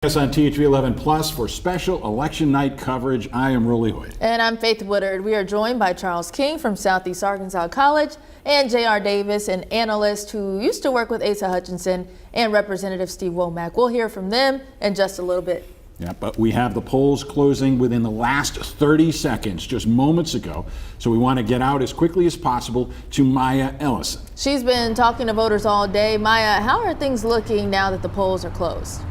Us on THV11 Plus for special election night coverage. I am Hoyt. And I'm Woodard. We are joined by Charles King from Southeast Arkansas College and J.R. Davis, an analyst who used to work with Asa Hutchinson, and Representative Steve Womack. We'll hear from them in just a little bit. Yeah, but we have the polls closing within the last 30 seconds, just moments ago. So we want to get out as quickly as possible to Maya Ellison. She's been talking to voters all day. Maya, how are things looking now that the polls are closed?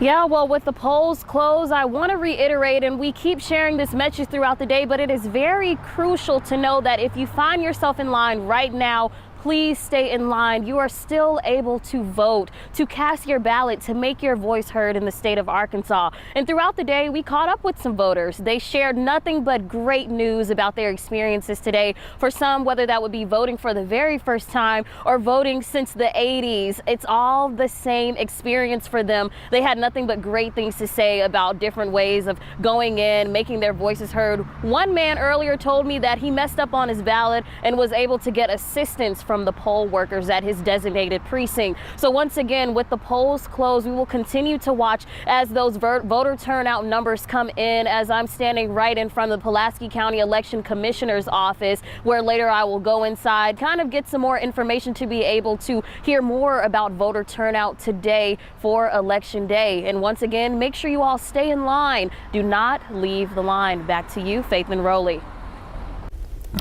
Yeah, well, with the polls closed, I want to reiterate, and we keep sharing this message throughout the day, but it is very crucial to know that if you find yourself in line right now, please stay in line. You are still able to vote, to cast your ballot, to make your voice heard in the state of Arkansas. And throughout the day, we caught up with some voters. They shared nothing but great news about their experiences today. For some, whether that would be voting for the very first time or voting since the 80s, it's all the same experience for them. They had nothing but great things to say about different ways of going in, making their voices heard. One man earlier told me that he messed up on his ballot and was able to get assistance from the poll workers at his designated precinct. So once again, with the polls closed, we will continue to watch as those voter turnout numbers come in, as I'm standing right in front of the Pulaski County Election Commissioner's office, where later I will go inside, kind of get some more information to be able to hear more about voter turnout today for Election Day. And once again, make sure you all stay in line. Do not leave the line. Back to you, Faith and Rowley.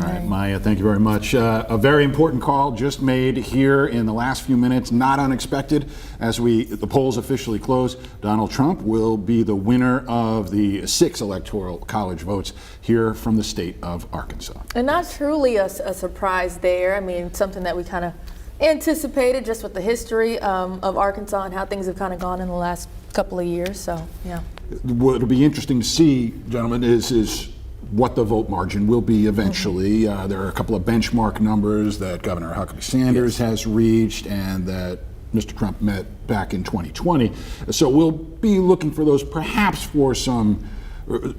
All right, Maya, thank you very much. A very important call just made here in the last few minutes, not unexpected. As the polls officially close, Donald Trump will be the winner of the 6 electoral college votes here from the state of Arkansas. And not truly a surprise there. I mean, something that we kind of anticipated just with the history of Arkansas and how things have kind of gone in the last couple of years. So, yeah. What'll be interesting to see, gentlemen, is what the vote margin will be eventually. There are a couple of benchmark numbers that Governor Huckabee Sanders has reached and that Mr. Trump met back in 2020. So we'll be looking for those, perhaps for some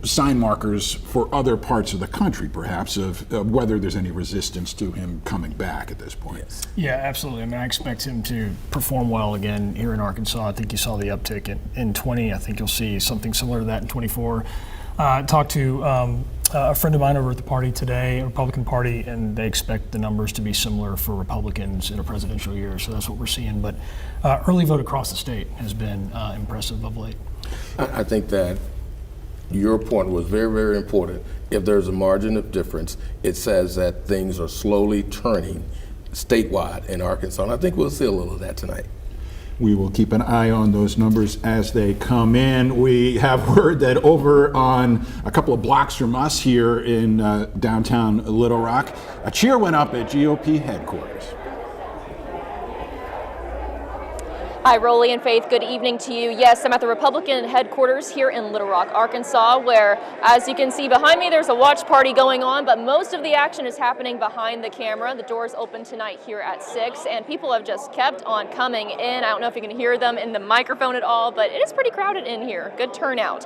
sign markers for other parts of the country, perhaps, of whether there's any resistance to him coming back at this point. Yes. Yeah, absolutely. I mean, I expect him to perform well again here in Arkansas. I think you saw the uptick in 20. I think you'll see something similar to that in 24. Talked to a friend of mine over at the party today, Republican Party, and they expect the numbers to be similar for Republicans in a presidential year. So that's what we're seeing. But early vote across the state has been impressive of late. I think that your point was very, very important. If there's a margin of difference, it says that things are slowly turning statewide in Arkansas. And I think we'll see a little of that tonight. We will keep an eye on those numbers as they come in. We have word that over on a couple of blocks from us here in downtown Little Rock, a cheer went up at GOP headquarters. Hi, Rolly and Faith. Good evening to you. Yes, I'm at the Republican headquarters here in Little Rock, Arkansas, where, as you can see behind me, there's a watch party going on, but most of the action is happening behind the camera. The doors open tonight here at 6, and people have just kept on coming in. I don't know if you can hear them in the microphone at all, but it is pretty crowded in here. Good turnout.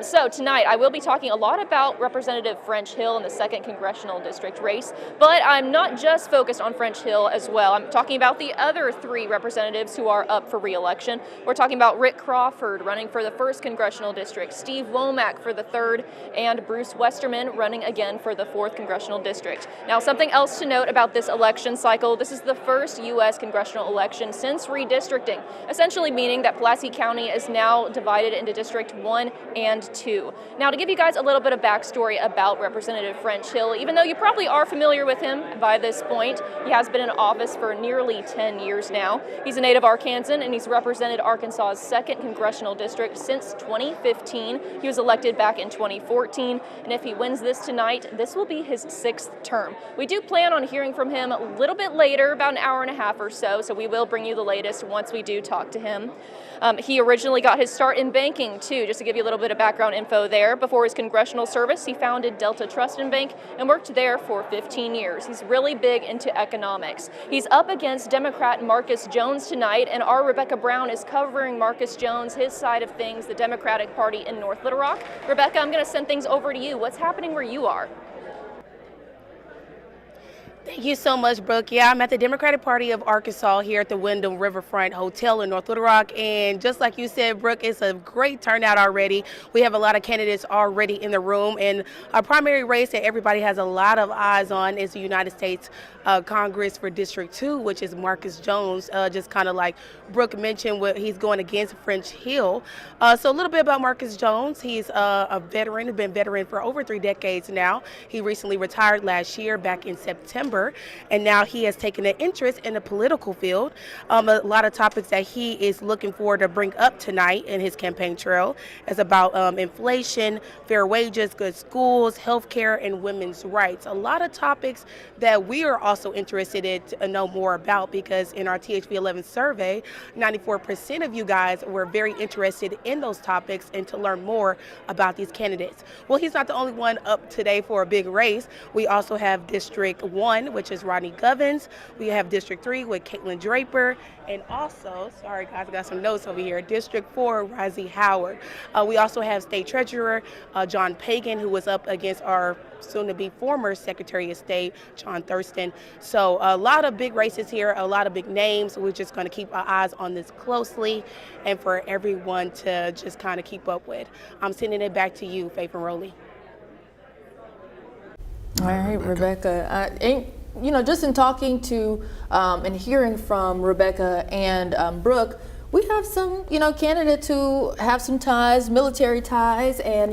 So tonight, I will be talking a lot about Representative French Hill in the 2nd Congressional District race, but I'm not just focused on French Hill as well. I'm talking about the other 3 representatives who are up for re-election. We're talking about Rick Crawford running for the 1st Congressional District, Steve Womack for the 3rd, and Bruce Westerman running again for the 4th Congressional District. Now, something else to note about this election cycle, this is the first U.S. congressional election since redistricting, essentially meaning that Pulaski County is now divided into District 1 and 2. Now, to give you guys a little bit of backstory about Representative French Hill, even though you probably are familiar with him by this point, he has been in office for nearly 10 years now. He's a native Arkansan, and he's represented Arkansas's 2nd Congressional District since 2015. He was elected back in 2014, and if he wins this tonight, this will be his 6th term. We do plan on hearing from him a little bit later, about an hour and a half or so we will bring you the latest once we do talk to him. He originally got his start in banking, too, just to give you a little bit of background info there. Before his congressional service, he founded Delta Trust and Bank and worked there for 15 years. He's really big into economics. He's up against Democrat Marcus Jones tonight, and our Rebecca Brown is covering Marcus Jones, his side of things, the Democratic Party in North Little Rock. Rebecca, I'm going to send things over to you. What's happening where you are? Thank you so much, Brooke. Yeah, I'm at the Democratic Party of Arkansas here at the Wyndham Riverfront Hotel in North Little Rock. And just like you said, Brooke, it's a great turnout already. We have a lot of candidates already in the room. And our primary race that everybody has a lot of eyes on is the United States Congress for District 2, which is Marcus Jones. Just kind of like Brooke mentioned, what he's going against French Hill. So a little bit about Marcus Jones. He's a veteran, has been veteran for over 3 decades now. He recently retired last year back in September. And now he has taken an interest in the political field. A lot of topics that he is looking forward to bring up tonight in his campaign trail is about inflation, fair wages, good schools, healthcare, and women's rights. A lot of topics that we are also interested in to know more about, because in our THV11 survey, 94% of you guys were very interested in those topics and to learn more about these candidates. Well, he's not the only one up today for a big race. We also have District 1, which is Rodney Govins. We have District 3 with Caitlin Draper. And also, sorry guys, I got some notes over here, District 4, Rozzy Howard. We also have State Treasurer John Pagan, who was up against our soon-to-be former Secretary of State, John Thurston. So a lot of big races here, a lot of big names. We're just going to keep our eyes on this closely and for everyone to just kind of keep up with. I'm sending it back to you, Faith and Rowley. All right, Rebecca. Just in talking to and hearing from Rebecca and Brooke, we have some, candidates who have some ties, military ties, and,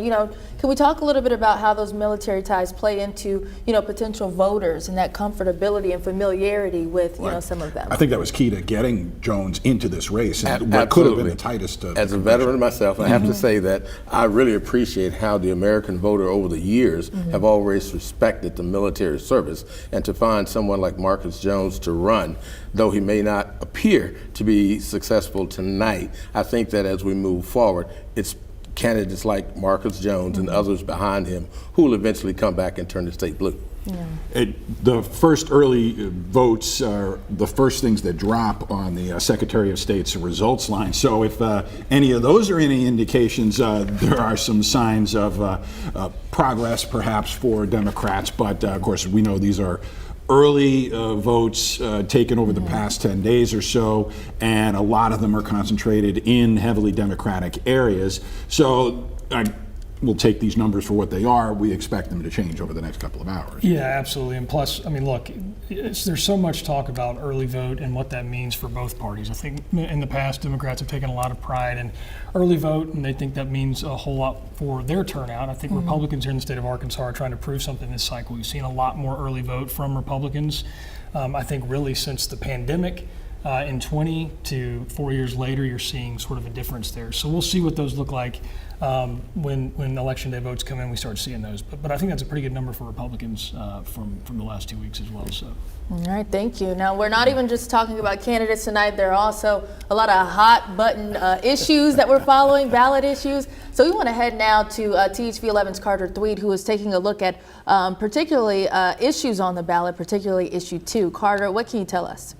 can we talk a little bit about how those military ties play into, potential voters and that comfortability and familiarity with, some of them? I think that was key to getting Jones into this race, and what could have been the tightest. As a veteran myself, I have to say that I really appreciate how the American voter over the years have always respected the military service, and to find someone like Marcus Jones to run, though he may not appear to be successful tonight, I think that as we move forward, it's candidates like Marcus Jones and others behind him who will eventually come back and turn the state blue. Yeah. The first early votes are the first things that drop on the Secretary of State's results line. So if any of those are any indications, there are some signs of progress perhaps for Democrats. But of course, we know these are early votes taken over the past 10 days or so, and a lot of them are concentrated in heavily Democratic areas. So we'll take these numbers for what they are. We expect them to change over the next couple of hours. Yeah, absolutely. And plus, look, there's so much talk about early vote and what that means for both parties. I think in the past, Democrats have taken a lot of pride in early vote, and they think that means a whole lot for their turnout. I think Republicans here in the state of Arkansas are trying to prove something this cycle. We've seen a lot more early vote from Republicans. I think really since the pandemic, in 20 to 4 years later, you're seeing sort of a difference there. So we'll see what those look like when election day votes come in. We start seeing those. But I think that's a pretty good number for Republicans from the last 2 weeks as well. So. All right, thank you. Now, we're not even just talking about candidates tonight. There are also a lot of hot button issues that we're following, ballot issues. So we want to head now to THV11's Carter Thweed, who is taking a look at particularly issues on the ballot, particularly issue 2. Carter, what can you tell us?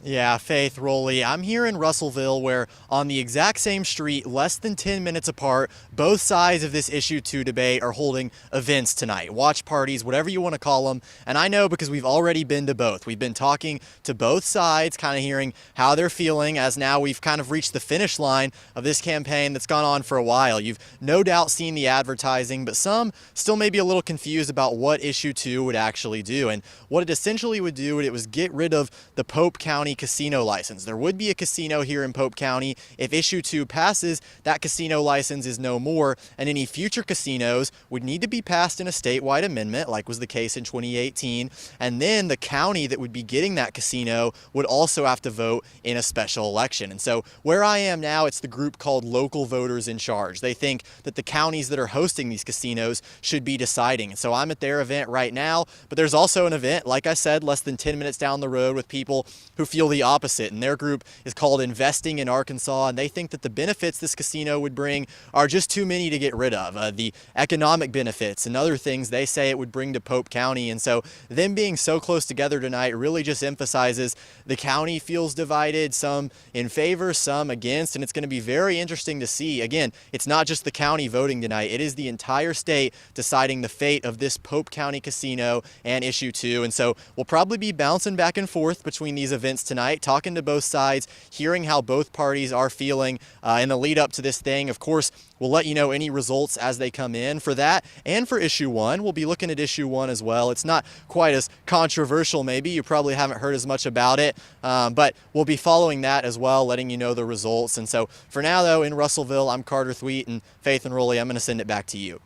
Yeah, Faith, Rolly, I'm here in Russellville, where on the exact same street, less than 10 minutes apart, both sides of this issue 2 debate are holding events tonight, watch parties, whatever you want to call them. And I know because we've already been to both. We've been talking to both sides, kind of hearing how they're feeling, as now we've kind of reached the finish line of this campaign that's gone on for a while. You've no doubt seen the advertising, but some still may be a little confused about what issue 2 would actually do. And what it essentially would do, it was get rid of the Pope County casino license. There would be a casino here in Pope County. If issue 2 passes, that casino license is no more, and any future casinos would need to be passed in a statewide amendment, like was the case in 2018, and then the county that would be getting that casino would also have to vote in a special election. And so where I am now, it's the group called Local Voters in Charge. They think that the counties that are hosting these casinos should be deciding. And so I'm at their event right now, but there's also an event, like I said, less than 10 minutes down the road with people who feel feel the opposite, and their group is called Investing in Arkansas, and they think that the benefits this casino would bring are just too many to get rid of. The economic benefits and other things they say it would bring to Pope County, and so them being so close together tonight really just emphasizes the county feels divided, some in favor, some against, and it's going to be very interesting to see. Again, it's not just the county voting tonight, it is the entire state deciding the fate of this Pope County casino and issue 2, and so we'll probably be bouncing back and forth between these events tonight, talking to both sides, hearing how both parties are feeling in the lead up to this thing. Of course, we'll let you know any results as they come in for that, and for issue 1. We'll be looking at issue 1 as well. It's not quite as controversial, maybe. You probably haven't heard as much about it, but we'll be following that as well, letting you know the results. And so for now, though, in Russellville, I'm Carter Thweet, and Faith and Rolly, I'm going to send it back to you.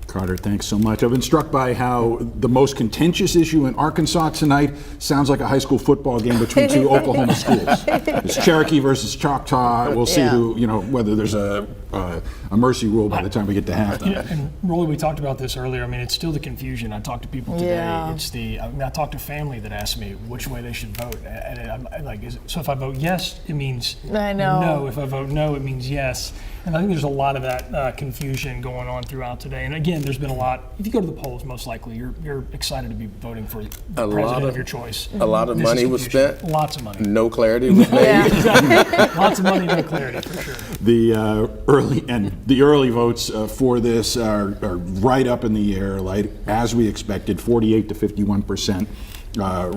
Carter, thanks so much. I've been struck by how the most contentious issue in Arkansas tonight sounds like a high school football game between two Oklahoma schools. It's Cherokee versus Choctaw. We'll see whether there's a mercy rule by the time we get to halftime. Yeah, and Rolly, we talked about this earlier. I mean, it's still the confusion. I talked to people today. Yeah. I talked to family that asked me which way they should vote. And I'm like, so if I vote yes, it means no. If I vote no, it means yes. And I think there's a lot of that confusion going on throughout today. And again, there's been a lot. If you go to the polls, most likely you're excited to be voting for the president of your choice. A lot of money was spent. Lots of money. No clarity was made. Yeah. Exactly. Lots of money, no clarity for sure. The early votes for this are right up in the air, like as we expected, 48 to 51%.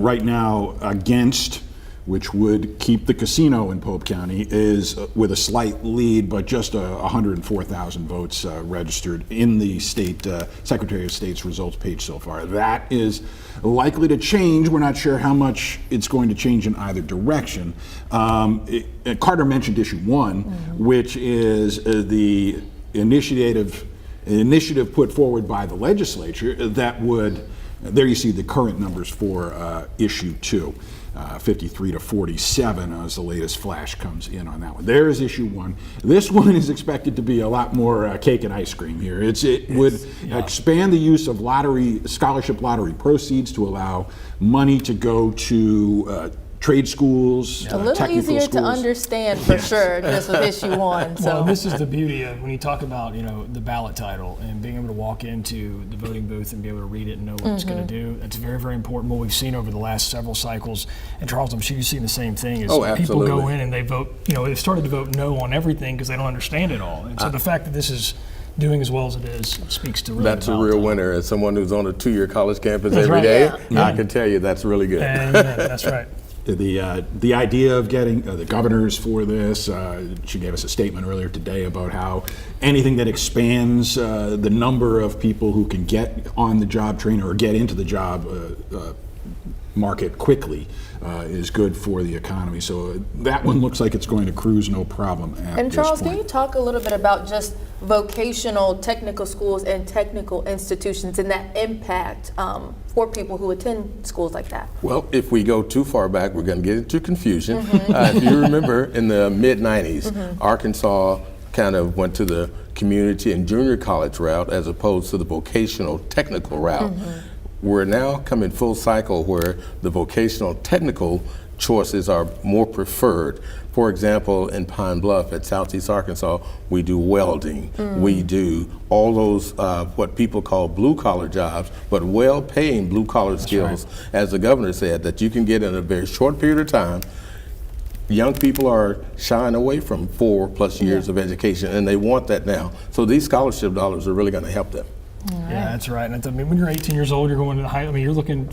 Right now, against, which would keep the casino in Pope County, is with a slight lead, but just 104,000 votes registered in the state Secretary of State's results page so far. That is likely to change. We're not sure how much it's going to change in either direction. Carter mentioned issue 1, which is the initiative put forward by the legislature that would, there you see the current numbers for issue 2. 53 to 47 as the latest flash comes in on that one. There is issue 1. This one is expected to be a lot more cake and ice cream here. It would expand the use of scholarship lottery proceeds to allow money to go to trade schools, a little technical easier schools. to understand for sure, just with issue 1. So Well, this is the beauty of when you talk about the ballot title and being able to walk into the voting booth and be able to read it and know what it's going to do. That's very, very important. What we've seen over the last several cycles, and Charles, I'm sure you've seen the same thing. Is people go in and they vote. They've started to vote no on everything because they don't understand it all. And so the fact that this is doing as well as it is speaks to really That's a real winner. As someone who's on a 2-year college campus every day, I can tell you that's really good. That's right. The idea of getting the governors for this, she gave us a statement earlier today about how anything that expands the number of people who can get on the job train or get into the job market quickly is good for the economy. So that one looks like it's going to cruise no problem at And this Charles, point. can you talk a little bit about just vocational technical schools and technical institutions and that impact for people who attend schools like that? Well, if we go too far back, we're going to get into confusion. If you remember, in the mid-'90s, Arkansas kind of went to the community and junior college route as opposed to the vocational technical route. We're now coming full cycle where the vocational technical choices are more preferred. For example, in Pine Bluff at Southeast Arkansas, we do welding. We do all those what people call blue-collar jobs, but well-paying blue-collar skills, as the governor said, that you can get in a very short period of time. Young people are shying away from 4+ years of education, and they want that now. So these scholarship dollars are really going to help them. Yeah, that's right. And when you're 18 years old, you're going to you're looking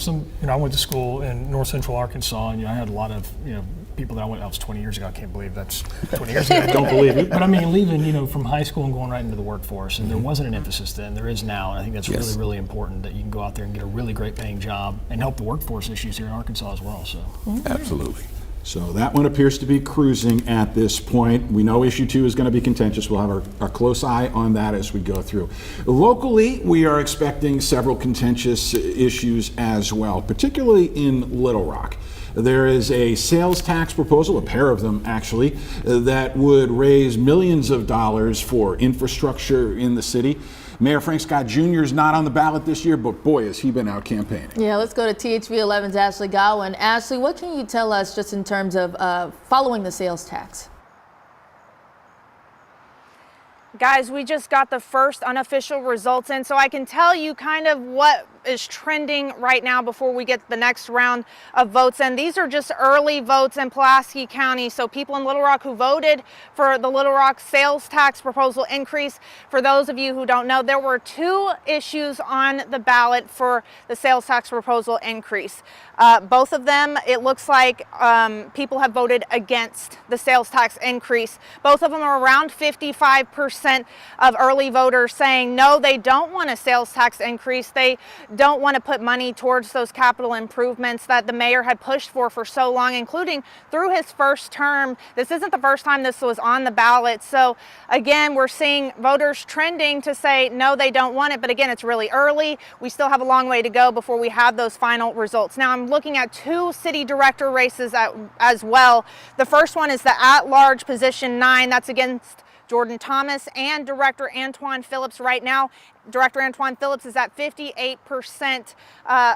I went to school in North Central Arkansas, and I had a lot of people that that was 20 years ago. I can't believe that's 20 years ago. Don't believe it. But I mean, leaving from high school and going right into the workforce, and there wasn't an emphasis then. There is now, and I think that's really, really important that you can go out there and get a really great paying job and help the workforce issues here in Arkansas as well. So Absolutely. So that one appears to be cruising at this point. We know issue 2 is going to be contentious. We'll have a close eye on that as we go through. Locally, we are expecting several contentious issues as well, particularly in Little Rock. There is a sales tax proposal, a pair of them actually, that would raise millions of dollars for infrastructure in the city. Mayor Frank Scott Jr. is not on the ballot this year, but boy, has he been out campaigning. Yeah, let's go to THV11's Ashley Gowan. Ashley, what can you tell us just in terms of following the sales tax? Guys, we just got the first unofficial results in, so I can tell you kind of what is trending right now before we get the next round of votes in. These are just early votes in Pulaski County, so people in Little Rock who voted for the Little Rock sales tax proposal increase. For those of you who don't know, there were 2 issues on the ballot for the sales tax proposal increase. Both of them, it looks like people have voted against the sales tax increase. Both of them are around 55% of early voters saying no, they don't want a sales tax increase. They don't want to put money towards those capital improvements that the mayor had pushed for so long, including through his first term. This isn't the first time this was on the ballot. So again, we're seeing voters trending to say no, they don't want it. But again, it's really early. We still have a long way to go before we have those final results. Now I'm looking at 2 city director races as well. The first one is the at-large position 9. That's against Jordan Thomas and Director Antoine Phillips. Right now, Director Antoine Phillips is at 58%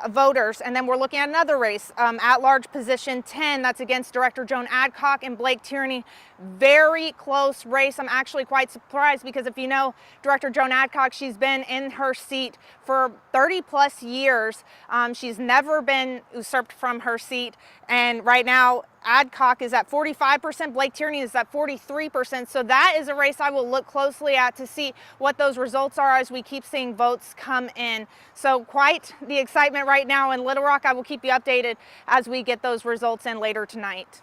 voters. And then we're looking at another race, at-large position 10. That's against Director Joan Adcock and Blake Tierney. Very close race. I'm actually quite surprised because if you know Director Joan Adcock, she's been in her seat for 30 plus years. She's never been usurped from her seat. And right now, Adcock is at 45%, Blake Tierney is at 43%. So that is a race I will look closely at to see what those results are as we keep seeing votes come in. So quite the excitement right now in Little Rock. I will keep you updated as we get those results in later tonight.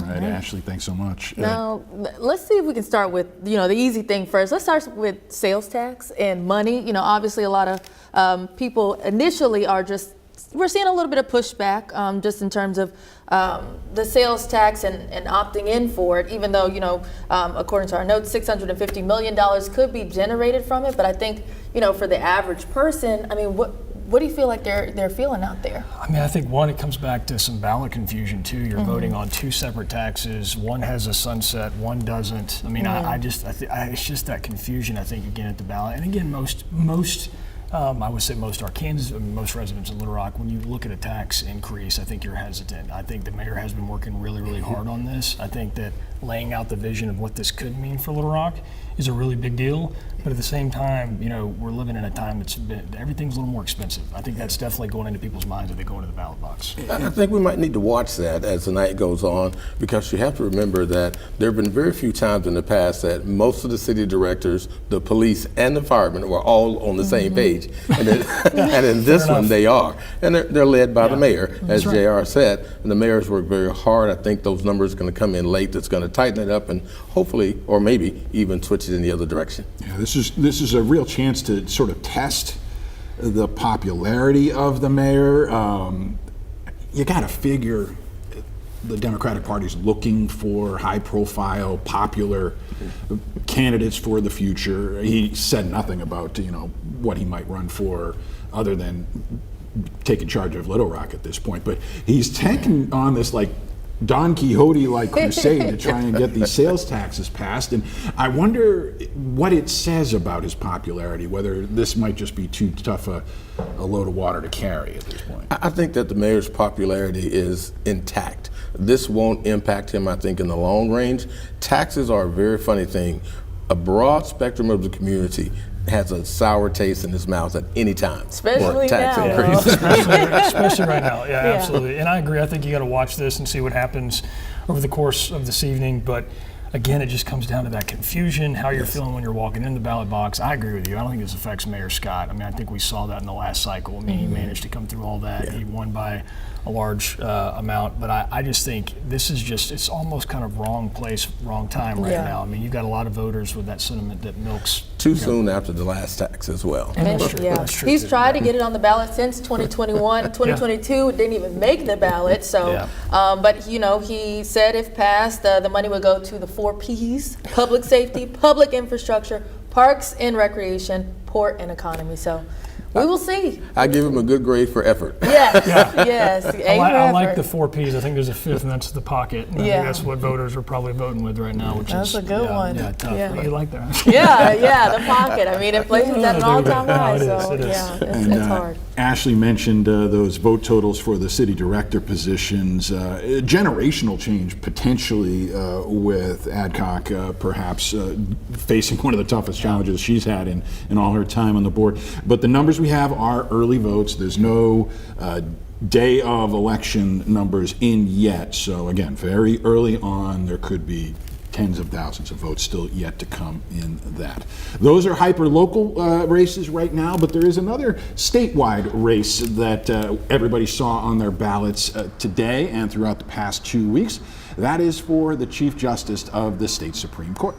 All right, Ashley, thanks so much. Now, let's see if we can start with, the easy thing first. Let's start with sales tax and money. Obviously a lot of people initially we're seeing a little bit of pushback just in terms of the sales tax and opting in for it, even though, according to our notes, $650 million could be generated from it. But I think, for the average person, I mean, what do you feel like they're feeling out there? I mean, I think one, it comes back to some ballot confusion too. You're voting on 2 separate taxes. One has a sunset, one doesn't. I mean, it's just that confusion, I think, again, at the ballot. And again, most I would say most Arkansans, most residents in Little Rock, when you look at a tax increase, I think you're hesitant. I think the mayor has been working really, really hard on this. I think that laying out the vision of what this could mean for Little Rock is a really big deal. But at the same time, we're living in a time everything's a little more expensive. I think that's definitely going into people's minds as they go into the ballot box. I think we might need to watch that as the night goes on, because you have to remember that there have been very few times in the past that most of the city directors, the police, and the firemen were all on the same page. And in this one, they are. And they're led by the mayor, as JR said. And the mayor's worked very hard. I think those numbers are going to come in late. That's going to tighten it up and hopefully, or maybe even switch it in the other direction. Yeah, this is a real chance to sort of test the popularity of the mayor. You got to figure the Democratic Party's looking for high-profile, popular candidates for the future. He said nothing about what he might run for, other than taking charge of Little Rock at this point. But he's taking on this Don Quixote-like crusade to try and get these sales taxes passed. And I wonder what it says about his popularity, whether this might just be too tough a load of water to carry at this point. I think that the mayor's popularity is intact. This won't impact him, I think, in the long range. Taxes are a very funny thing. A broad spectrum of the community has a sour taste in its mouth at any time. Especially tax now. increase. Especially right now. Yeah, absolutely. And I agree. I think you got to watch this and see what happens over the course of this evening. But again, it just comes down to that confusion, how you're feeling when you're walking in the ballot box. I agree with you. I don't think this affects Mayor Scott. I mean, I think we saw that in the last cycle. I mean, he managed to come through all that. He won by a large amount. But I just think this is it's almost kind of wrong place, wrong time right now. I mean, you've got a lot of voters with that sentiment that milks. Too soon after the last tax as well. That's true. Yeah. That's true. He's tried to get it on the ballot since 2021. 2022 didn't even make the ballot. So, but he said if passed, the money would go to the 4 Ps: public safety, public infrastructure, parks and recreation, port and economy. So We will see. I give him a good grade for effort. Yes, yes. I like the 4 Ps. I think there's a fifth, and that's the pocket. And I Yeah. think that's what voters are probably voting with right now, which That's is a good one. Yeah, tough. Yeah. You like that? Yeah, the pocket. I mean, inflation's at an all-time high, it is, so it is. yeah, And it's hard. Ashley mentioned those vote totals for the city director positions. Generational change potentially with Adcock perhaps facing one of the toughest challenges she's had in all her time on the board. But the numbers we have are early votes. There's no day of election numbers in yet. So again, very early on, there could be tens of thousands of votes still yet to come in that. Those are hyper-local races right now, but there is another statewide race that everybody saw on their ballots today and throughout the past 2 weeks. That is for the Chief Justice of the state Supreme Court.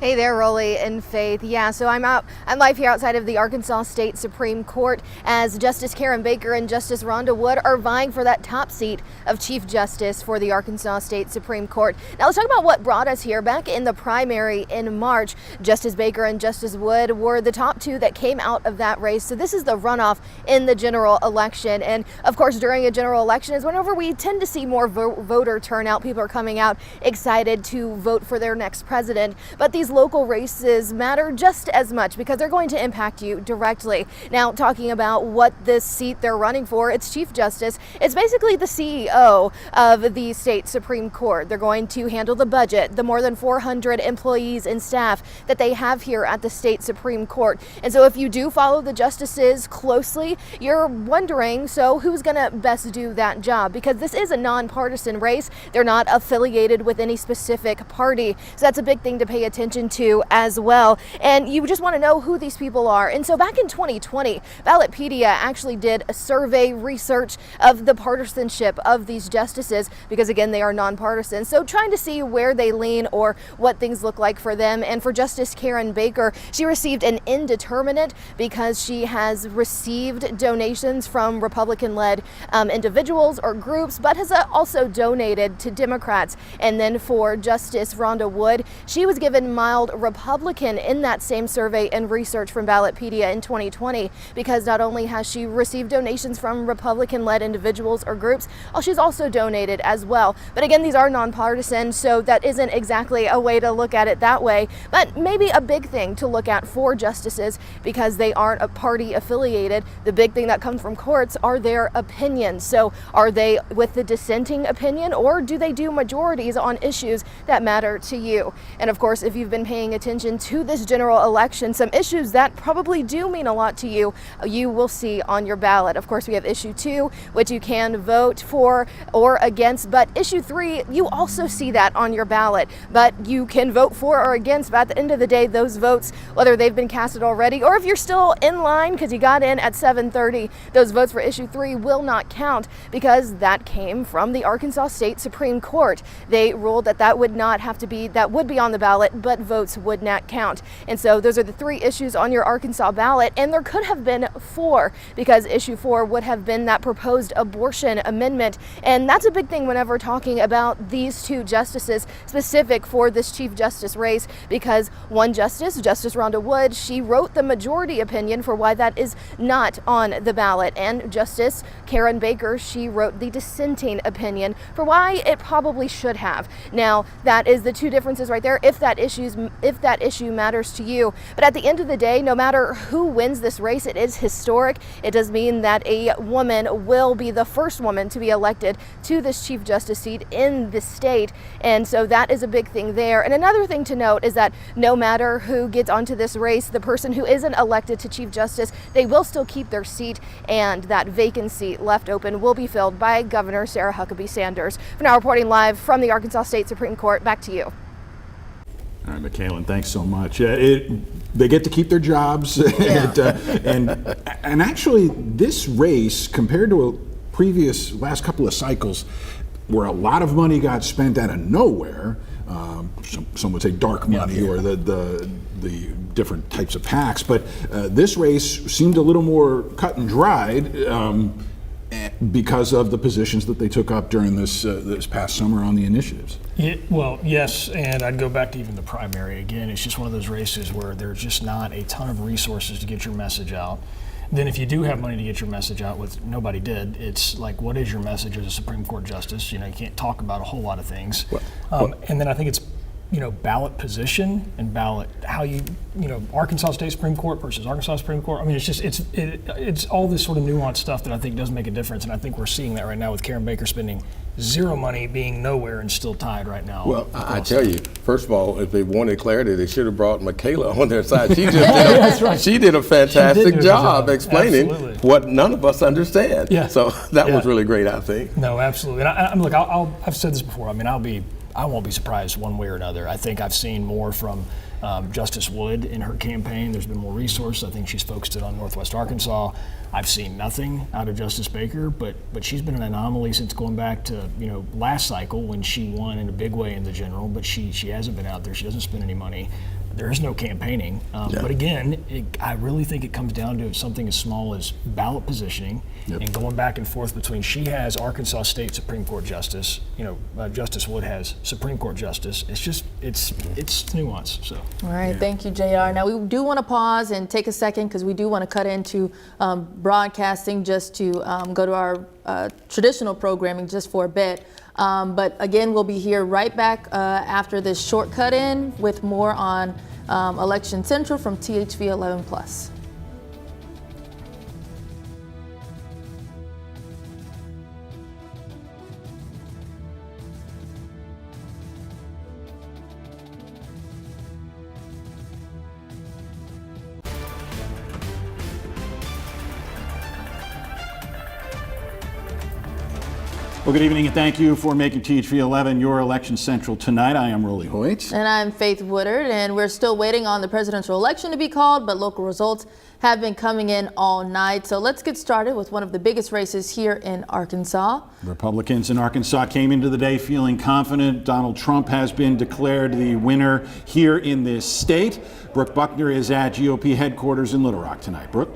Hey there, Rolly and Faith. Yeah, so I'm live here outside of the Arkansas State Supreme Court as Justice Karen Baker and Justice Rhonda Wood are vying for that top seat of Chief Justice for the Arkansas State Supreme Court. Now let's talk about what brought us here. Back in the primary in March, Justice Baker and Justice Wood were the top two that came out of that race. So this is the runoff in the general election. And of course, during a general election is whenever we tend to see more voter turnout. People are coming out excited to vote for their next president. But these local races matter just as much because they're going to impact you directly. Now, talking about what this seat they're running for, it's Chief Justice. It's basically the CEO of the state Supreme Court. They're going to handle the budget, the more than 400 employees and staff that they have here at the state Supreme Court. And so if you do follow the justices closely, you're wondering, so who's going to best do that job? Because this is a nonpartisan race. They're not affiliated with any specific party. So that's a big thing to pay attention to as well. And you just want to know who these people are. And so back in 2020, Ballotpedia actually did a survey research of the partisanship of these justices because, again, they are nonpartisan. So trying to see where they lean or what things look like for them. And for Justice Karen Baker, she received an indeterminate because she has received donations from Republican-led individuals or groups, but has also donated to Democrats. And then for Justice Rhonda Wood, she was given mild Republican in that same survey and research from Ballotpedia in 2020 because not only has she received donations from Republican-led individuals or groups, she's also donated as well. But again, these are nonpartisan, so that isn't exactly a way to look at it that way, but maybe a big thing to look at for justices because they aren't a party affiliated. The big thing that comes from courts are their opinions. So are they with the dissenting opinion or do they do majorities on issues that matter to you? And of course, if you've been paying attention to this general election, some issues that probably do mean a lot to you, you will see on your ballot. Of course, we have issue 2, which you can vote for or against, but issue 3, you also see that on your ballot, but you can vote for or against. But at the end of the day, those votes, whether they've been casted already or if you're still in line because you got in at 7:30, those votes for issue 3 will not count because that came from the Arkansas State Supreme Court. They ruled that that would not have to be, that would be on the ballot, but votes would not count. And so those are the 3 issues on your Arkansas ballot, and there could have been 4 because issue 4 would have been that proposed abortion amendment. And that's a big thing whenever talking about these 2 justices specific for this Chief Justice race because one justice, Justice Rhonda Wood, she wrote the majority opinion for why that is not on the ballot. And Justice Karen Baker, she wrote the dissenting opinion for why it probably should have. Now, that is the 2 differences right there if that issue matters to you. But at the end of the day, no matter who wins this race, it is historic. It does mean that a woman will be the first woman to be elected to this Chief Justice seat in the state. And so that is a big thing there. And another thing to note is that no matter who gets onto this race, the person who isn't elected to Chief Justice, they will still keep their seat, and that vacancy left open will be filled by Governor Sarah Huckabee Sanders. For now, reporting live from the Arkansas State Supreme Court, back to you. All right, Michaela, thanks so much. They get to keep their jobs, and actually, this race compared to a previous last couple of cycles, where a lot of money got spent out of nowhere, some would say dark money or the different types of PACs, but this race seemed a little more cut and dried. because of the positions that they took up during this past summer on the initiatives. Well, yes, and I'd go back to even the primary. Again, it's just one of those races where there's just not a ton of resources to get your message out. Then if you do have money to get your message out, with nobody did, it's like, what is your message as a Supreme Court justice? You know, you can't talk about a whole lot of things. And then I think it's, ballot position and ballot, how Arkansas State Supreme Court versus Arkansas Supreme Court. I mean, it's all this sort of nuanced stuff that I think does make a difference. And I think we're seeing that right now with Karen Baker spending zero money, being nowhere and still tied right now. Well, I tell you, first of all, if they wanted clarity, they should have brought Michaela on their side. She just she did a fantastic job explaining what none of us understand. Yeah. So that was really great, I think. No, absolutely. And look, I've said this before. I mean, I won't be surprised one way or another. I think I've seen more from Justice Wood in her campaign. There's been more resources. I think she's focused it on Northwest Arkansas. I've seen nothing out of Justice Baker, but she's been an anomaly since going back to last cycle when she won in a big way in the general. But she hasn't been out there. She doesn't spend any money. There is no campaigning. But again, I really think it comes down to something as small as ballot positioning and going back and forth between, she has Arkansas State Supreme Court Justice, Justice Wood has Supreme Court Justice. It's just, it's nuance. So. All right, thank you, JR. Now we do want to pause and take a second because we do want to cut into broadcasting just to go to our traditional programming just for a bit. But again, we'll be here right back after this short cut in with more on Election Central from THV11 Plus. Well, good evening and thank you for making THV11 your election central tonight. I am Rolly Hoyt. And I'm Faith Woodard, and we're still waiting on the presidential election to be called, but local results have been coming in all night. So let's get started with one of the biggest races here in Arkansas. Republicans in Arkansas came into the day feeling confident. Donald Trump has been declared the winner here in this state. Brooke Buckner is at GOP headquarters in Little Rock tonight. Brooke?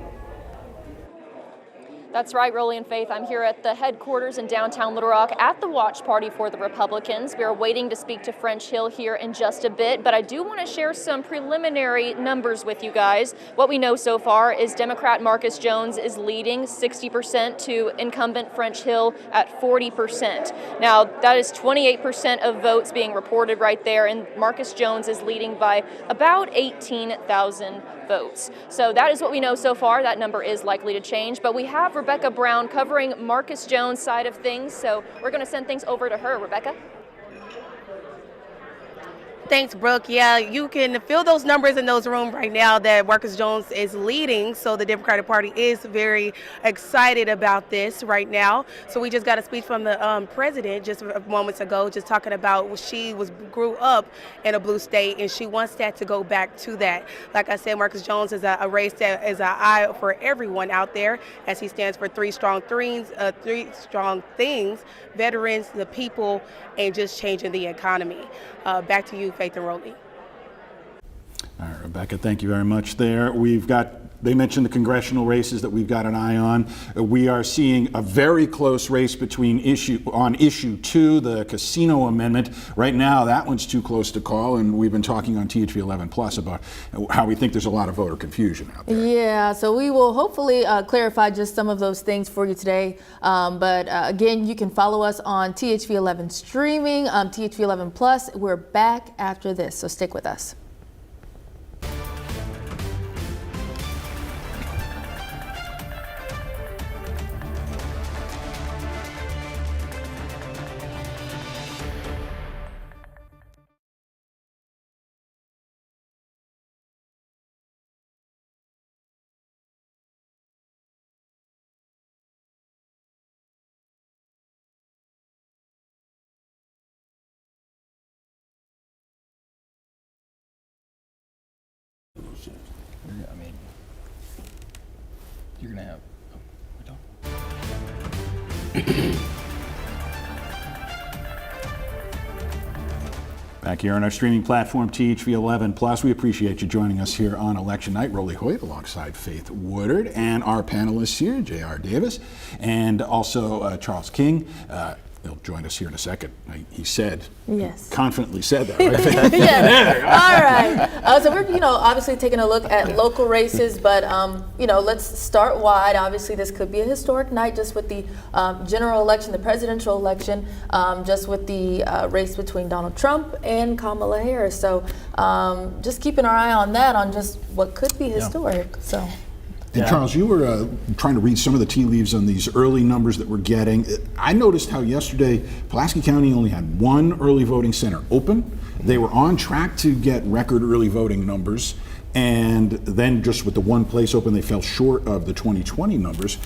That's right, Rolly and Faith. I'm here at the headquarters in downtown Little Rock at the watch party for the Republicans. We are waiting to speak to French Hill here in just a bit, but I do want to share some preliminary numbers with you guys. What we know so far is Democrat Marcus Jones is leading 60% to incumbent French Hill at 40%. Now, that is 28% of votes being reported right there, and Marcus Jones is leading by about 18,000 votes. So that is what we know so far. That number is likely to change, but we have Rebecca Brown covering Marcus Jones' side of things, so we're going to send things over to her. Rebecca? Thanks, Brooke. Yeah, you can feel those numbers in those rooms right now that Marcus Jones is leading. So the Democratic Party is very excited about this right now. So we just got a speech from the president just moments ago, just talking about she grew up in a blue state and she wants that to go back to that. Like I said, Marcus Jones is a race that is an eye for everyone out there, as he stands for three strong things: veterans, the people, and just changing the economy. Back to you, Faith and Rolly. All right, Rebecca, thank you very much there. They mentioned the congressional races that we've got an eye on. We are seeing a very close race between issue 2, the casino amendment. Right now, that one's too close to call, and we've been talking on THV11 Plus about how we think there's a lot of voter confusion out there. Yeah, so we will hopefully clarify just some of those things for you today. But again, you can follow us on THV11 streaming, THV11 Plus. We're back after this, so stick with us. I mean, you're going to have... Back here on our streaming platform, THV11 Plus, we appreciate you joining us here on election night. Rolly Hoyt alongside Faith Woodard, and our panelists here, J.R. Davis, and also Charles King. He'll join us here in a second. He said, yes, confidently said that, right? Faith? Yes. All right. So we're, obviously taking a look at local races, but let's start wide. Obviously, this could be a historic night, just with the general election, the presidential election, just with the race between Donald Trump and Kamala Harris. So just keeping our eye on that, on just what could be historic. Yeah. So. And Charles, you were trying to read some of the tea leaves on these early numbers that we're getting. I noticed how yesterday Pulaski County only had one early voting center open. They were on track to get record early voting numbers, and then just with the one place open, they fell short of the 2020 numbers.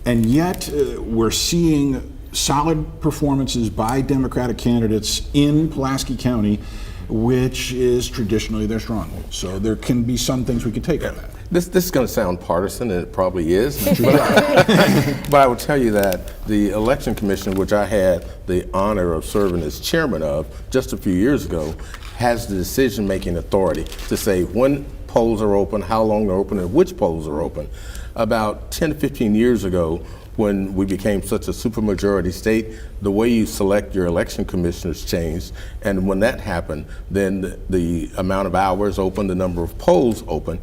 And yet we're seeing solid performances by Democratic candidates in Pulaski County, which is traditionally their stronghold. So there can be some things we can take on that. This is going to sound partisan, and it probably is, but I will tell you that the Election Commission, which I had the honor of serving as chairman of just a few years ago, has the decision-making authority to say when polls are open, how long they're open, and which polls are open. About 10 to 15 years ago, when we became such a supermajority state, the way you select your election commissioners changed, and when that happened, then the amount of hours open, the number of polls open,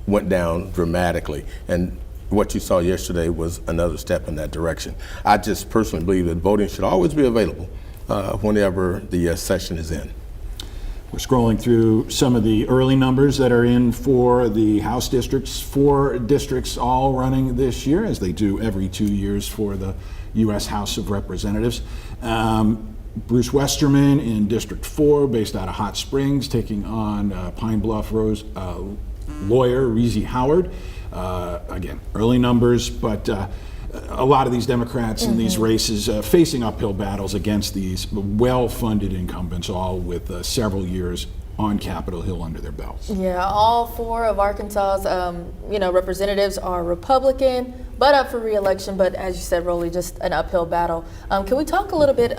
went down dramatically, and what you saw yesterday was another step in that direction. I just personally believe that voting should always be available whenever the session is in. We're scrolling through some of the early numbers that are in for the House districts. 4 districts all running this year, as they do every 2 years for the U.S. House of Representatives. Bruce Westerman in District 4, based out of Hot Springs, taking on Pine Bluff Rose lawyer Reezy Howard. Again, early numbers, but a lot of these Democrats in these races facing uphill battles against these well-funded incumbents, all with several years on Capitol Hill under their belts. Yeah, all 4 of Arkansas's representatives are Republican, but up for re-election. But as you said, Rolly, just an uphill battle. Can we talk a little bit,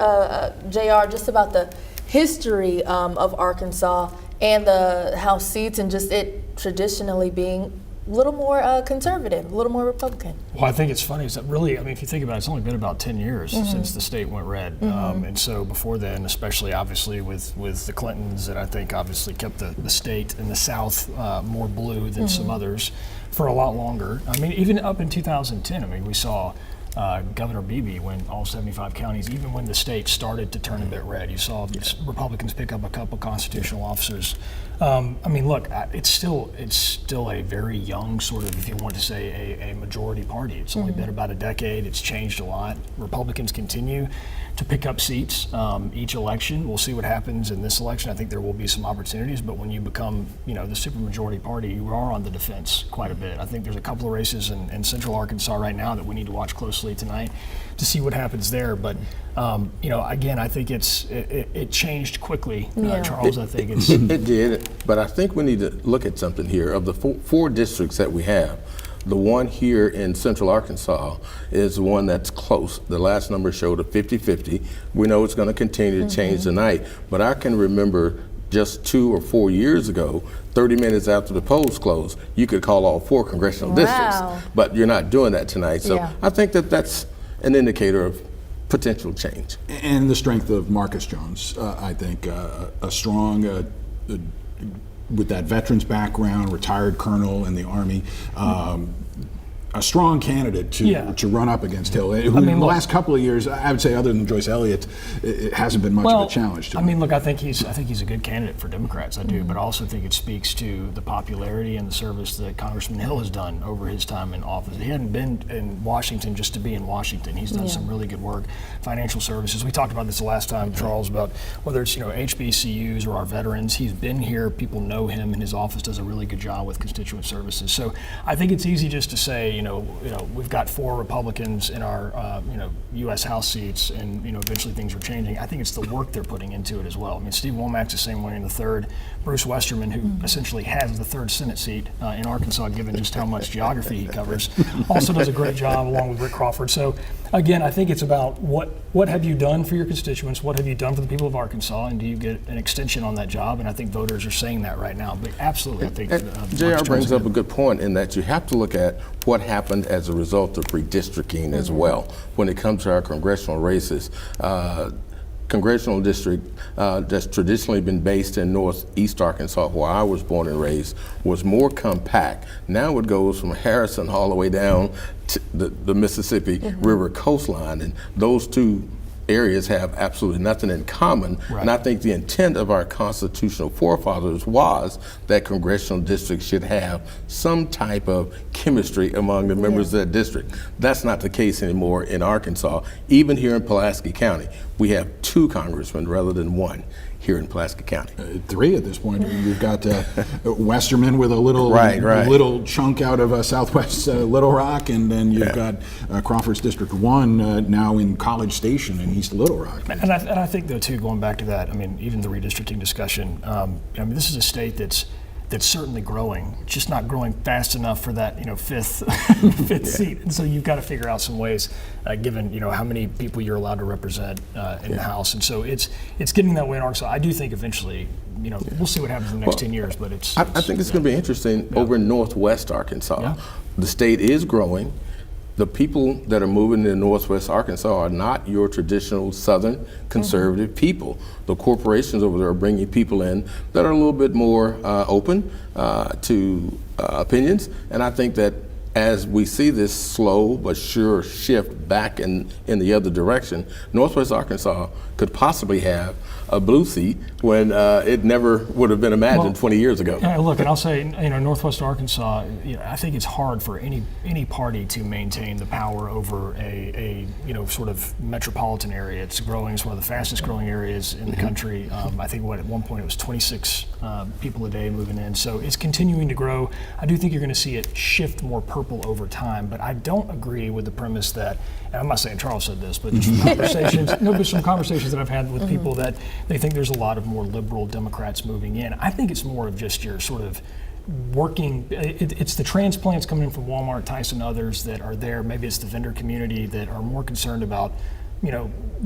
JR, just about the history of Arkansas and the House seats, and just it traditionally being a little more conservative, a little more Republican? Well, I think it's funny is that really, if you think about it, it's only been about 10 years since the state went red. And so before then, especially obviously with the Clintons, that I think obviously kept the state in the South more blue than some others for a lot longer. Even up in 2010, we saw Governor Beebe win all 75 counties, even when the state started to turn a bit red. You saw Republicans pick up a couple constitutional officers. Look, it's still a very young sort of, if you want to say, a majority party. It's only been about a decade. It's changed a lot. Republicans continue to pick up seats each election. We'll see what happens in this election. I think there will be some opportunities, but when you become, the supermajority party, you are on the defense quite a bit. I think there's a couple of races in Central Arkansas right now that we need to watch closely tonight to see what happens there. But again, I think it changed quickly, Charles. I think it did, but I think we need to look at something here. Of the four districts that we have, the one here in Central Arkansas is the one that's close. The last number showed a 50-50. We know it's going to continue to change tonight, but I can remember just 2 or 4 years ago, 30 minutes after the polls closed, you could call all 4 congressional districts, but you're not doing that tonight. So I think that's an indicator of potential change. And the strength of Marcus Jones, I think, a strong, with that veterans background, retired colonel in the Army, a strong candidate to run up against Hill. Who in the last couple of years, I would say, other than Joyce Elliott, it hasn't been much of a challenge to him. Look, I think he's a good candidate for Democrats. I do, but I also think it speaks to the popularity and the service that Congressman Hill has done over his time in office. He hadn't been in Washington just to be in Washington. He's done some really good work. Financial services. We talked about this the last time, Charles, about whether it's HBCUs or our veterans. He's been here. People know him, and his office does a really good job with constituent services. So I think it's easy just to say, we've got 4 Republicans in our, U.S. House seats, and, eventually things are changing. I think it's the work they're putting into it as well. I mean, Steve Womack's the same way in the 3rd. Bruce Westerman, who essentially has the 3rd Senate seat in Arkansas, given just how much geography he covers, also does a great job along with Rick Crawford. So, again, I think it's about what have you done for your constituents? What have you done for the people of Arkansas? And do you get an extension on that job? And I think voters are saying that right now. But absolutely, I think JR brings up a good point in that you have to look at what happened as a result of redistricting as well when it comes to our congressional races. Congressional district that's traditionally been based in northeast Arkansas, where I was born and raised, was more compact. Now it goes from Harrison all the way down to the Mississippi River coastline, and those 2 areas have absolutely nothing in common. Right. And I think the intent of our constitutional forefathers was that congressional districts should have some type of chemistry among the members of that district. That's not the case anymore in Arkansas. Even here in Pulaski County, we have 2 congressmen rather than 1 here in Pulaski County. 3 at this point. You've got Westerman with a little little chunk out of southwest Little Rock, and then you've got Crawford's District 1 now in College Station in East Little Rock. And I think, though, too, going back to that, I mean, even the redistricting discussion, this is a state that's certainly growing, just not growing fast enough for that, fifth seat. And so you've got to figure out some ways, given, how many people you're allowed to represent in the House. And so it's getting that way in Arkansas. I do think eventually, we'll see what happens in the next 10 years, but I think it's going to be interesting over in northwest Arkansas. Yeah. The state is growing. The people that are moving in northwest Arkansas are not your traditional southern conservative people. The corporations over there are bringing people in that are a little bit more open to opinions, and I think that as we see this slow but sure shift back in the other direction, northwest Arkansas could possibly have a blue seat when it never would have been imagined 20 years ago. Look, and I'll say, Northwest Arkansas, I think it's hard for any party to maintain the power over a sort of metropolitan area. It's growing. It's one of the fastest growing areas in the country. I think at one point it was 26 people a day moving in. So it's continuing to grow. I do think you're going to see it shift more purple over time, but I don't agree with the premise that, and I'm not saying Charles said this, but just from conversations that I've had with people that they think there's a lot of more liberal Democrats moving in. I think it's more of just your sort of working, it's the transplants coming in from Walmart, Tyson, others that are there. Maybe it's the vendor community that are more concerned about,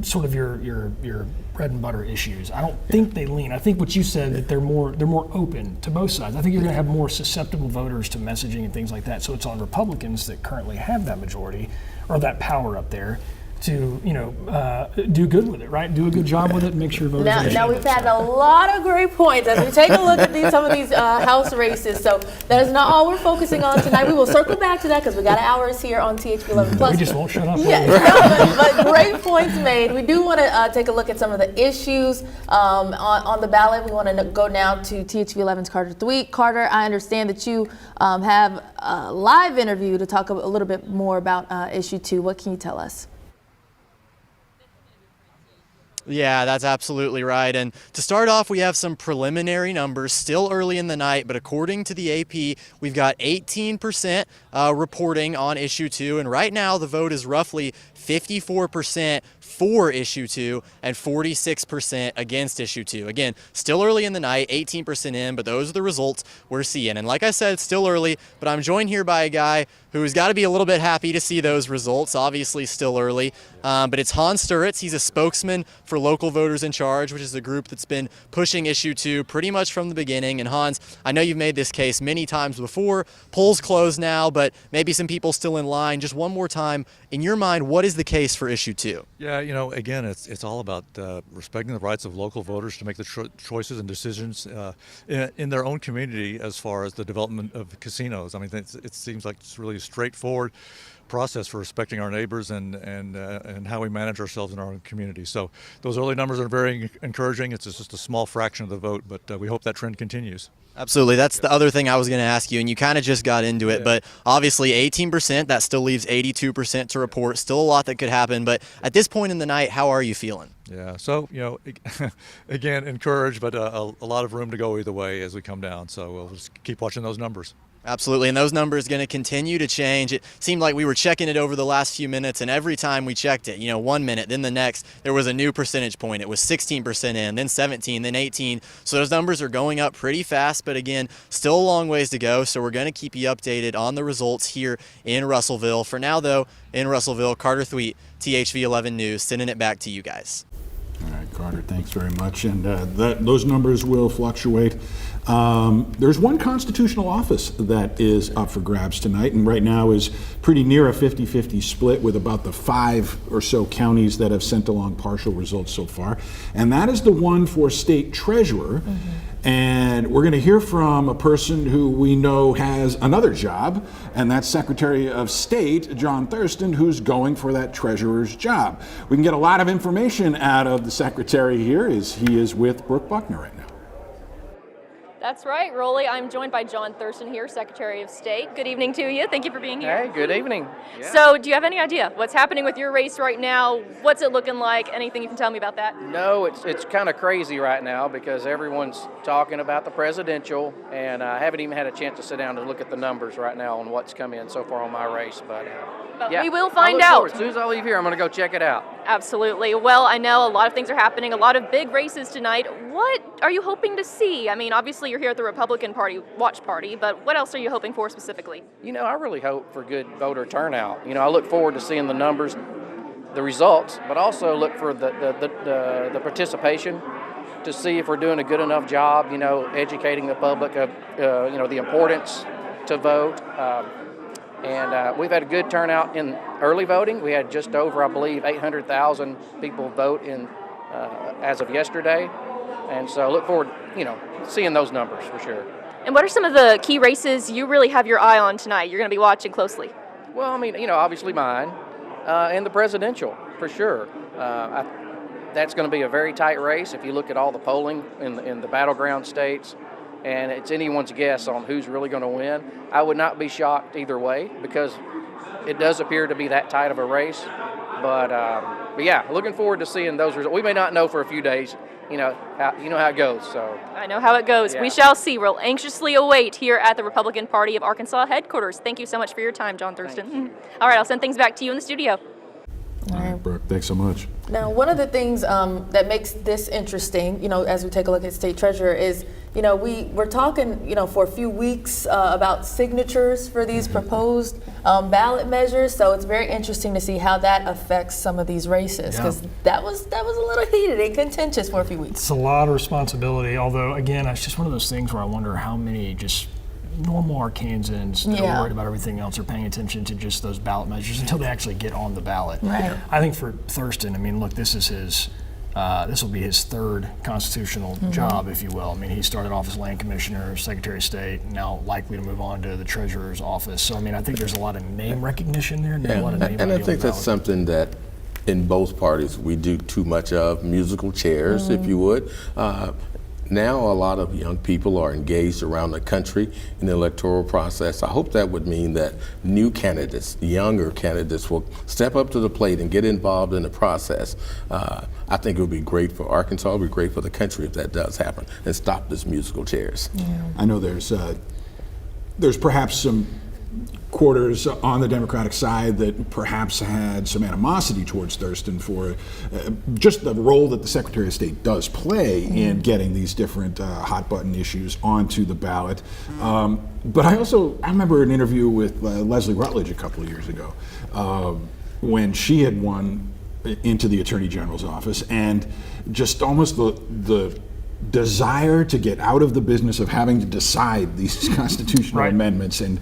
sort of your bread and butter issues. I don't think they lean. I think what you said, that they're more open to both sides. I think you're going to have more susceptible voters to messaging and things like that. So it's on Republicans that currently have that majority or that power up there to do good with it, right? Do a good job with it, and make sure voters. Now we've had a lot of great points as we take a look at some of these House races. So that is not all we're focusing on tonight. We will circle back to that because we got hours here on THV11 Plus. We just won't shut up. Yes, but great points made. We do want to take a look at some of the issues on the ballot. We want to go now to THV11's Carter Thweet. Carter, I understand that you have a live interview to talk a little bit more about issue 2. What can you tell us? Yeah, that's absolutely right. And to start off, we have some preliminary numbers, still early in the night, but according to the AP, we've got 18% reporting on issue 2. And right now, the vote is roughly 54% for issue 2 and 46% against issue 2. Again, still early in the night, 18% in, but those are the results we're seeing. And like I said, it's still early, but I'm joined here by a guy who's got to be a little bit happy to see those results. Obviously still early, but it's Hans Sturitz. He's a spokesman for Local Voters in Charge, which is a group that's been pushing issue 2 pretty much from the beginning. And Hans, I know you've made this case many times before. Polls closed now, but maybe some people still in line. Just one more time, in your mind, what is the case for issue 2? Yeah, again, it's all about respecting the rights of local voters to make the choices and decisions in their own community as far as the development of casinos. I mean, it seems like it's really a straightforward process for respecting our neighbors and how we manage ourselves in our own community. So those early numbers are very encouraging. It's just a small fraction of the vote, but we hope that trend continues. Absolutely. That's the other thing I was going to ask you, and you kind of just got into it, but obviously 18%, that still leaves 82% to report. Still a lot that could happen, but at this point in the night, how are you feeling? Yeah, so, again, encouraged, but a lot of room to go either way as we come down, so we'll just keep watching those numbers. Absolutely, and those numbers going to continue to change. It seemed like we were checking it over the last few minutes, and every time we checked it, 1 minute, then the next, there was a new percentage point. It was 16% in, then 17, then 18. So those numbers are going up pretty fast, but again, still a long ways to go. So we're going to keep you updated on the results here in Russellville. For now, though, in Russellville, Carter Thweet, THV11 News, sending it back to you guys. All right, Carter, thanks very much. And those numbers will fluctuate. There's one constitutional office that is up for grabs tonight, and right now is pretty near a 50-50 split with about the 5 or so counties that have sent along partial results so far. And that is the one for state treasurer. And we're going to hear from a person who we know has another job, and that's Secretary of State John Thurston, who's going for that treasurer's job. We can get a lot of information out of the secretary here as he is with Brooke Buckner right now. That's right, Rolly. I'm joined by John Thurston here, Secretary of State. Good evening to you. Thank you for being here. Hey, good evening. Yeah. So, do you have any idea what's happening with your race right now? What's it looking like? Anything you can tell me about that? No, it's kind of crazy right now because everyone's talking about the presidential, and I haven't even had a chance to sit down and look at the numbers right now on what's come in so far on my race. But yeah, we will find out. As soon as I leave here, I'm going to go check it out. Absolutely. Well, I know a lot of things are happening, a lot of big races tonight. What are you hoping to see? I mean, obviously you're here at the Republican Party watch party, but what else are you hoping for specifically? I really hope for good voter turnout. I look forward to seeing the numbers, the results, but also look for the participation to see if we're doing a good enough job, educating the public of, the importance to vote. And we've had a good turnout in early voting. We had just over, I believe, 800,000 people vote in as of yesterday. And so I look forward, seeing those numbers for sure. And what are some of the key races you really have your eye on tonight? You're going to be watching closely. Well, obviously mine and the presidential for sure. That's going to be a very tight race if you look at all the polling in the battleground states. And it's anyone's guess on who's really going to win. I would not be shocked either way because it does appear to be that tight of a race. But yeah, looking forward to seeing those results. We may not know for a few days, how it goes. So I know how it goes. Yeah. We shall see. We'll anxiously await here at the Republican Party of Arkansas headquarters. Thank you so much for your time, John Thurston. All right, I'll send things back to you in the studio. All right, Brooke, thanks so much. Now, one of the things that makes this interesting, as we take a look at state treasurer is, we're talking, for a few weeks about signatures for these proposed ballot measures. So it's very interesting to see how that affects some of these races because that was a little heated and contentious for a few weeks. It's a lot of responsibility. Although, again, it's just one of those things where I wonder how many just normal Arkansans that are worried about everything else are paying attention to just those ballot measures until they actually get on the ballot. Right. I think for Thurston, look, this is his. This will be his third constitutional job, if you will. He started off as land commissioner, secretary of state, now likely to move on to the treasurer's office. So, I think there's a lot of name recognition there. And I think that's something that in both parties we do too much of, musical chairs, if you would. Now a lot of young people are engaged around the country in the electoral process. I hope that would mean that new candidates, younger candidates, will step up to the plate and get involved in the process. I think it would be great for Arkansas, it would be great for the country if that does happen, and stop this musical chairs. I know there's perhaps some quarters on the Democratic side that perhaps had some animosity towards Thurston for just the role that the Secretary of State does play in getting these different hot button issues onto the ballot. But I remember an interview with Leslie Rutledge a couple of years ago when she had won into the Attorney General's office, and just almost the desire to get out of the business of having to decide these constitutional amendments and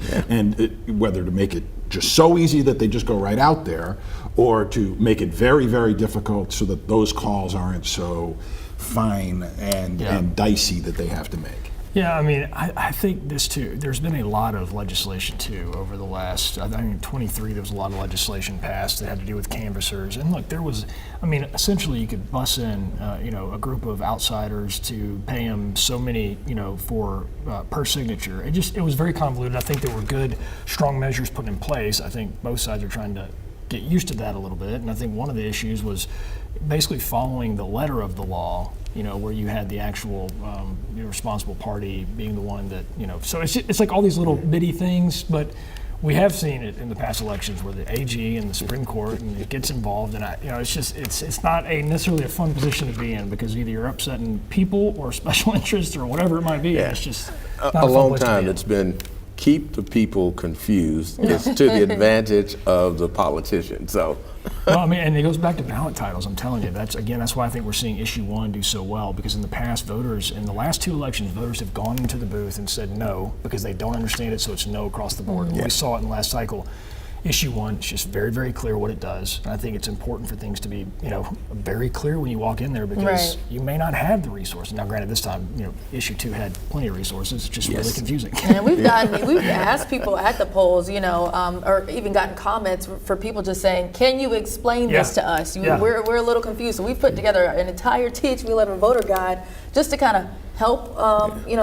whether to make it just so easy that they just go right out there or to make it very, very difficult so that those calls aren't so fine and dicey that they have to make. Yeah, I think this too, there's been a lot of legislation too over the last, 23, there was a lot of legislation passed that had to do with canvassers. And look, there was, essentially you could bus in, a group of outsiders to pay them so many, for per signature. It was very convoluted. I think there were good, strong measures put in place. I think both sides are trying to get used to that a little bit. And I think one of the issues was basically following the letter of the law, where you had the actual responsible party being the one that, so it's like all these little bitty things, but we have seen it in the past elections where the AG and the Supreme Court and it gets involved, and it's not necessarily a fun position to be in, because either you're upsetting people or special interests or whatever it might be. Yeah. It's just A long time it's been keep the people confused. It's to the advantage of the politician. So. Well, I mean, and it goes back to ballot titles. I'm telling you, that's why I think we're seeing issue 1 do so well, because in the past, in the last 2 elections, voters have gone into the booth and said no because they don't understand it, so it's no across the board. And we saw it in the last cycle. Issue 1, it's just very, very clear what it does. And I think it's important for things to be, very clear when you walk in there, because you may not have the resources. Now, granted, this time, issue 2 had plenty of resources. It's just really confusing. And we've asked people at the polls, or even gotten comments for people just saying, "Can you explain this to us? We're a little confused." So we've put together an entire THV11 voter guide just to kind of help,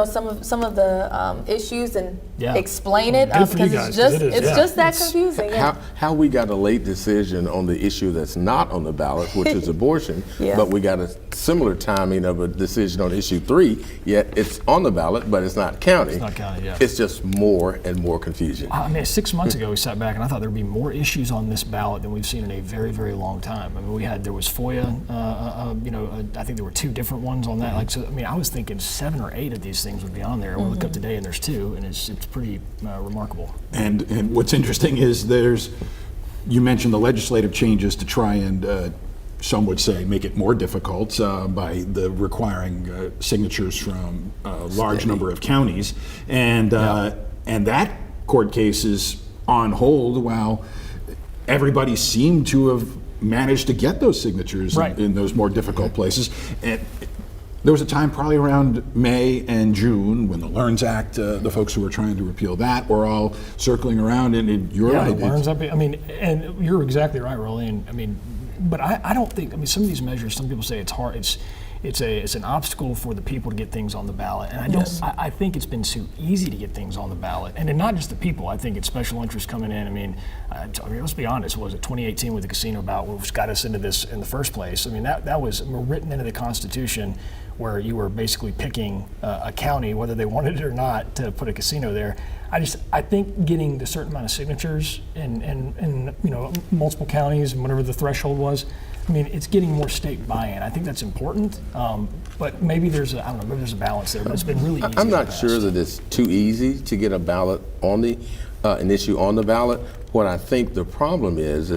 some of the issues and explain it, because it's just that confusing. How we got a late decision on the issue that's not on the ballot, which is abortion, but we got a similar timing of a decision on issue 3, yet it's on the ballot, but it's not counting. It's not counting, It's just more and more confusion. I mean, 6 months ago we sat back and I thought there would be more issues on this ballot than we've seen in a very, very long time. I mean, there was FOIA, I think there were 2 different ones on that. I was thinking 7 or 8 of these things would be on there. We look up today and there's 2, and it's pretty remarkable. And what's interesting is you mentioned the legislative changes to try and some would say make it more difficult by the requiring signatures from a large number of counties, and that court case is on hold while everybody seemed to have managed to get those signatures in those more difficult places. And there was a time probably around May and June when the Learns Act, the folks who were trying to repeal that, were all circling around, and you're right. The Learns Act, and you're exactly right, Rolly. And but I don't think. Some of these measures, some people say it's hard. It's an obstacle for the people to get things on the ballot, and I don't. I think it's been too easy to get things on the ballot, and not just the people. I think it's special interests coming in. Let's be honest. Was it 2018 with the casino ballot, which got us into this in the first place? That was written into the Constitution, where you were basically picking a county, whether they wanted it or not, to put a casino there. I think getting the certain amount of signatures in multiple counties and whatever the threshold was, it's getting more state buy-in. I think that's important, but maybe there's a balance there. But it's been really easy. I'm not sure that it's too easy to get a ballot on an issue on the ballot. What I think the problem is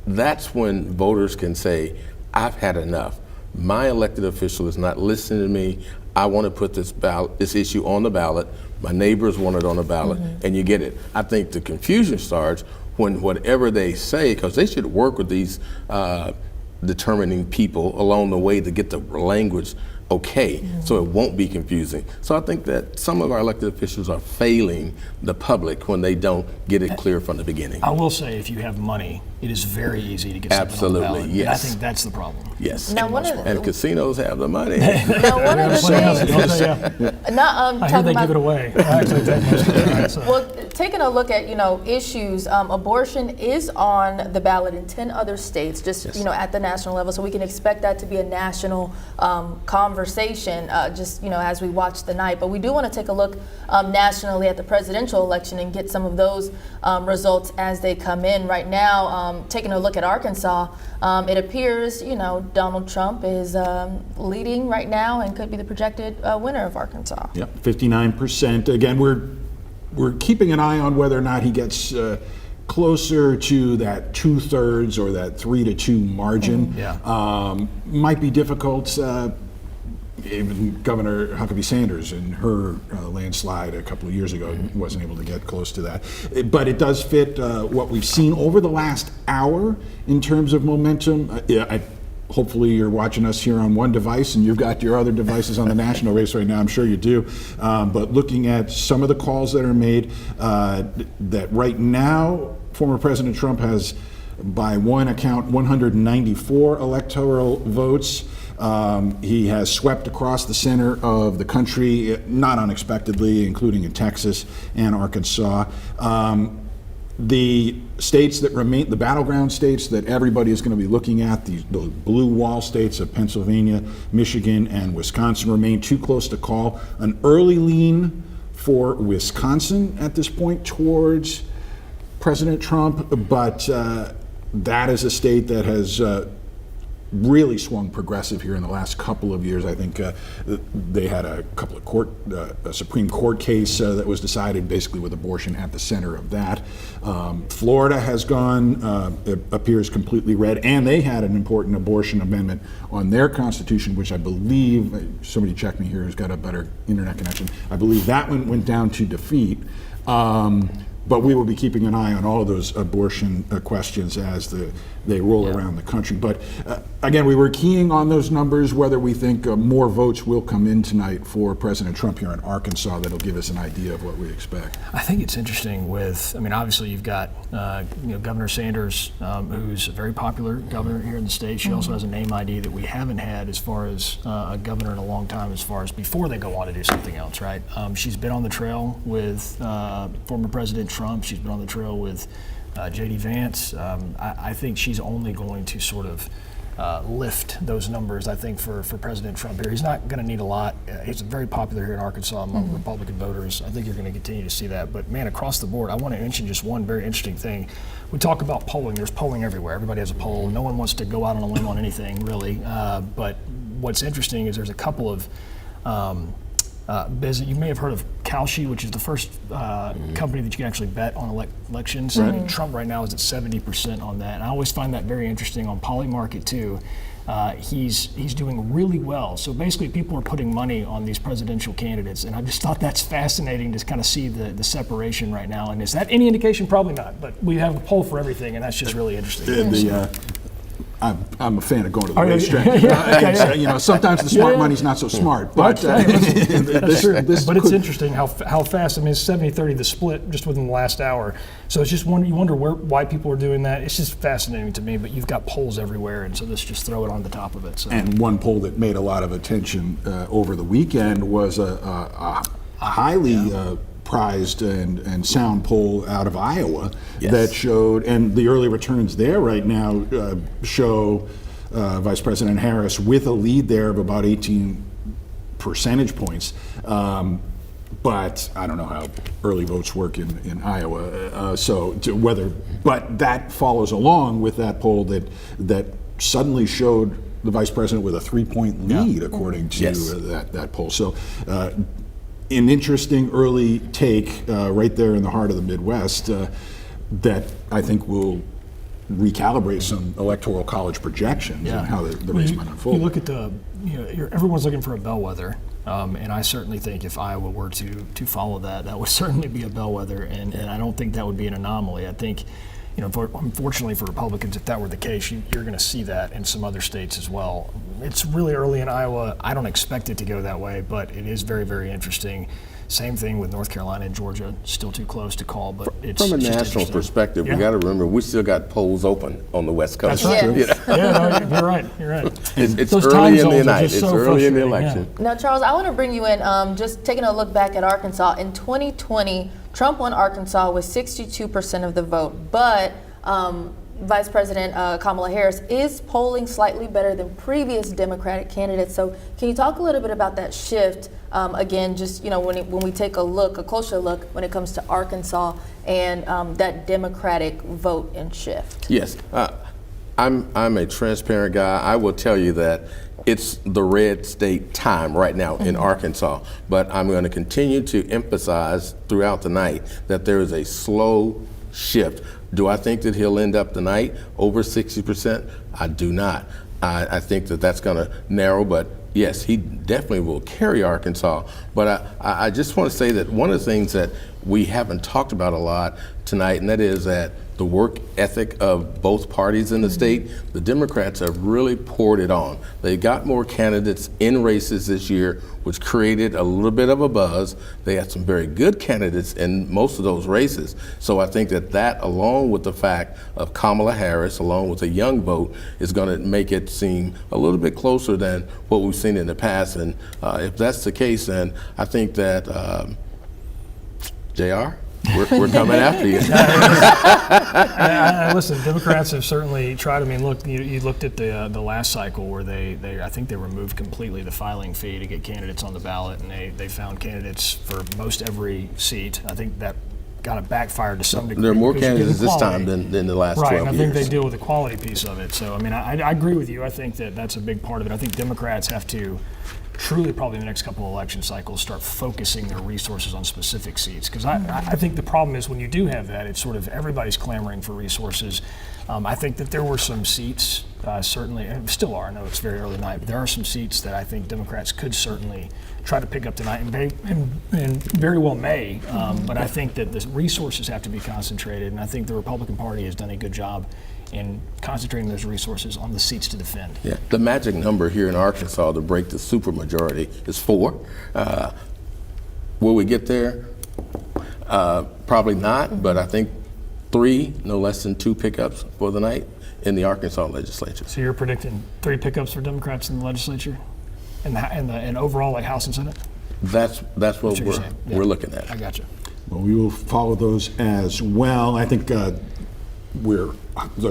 that's when voters can say, "I've had enough. My elected official is not listening to me. I want to put this issue on the ballot. My neighbors want it on the ballot," and you get it. I think the confusion starts when whatever they say, because they should work with these determining people along the way to get the language okay, so it won't be confusing. So I think that some of our elected officials are failing the public when they don't get it clear from the beginning. I will say, if you have money, it is very easy to get something on the ballot. Yes. And I think that's the problem. Yes. Now, and casinos have the money. Now, one of the things, I hear they give it away. Well, taking a look at issues, abortion is on the ballot in 10 other states, just at the national level. So we can expect that to be a national conversation, as we watch the night. But we do want to take a look nationally at the presidential election and get some of those results as they come in. Right now, taking a look at Arkansas, it appears Donald Trump is leading right now and could be the projected winner of Arkansas. Yep, 59%. Again, we're keeping an eye on whether or not he gets closer to that 2/3 or that 3-2 margin. Might be difficult. Even Governor Huckabee Sanders in her landslide a couple of years ago wasn't able to get close to that. But it does fit what we've seen over the last hour in terms of momentum. Hopefully you're watching us here on one device and you've got your other devices on the national race right now. I'm sure you do. But looking at some of the calls that are made, that right now former President Trump has, by one account, 194 electoral votes. He has swept across the center of the country, not unexpectedly, including in Texas and Arkansas. The states that remain, the battleground states that everybody is going to be looking at, the blue wall states of Pennsylvania, Michigan, and Wisconsin remain too close to call. An early lean for Wisconsin at this point towards President Trump, but that is a state that has really swung progressive here in the last couple of years. I think they had a couple of a Supreme Court case that was decided basically with abortion at the center of that. Florida has gone, it appears completely red, and they had an important abortion amendment on their constitution, which I believe, somebody check me here who's got a better internet connection, I believe that one went down to defeat. But we will be keeping an eye on all of those abortion questions as they roll around the country. But again, we were keying on those numbers, whether we think more votes will come in tonight for President Trump here in Arkansas. That'll give us an idea of what we expect. I think it's interesting with, I mean, obviously you've got Governor Sanders, who's a very popular governor here in the state. She also has a name ID that we haven't had as far as a governor in a long time, as far as before they go on to do something else, right? She's been on the trail with former President Trump. She's been on the trail with J.D. Vance. I think she's only going to sort of lift those numbers, I think, for President Trump here. He's not going to need a lot. He's very popular here in Arkansas among Republican voters. I think you're going to continue to see that. But, man, across the board, I want to mention just one very interesting thing. We talk about polling. There's polling everywhere. Everybody has a poll. No one wants to go out on a limb on anything, really. But what's interesting is there's a couple of you may have heard of Kalshi, which is the first company that you can actually bet on elections. Right. I mean, Trump right now is at 70% on that. And I always find that very interesting on Polymarket too. He's doing really well. So basically people are putting money on these presidential candidates. And I just thought that's fascinating to kind of see the separation right now. And is that any indication? Probably not. But we have a poll for everything, and that's just really interesting. I'm a fan of going to the racetrack. Sometimes the smart money's not so smart. But that's true. But it's interesting how fast. I mean, it's 70-30 the split just within the last hour. So it's just you wonder why people are doing that. It's just fascinating to me. But you've got polls everywhere, and so let's just throw it on the top of it. So. And one poll that made a lot of attention over the weekend was a highly prized and sound poll out of Iowa that showed, and the early returns there right now show Vice President Harris with a lead there of about 18 percentage points. But I don't know how early votes work in Iowa. But that follows along with that poll that suddenly showed the Vice President with a 3-point lead, according to that poll. So. An interesting early take right there in the heart of the Midwest that I think will recalibrate some electoral college projections and how the race might unfold. You look at everyone's looking for a bellwether, and I certainly think if Iowa were to follow that would certainly be a bellwether, and I don't think that would be an anomaly. I think, unfortunately for Republicans, if that were the case, you're going to see that in some other states as well. It's really early in Iowa. I don't expect it to go that way, but it is very, very interesting. Same thing with North Carolina and Georgia. Still too close to call, but it's from a just national perspective. We got to remember we still got polls open on the West Coast. That's right. You're right. It's early in the night. It's so early in the election. Now, Charles, I want to bring you in. Just taking a look back at Arkansas in 2020, Trump won Arkansas with 62% of the vote, but Vice President Kamala Harris is polling slightly better than previous Democratic candidates. So can you talk a little bit about that shift? Again, just when we take a closer look when it comes to Arkansas and that Democratic vote and shift. Yes, I'm a transparent guy. I will tell you that it's the red state time right now in Arkansas, but I'm going to continue to emphasize throughout the night that there is a slow shift. Do I think that he'll end up tonight over 60%? I do not. I think that that's going to narrow, but yes, he definitely will carry Arkansas. But I just want to say that one of the things that we haven't talked about a lot tonight, and that is that the work ethic of both parties in the state, the Democrats have really poured it on. They got more candidates in races this year, which created a little bit of a buzz. They had some very good candidates in most of those races. So I think that along with the fact of Kamala Harris, along with a young vote, is going to make it seem a little bit closer than what we've seen in the past. And if that's the case, then I think that, JR? We're coming after you. Listen, Democrats have certainly tried. I mean, look, you looked at the last cycle where they I think they removed completely the filing fee to get candidates on the ballot, and they found candidates for most every seat. I think that kind of backfired to some degree. There are more candidates this time than the last 12 years. Right, and I think they deal with the quality piece of it. So, I mean, I agree with you. I think that's a big part of it. I think Democrats have to truly, probably in the next couple of election cycles, start focusing their resources on specific seats. Because I think the problem is when you do have that, it's sort of everybody's clamoring for resources. I think that there were some seats, certainly, and still are, I know it's very early night, but there are some seats that I think Democrats could certainly try to pick up tonight, and very well may. But I think that the resources have to be concentrated, and I think the Republican Party has done a good job in concentrating those resources on the seats to defend. Yeah, the magic number here in Arkansas to break the supermajority is 4. Will we get there? Probably not, but I think 3, no less than 2 pickups for the night in the Arkansas legislature. So you're predicting 3 pickups for Democrats in the legislature, and overall, like House and Senate? That's what we're looking at. I got you. Well, we will follow those as well. I think there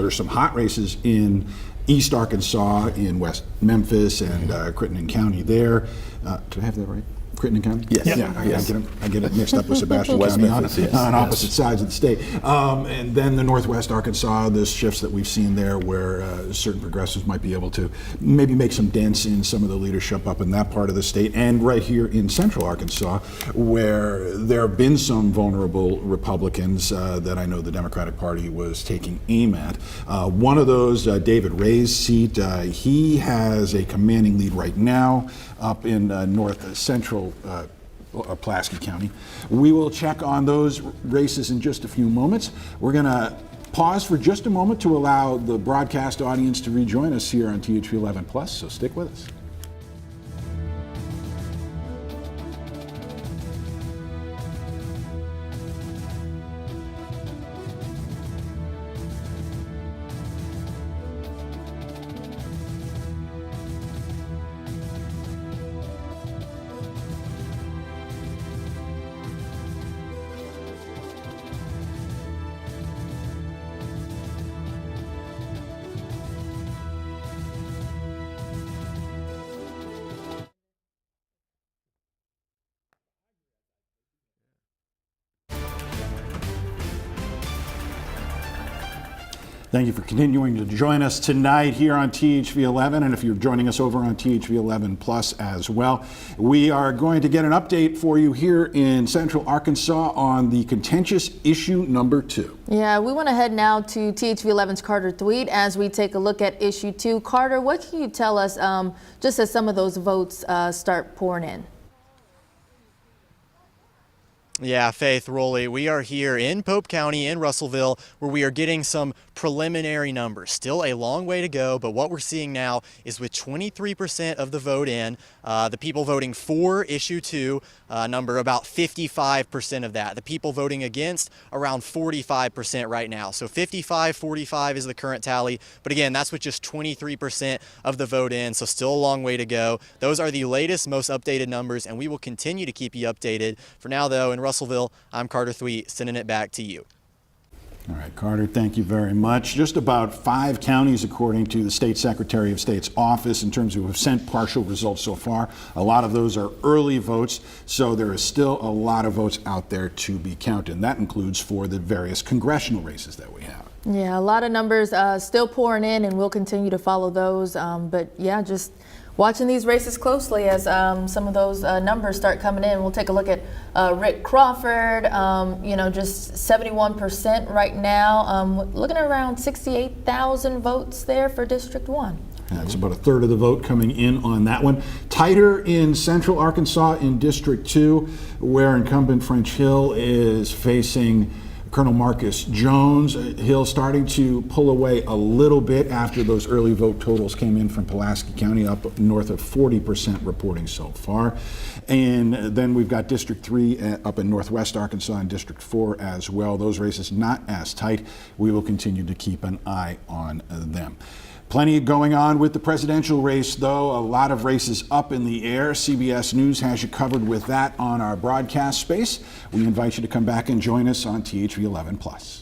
are some hot races in East Arkansas, in West Memphis, and Crittenden County there. Do I have that right? Crittenden County? Yes. Yeah, Yes. I get it mixed up with Sebastian West County Memphis, yes. on opposite sides of the state. And then the Northwest Arkansas, there's shifts that we've seen there where certain progressives might be able to maybe make some dents in some of the leadership up in that part of the state. And right here in Central Arkansas, where there have been some vulnerable Republicans that I know the Democratic Party was taking aim at. One of those, David Ray's seat, he has a commanding lead right now up in north central Pulaski County. We will check on those races in just a few moments. We're going to pause for just a moment to allow the broadcast audience to rejoin us here on THV11 Plus, so stick with us. Thank you for continuing to join us tonight here on THV11, and if you're joining us over on THV11 Plus as well. We are going to get an update for you here in Central Arkansas on the contentious issue number 2. Yeah, we want to head now to THV11's Carter Thweet as we take a look at issue 2. Carter, what can you tell us just as some of those votes start pouring in? Yeah, Faith, Rolly, we are here in Pope County in Russellville where we are getting some preliminary numbers. Still a long way to go, but what we're seeing now is with 23% of the vote in, the people voting for issue 2 number about 55% of that. The people voting against around 45% right now. So 55-45 is the current tally, but again, that's with just 23% of the vote in, so still a long way to go. Those are the latest, most updated numbers, and we will continue to keep you updated. For now, though, in Russellville, I'm Carter Thweet, sending it back to you. All right, Carter, thank you very much. Just about 5 counties, according to the State Secretary of State's office, in terms of who have sent partial results so far. A lot of those are early votes, so there is still a lot of votes out there to be counted. And that includes for the various congressional races that we have. Yeah, a lot of numbers still pouring in, and we'll continue to follow those. But yeah, just watching these races closely as some of those numbers start coming in. We'll take a look at Rick Crawford, just 71% right now. Looking at around 68,000 votes there for District 1. That's about a third of the vote coming in on that one. Tighter in Central Arkansas in District 2, where incumbent French Hill is facing Colonel Marcus Jones. Hill starting to pull away a little bit after those early vote totals came in from Pulaski County, up north of 40% reporting so far. And then we've got District 3 up in Northwest Arkansas and District 4 as well. Those races not as tight. We will continue to keep an eye on them. Plenty going on with the presidential race, though. A lot of races up in the air. CBS News has you covered with that on our broadcast space. We invite you to come back and join us on THV11 Plus.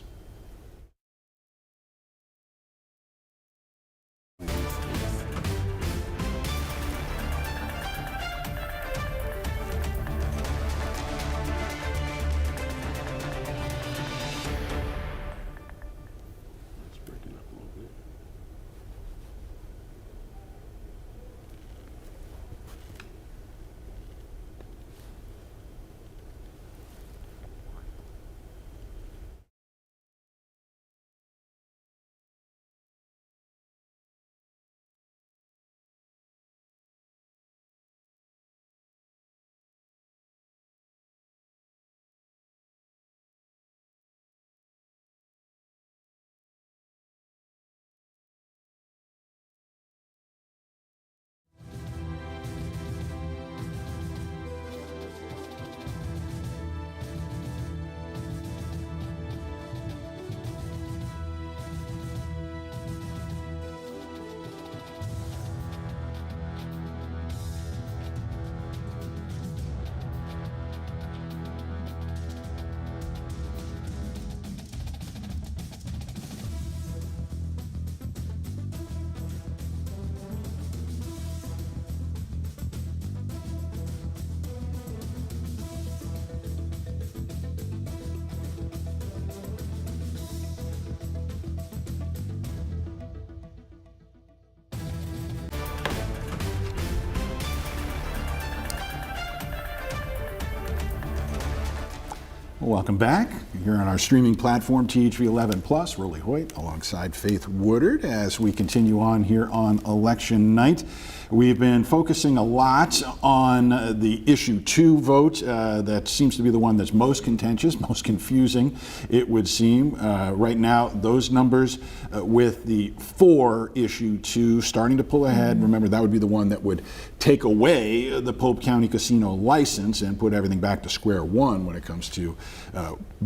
Welcome back. Here on our streaming platform, THV11 Plus, Rolly Hoyt alongside Faith Woodard as we continue on here on election night. We've been focusing a lot on the issue 2 vote. That seems to be the one that's most contentious, most confusing, it would seem. Right now, those numbers with the 4 issue 2 starting to pull ahead. Remember, that would be the one that would take away the Polk County casino license and put everything back to square one when it comes to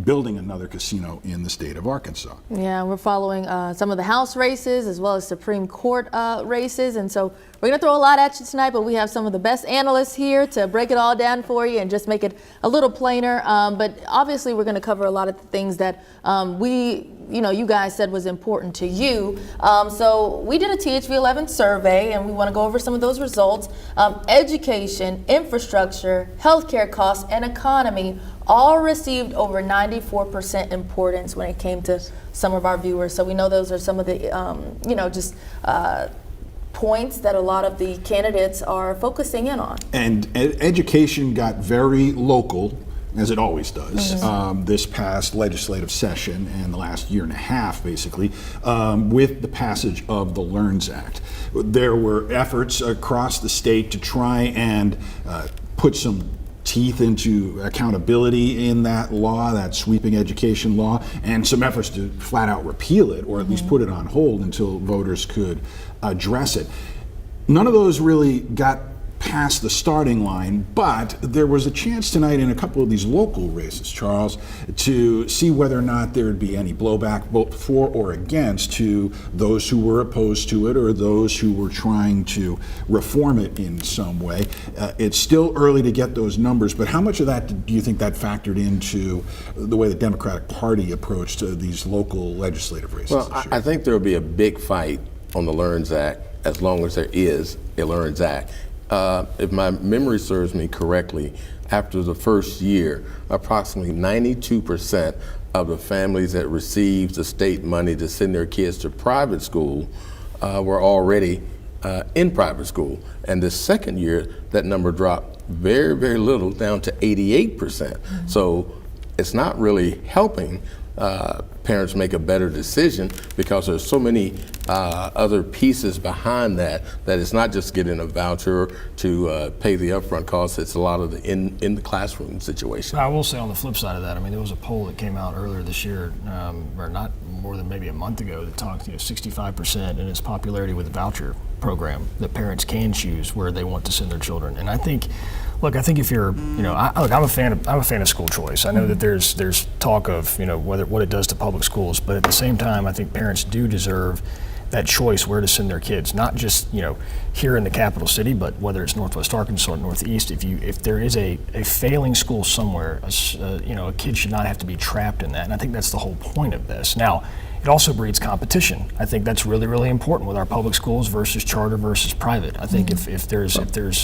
building another casino in the state of Arkansas. Yeah, we're following some of the House races as well as Supreme Court races, and so we're going to throw a lot at you tonight, but we have some of the best analysts here to break it all down for you and just make it a little plainer. But obviously, we're going to cover a lot of the things that you guys said was important to you. So we did a THV11 survey, and we want to go over some of those results. Education, infrastructure, healthcare costs, and economy all received over 94% importance when it came to some of our viewers. So we know those are some of the, points that a lot of the candidates are focusing in on. And education got very local, as it always does, this past legislative session and the last year and a half, basically, with the passage of the LEARNS Act. There were efforts across the state to try and put some teeth into accountability in that law, that sweeping education law, and some efforts to flat out repeal it, or at least put it on hold until voters could address it. None of those really got past the starting line, but there was a chance tonight in a couple of these local races, Charles, to see whether or not there would be any blowback, both for or against, to those who were opposed to it or those who were trying to reform it in some way. It's still early to get those numbers, but how much of that do you think that factored into the way the Democratic Party approached these local legislative races Well, this year? I think there will be a big fight on the LEARNS Act as long as there is a LEARNS Act. If my memory serves me correctly, after the first year, approximately 92% of the families that received the state money to send their kids to private school were already in private school. And the second year, that number dropped very, very little, down to 88%. So it's not really helping parents make a better decision, because there's so many other pieces behind that it's not just getting a voucher to pay the upfront costs. It's a lot of the in the classroom situation. I will say on the flip side of that, I mean, there was a poll that came out earlier this year, or not more than maybe a month ago, that talked 65% in its popularity with the voucher program, that parents can choose where they want to send their children. And I think, look, I think if you're, I'm a fan of school choice. I know that there's talk of, what it does to public schools, but at the same time, I think parents do deserve that choice where to send their kids, not just here in the capital city, but whether it's Northwest Arkansas or Northeast. If there is a failing school somewhere, a kid should not have to be trapped in that. And I think that's the whole point of this. Now, it also breeds competition. I think that's really, really important with our public schools versus charter versus private. I think if there's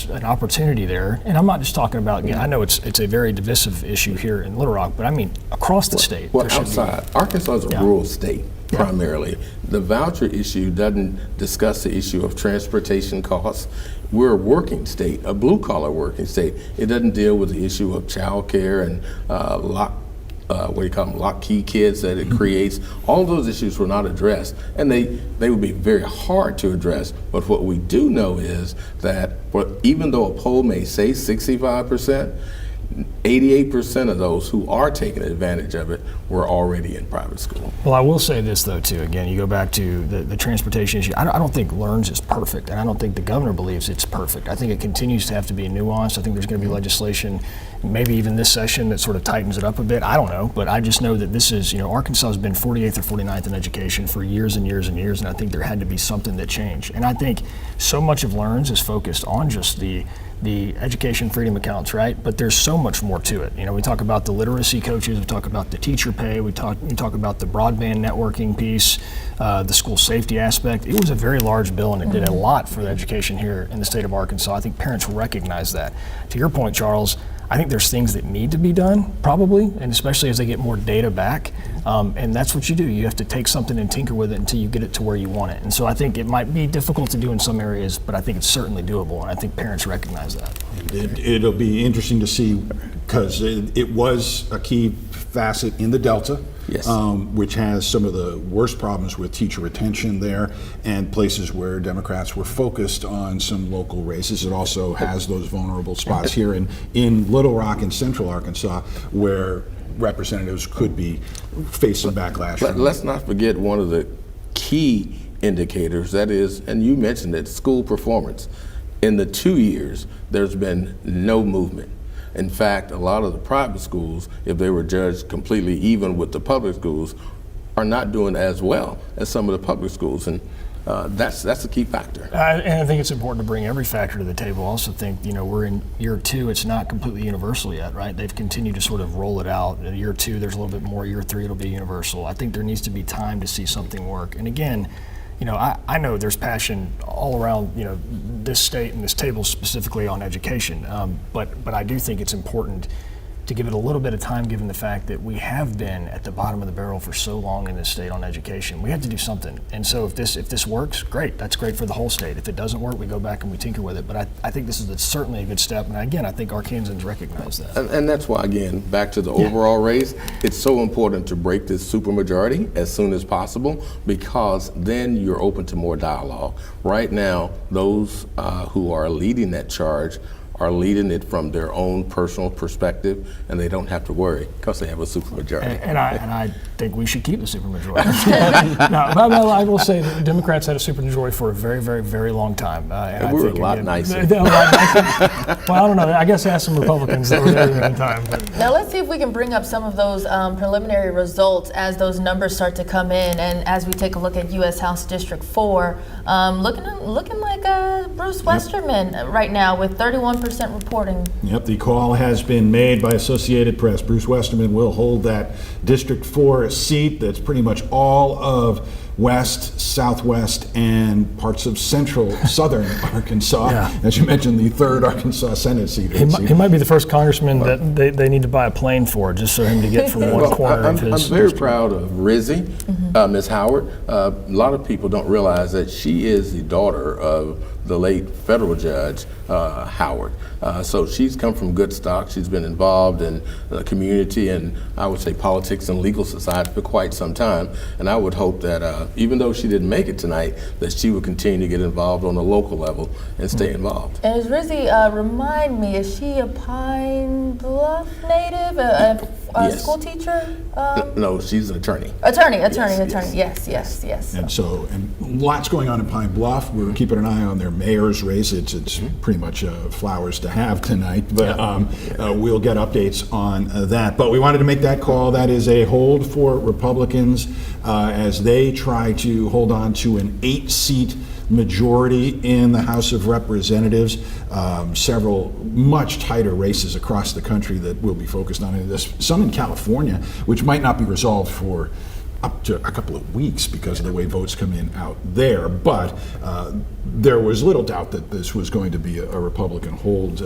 an opportunity there, and I'm not just talking about, I know it's a very divisive issue here in Little Rock, but I mean across the state. Well, outside, Arkansas is a rural state primarily. The voucher issue doesn't discuss the issue of transportation costs. We're a working state, a blue collar working state. It doesn't deal with the issue of child care and lock key kids that it creates. All those issues were not addressed, and they would be very hard to address. But what we do know is that even though a poll may say 65%, 88% of those who are taking advantage of it were already in private school. Well, I will say this though too. Again, you go back to the transportation issue. I don't think LEARNS is perfect, and I don't think the governor believes it's perfect. I think it continues to have to be nuanced. I think there's going to be legislation, maybe even this session, that sort of tightens it up a bit. I don't know, but I just know that this is, Arkansas has been 48th or 49th in education for years and years and years, and I think there had to be something that changed. And I think so much of LEARNS is focused on just the education freedom accounts, right? But there's so much more to it. We talk about the literacy coaches, we talk about the teacher pay, we talk about the broadband networking piece, the school safety aspect. It was a very large bill, and it did a lot for the education here in the state of Arkansas. I think parents recognize that. To your point, Charles, I think there's things that need to be done, probably, and especially as they get more data back. And that's what you do. You have to take something and tinker with it until you get it to where you want it. And so I think it might be difficult to do in some areas, but I think it's certainly doable, and I think parents recognize that. It'll be interesting to see, because it was a key facet in the Delta, yes, which has some of the worst problems with teacher retention there, and places where Democrats were focused on some local races. It also has those vulnerable spots here in Little Rock and Central Arkansas, where representatives could be facing backlash. Let's not forget one of the key indicators, that is, and you mentioned it, school performance. In the 2 years, there's been no movement. In fact, a lot of the private schools, if they were judged completely even with the public schools, are not doing as well as some of the public schools, and that's a key factor. And I think it's important to bring every factor to the table. I also think, we're in year 2, it's not completely universal yet, right? They've continued to sort of roll it out. In year 2, there's a little bit more. Year 3, it'll be universal. I think there needs to be time to see something work. And again, I know there's passion all around, this state and this table specifically on education, but I do think it's important to give it a little bit of time, given the fact that we have been at the bottom of the barrel for so long in this state on education. We have to do something. And so if this works, great. That's great for the whole state. If it doesn't work, we go back and we tinker with it. But I think this is certainly a good step. And again, I think Arkansans recognize that. And that's why, again, back to the overall race, it's so important to break this supermajority as soon as possible, because then you're open to more dialogue. Right now, those who are leading that charge are leading it from their own personal perspective, and they don't have to worry because they have a supermajority. And I think we should keep the supermajority. No, but I will say that the Democrats had a supermajority for a very, very, very long time. And we were a lot nicer. Well, I don't know. I guess ask some Republicans that were there at the time. But. Now let's see if we can bring up some of those preliminary results as those numbers start to come in, and as we take a look at U.S. House District 4, looking like Bruce Westerman right now with 31% reporting. Yep, the call has been made by Associated Press. Bruce Westerman will hold that District 4 seat. That's pretty much all of West, Southwest, and parts of Central, Southern Arkansas. Yeah. As you mentioned, the 3rd Arkansas Senate seat. He might be the first congressman that they need to buy a plane for, just for him to get from one corner of his. I'm very proud of Rizzy, Ms. Howard. A lot of people don't realize that she is the daughter of the late federal judge, Howard. So she's come from good stock. She's been involved in the community and I would say politics and legal society for quite some time. And I would hope that even though she didn't make it tonight, that she would continue to get involved on the local level and stay involved. And Rizzy, remind me, is she a Pine Bluff native? Yes. school teacher? No, she's an attorney. Attorney. Yes. Yes. And so, and lots going on in Pine Bluff. We're keeping an eye on their mayor's race. It's pretty much flowers to have tonight, but we'll get updates on that. But we wanted to make that call. That is a hold for Republicans as they try to hold on to an 8-seat majority in the House of Representatives. Several much tighter races across the country that we'll be focused on in this. Some in California, which might not be resolved for up to a couple of weeks because of the way votes come in out there. But there was little doubt that this was going to be a Republican hold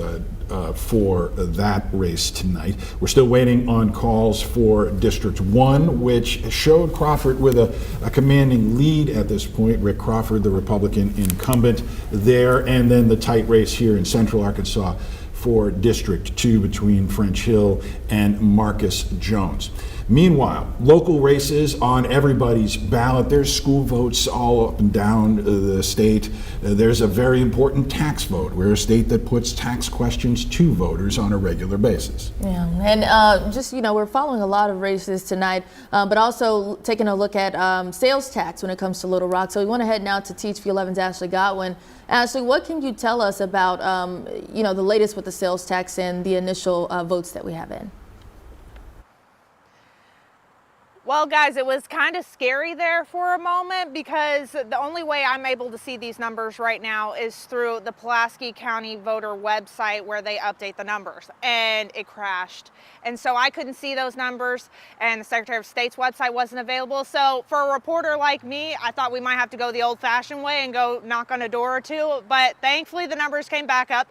for that race tonight. We're still waiting on calls for District 1, which showed Crawford with a commanding lead at this point. Rick Crawford, the Republican incumbent there, and then the tight race here in Central Arkansas for District 2 between French Hill and Marcus Jones. Meanwhile, local races on everybody's ballot. There's school votes all up and down the state. There's a very important tax vote. We're a state that puts tax questions to voters on a regular basis. Yeah, and just, we're following a lot of races tonight, but also taking a look at sales tax when it comes to Little Rock. So we want to head now to THV11's Ashley Godwin. Ashley, what can you tell us about, the latest with the sales tax and the initial votes that we have in? Well, guys, it was kind of scary there for a moment because the only way I'm able to see these numbers right now is through the Pulaski County voter website where they update the numbers, and it crashed. And so I couldn't see those numbers, and the Secretary of State's website wasn't available. So for a reporter like me, I thought we might have to go the old-fashioned way and go knock on a door or two, but thankfully the numbers came back up.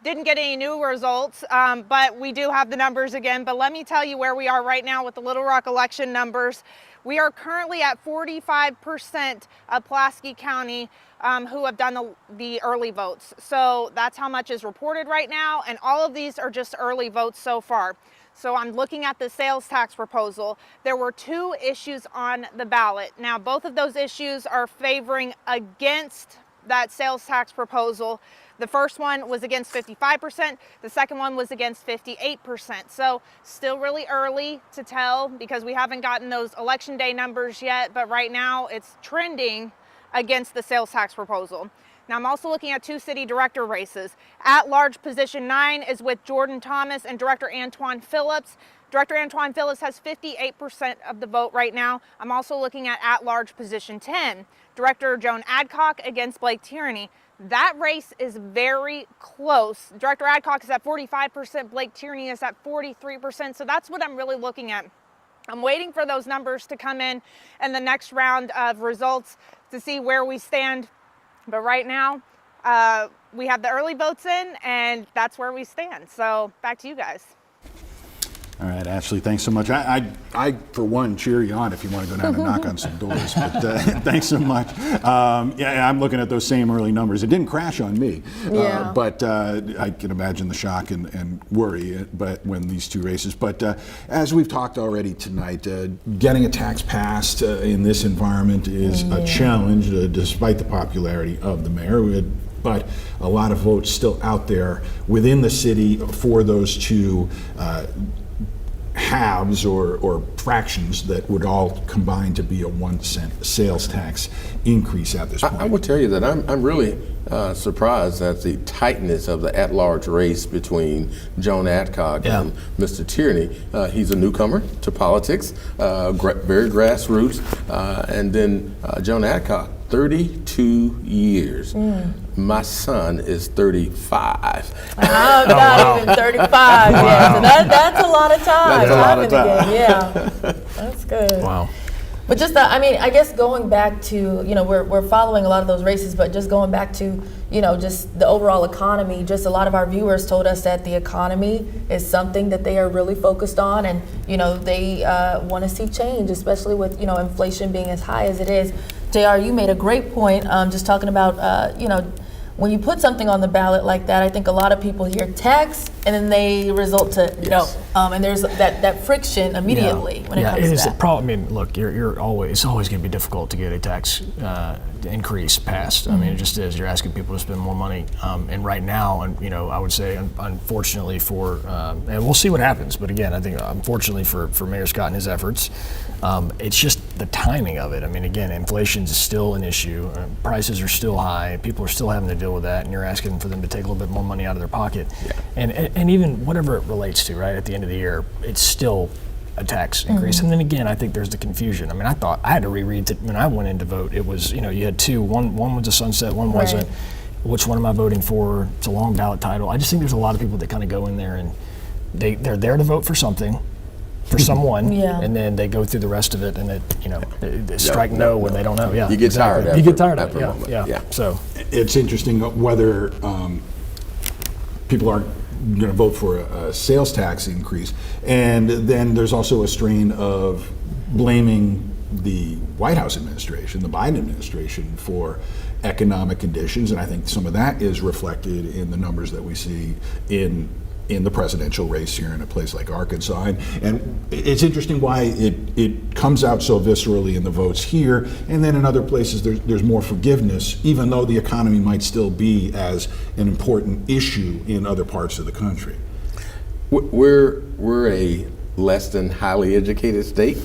Didn't get any new results, but we do have the numbers again. But let me tell you where we are right now with the Little Rock election numbers. We are currently at 45% of Pulaski County who have done the early votes. So that's how much is reported right now, and all of these are just early votes so far. So I'm looking at the sales tax proposal. There were 2 issues on the ballot. Now, both of those issues are favoring against that sales tax proposal. The first one was against 55%. The second one was against 58%. So still really early to tell because we haven't gotten those election day numbers yet, but right now it's trending against the sales tax proposal. Now I'm also looking at 2 city director races. At large position 9 is with Jordan Thomas and Director Antoine Phillips. Director Antoine Phillips has 58% of the vote right now. I'm also looking at large position 10. Director Joan Adcock against Blake Tierney. That race is very close. Director Adcock is at 45%, Blake Tierney is at 43%, so that's what I'm really looking at. I'm waiting for those numbers to come in the next round of results to see where we stand. But right now, we have the early votes in, and that's where we stand. So back to you guys. All right, Ashley, thanks so much. I for one, cheer you on if you want to go down and knock on some doors. But thanks so much. Yeah, I'm looking at those same early numbers. It didn't crash on me, but I can imagine the shock and worry. But when these 2 races, but as we've talked already tonight, getting a tax passed in this environment is a challenge, despite the popularity of the mayor. But a lot of votes still out there within the city for those 2 halves or fractions that would all combine to be a 1-cent sales tax increase at this point. I would tell you that I'm really surprised at the tightness of the at-large race between Joan Adcock and Mr. Tierney. He's a newcomer to politics, very grassroots, and then Joan Adcock, 32 years. My son is 35. Not even 35. Yeah, so that's a lot of time. That's a lot of time. Yeah, that's good. Wow. But just, I guess going back to, we're following a lot of those races, but just going back to, just the overall economy, just a lot of our viewers told us that the economy is something that they are really focused on, and, they want to see change, especially with, inflation being as high as it is. JR, you made a great point, just talking about, when you put something on the ballot like that, I think a lot of people hear tax and then they result to no. And there's that friction immediately when it comes to that. It is a problem. I mean, look, it's always going to be difficult to get a tax increase passed. I mean, it just is. You're asking people to spend more money. And right now, and I would say, unfortunately for, and we'll see what happens. But again, I think unfortunately for Mayor Scott and his efforts, it's just the timing of it. I mean, again, inflation is still an issue. Prices are still high. People are still having to deal with that, and you're asking for them to take a little bit more money out of their pocket. Yeah. And even whatever it relates to, right, at the end of the year, it's still a tax increase. And then again, I think there's the confusion. I mean, I thought I had to reread it when I went in to vote. It was, you had two. One was a sunset, one wasn't. Which one am I voting for? It's a long ballot title. I just think there's a lot of people that kind of go in there and they're there to vote for something, for someone, and then they go through the rest of it, and they strike no when they don't know. Yeah, you get tired. You get tired of it. Yeah. So it's interesting whether people aren't going to vote for a sales tax increase, and then there's also a strain of blaming the White House administration, the Biden administration, for economic conditions, and I think some of that is reflected in the numbers that we see in the presidential race here in a place like Arkansas. And it's interesting why it comes out so viscerally in the votes here, and then in other places there's more forgiveness, even though the economy might still be as an important issue in other parts of the country. We're a less than highly educated state,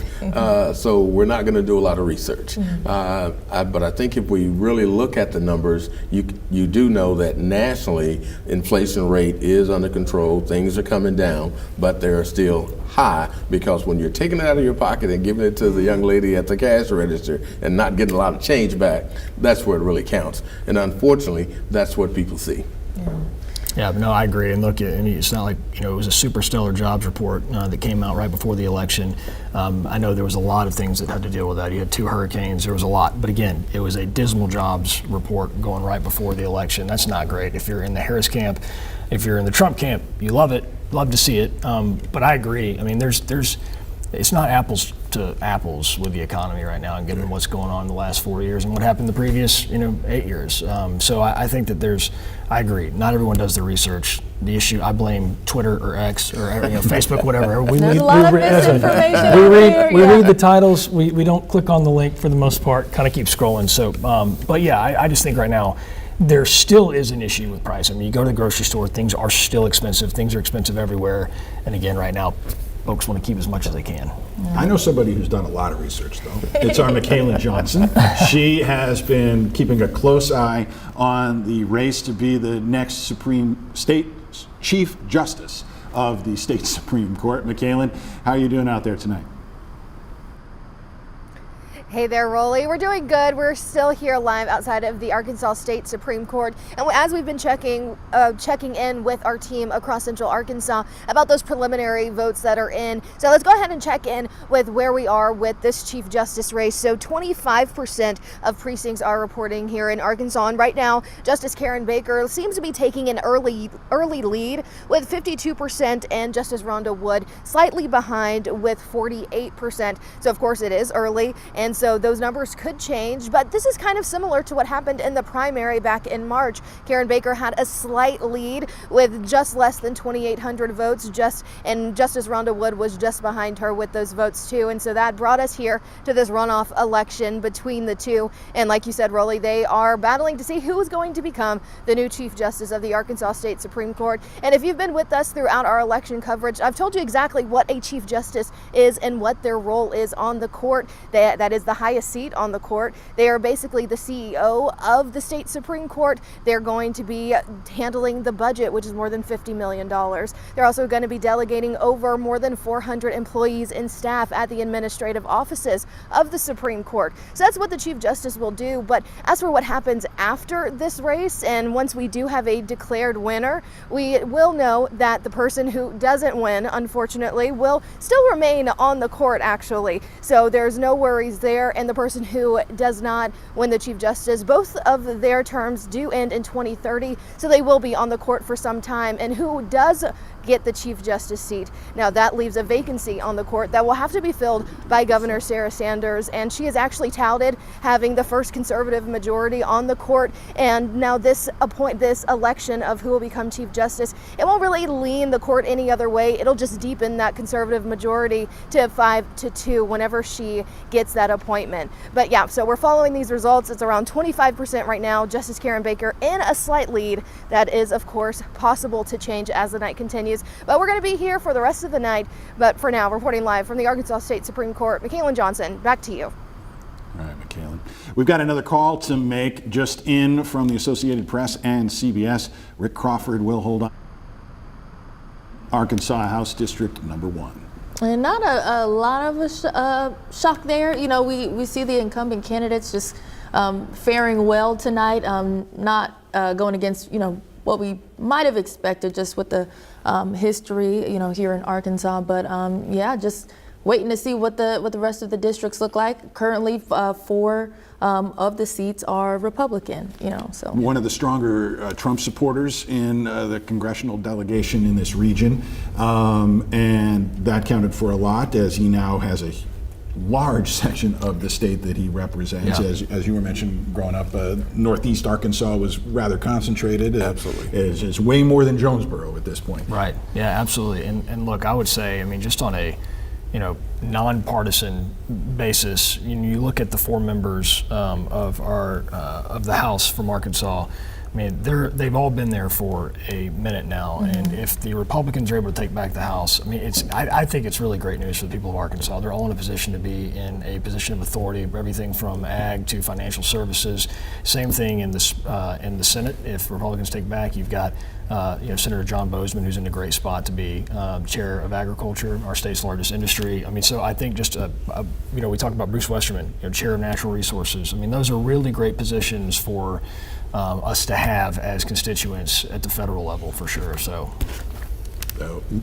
so we're not going to do a lot of research. But I think if we really look at the numbers, you do know that nationally, inflation rate is under control. Things are coming down, but they're still high, because when you're taking it out of your pocket and giving it to the young lady at the cash register and not getting a lot of change back, that's where it really counts. And unfortunately, that's what people see. Yeah, but no, I agree. And look, it's not like, it was a super stellar jobs report that came out right before the election. I know there was a lot of things that had to deal with that. You had 2 hurricanes, there was a lot. But again, it was a dismal jobs report going right before the election. That's not great. If you're in the Harris camp, if you're in the Trump camp, you love it, love to see it. But I agree. I mean, it's not apples to apples with the economy right now, and given what's going on in the last 4 years and what happened the previous 8 years. So I think that I agree. Not everyone does their research. The issue, I blame Twitter or X or Facebook, we read the titles. We don't click on the link for the most part. Kind of keep scrolling. So, but yeah, I just think right now there still is an issue with price. I mean, you go to the grocery store, things are still expensive. Things are expensive everywhere. And again, right now, folks want to keep as much as they can. I know somebody who's done a lot of research, though. It's our Michaela Johnson. She has been keeping a close eye on the race to be the next State Chief Justice of the State Supreme Court. Michaela, how are you doing out there tonight? Hey there, Rolly. We're doing good. We're still here live outside of the Arkansas State Supreme Court. And as we've been checking in with our team across Central Arkansas about those preliminary votes that are in. So let's go ahead and check in with where we are with this Chief Justice race. So 25% of precincts are reporting here in Arkansas. And right now, Justice Karen Baker seems to be taking an early lead with 52%, and Justice Rhonda Wood slightly behind with 48%. So of course it is early, and so those numbers could change, but this is kind of similar to what happened in the primary back in March. Karen Baker had a slight lead with just less than 2,800 votes, and Justice Rhonda Wood was just behind her with those votes too. And so that brought us here to this runoff election between the two. And like you said, Rolly, they are battling to see who is going to become the new Chief Justice of the Arkansas State Supreme Court. And if you've been with us throughout our election coverage, I've told you exactly what a Chief Justice is and what their role is on the court. That is the highest seat on the court. They are basically the CEO of the State Supreme Court. They're going to be handling the budget, which is more than $50 million. They're also going to be delegating over more than 400 employees and staff at the administrative offices of the Supreme Court. So that's what the Chief Justice will do. But as for what happens after this race, and once we do have a declared winner, we will know that the person who doesn't win, unfortunately, will still remain on the court, actually. So there's no worries there. And the person who does not win the Chief Justice, both of their terms do end in 2030, so they will be on the court for some time. And who does get the Chief Justice seat. Now that leaves a vacancy on the court that will have to be filled by Governor Sarah Sanders, and she has actually touted having the first conservative majority on the court. And now this election of who will become Chief Justice, it won't really lean the court any other way. It'll just deepen that conservative majority to 5-2 whenever she gets that appointment. But yeah, so we're following these results. It's around 25% right now. Justice Karen Baker in a slight lead. That is, of course, possible to change as the night continues. But we're going to be here for the rest of the night. But for now, reporting live from the Arkansas State Supreme Court, Michaela Johnson, back to you. All right, Michaela. We've got another call to make just in from the Associated Press and CBS. Rick Crawford will hold on. Arkansas House District number 1. And not a lot of a shock there. You know, we see the incumbent candidates just faring well tonight, not going against, you know, what we might have expected just with the history, you know, here in Arkansas. But yeah, just waiting to see what the rest of the districts look like. Currently, 4 of the seats are Republican, you know, so. One of the stronger Trump supporters in the congressional delegation in this region, and that counted for a lot, as he now has a large section of the state that he represents. Yeah. As you were mentioning, growing up, Northeast Arkansas was rather concentrated. Absolutely. It's way more than Jonesboro at this point. Right. Yeah, absolutely. And look, I would say, I mean, just on a, you know, nonpartisan basis, you look at the 4 members of the House from Arkansas. I mean, they've all been there for a minute now, and if the Republicans are able to take back the House, I mean, I think it's really great news for the people of Arkansas. They're all in a position to be in a position of authority, everything from ag to financial services. Same thing in the Senate. If Republicans take back, you've got you know, Senator John Bozeman, who's in a great spot to be chair of agriculture, our state's largest industry. I mean, so I think just you know, we talked about Bruce Westerman, you know, chair of natural resources. I mean, those are really great positions for us to have as constituents at the federal level, for sure. So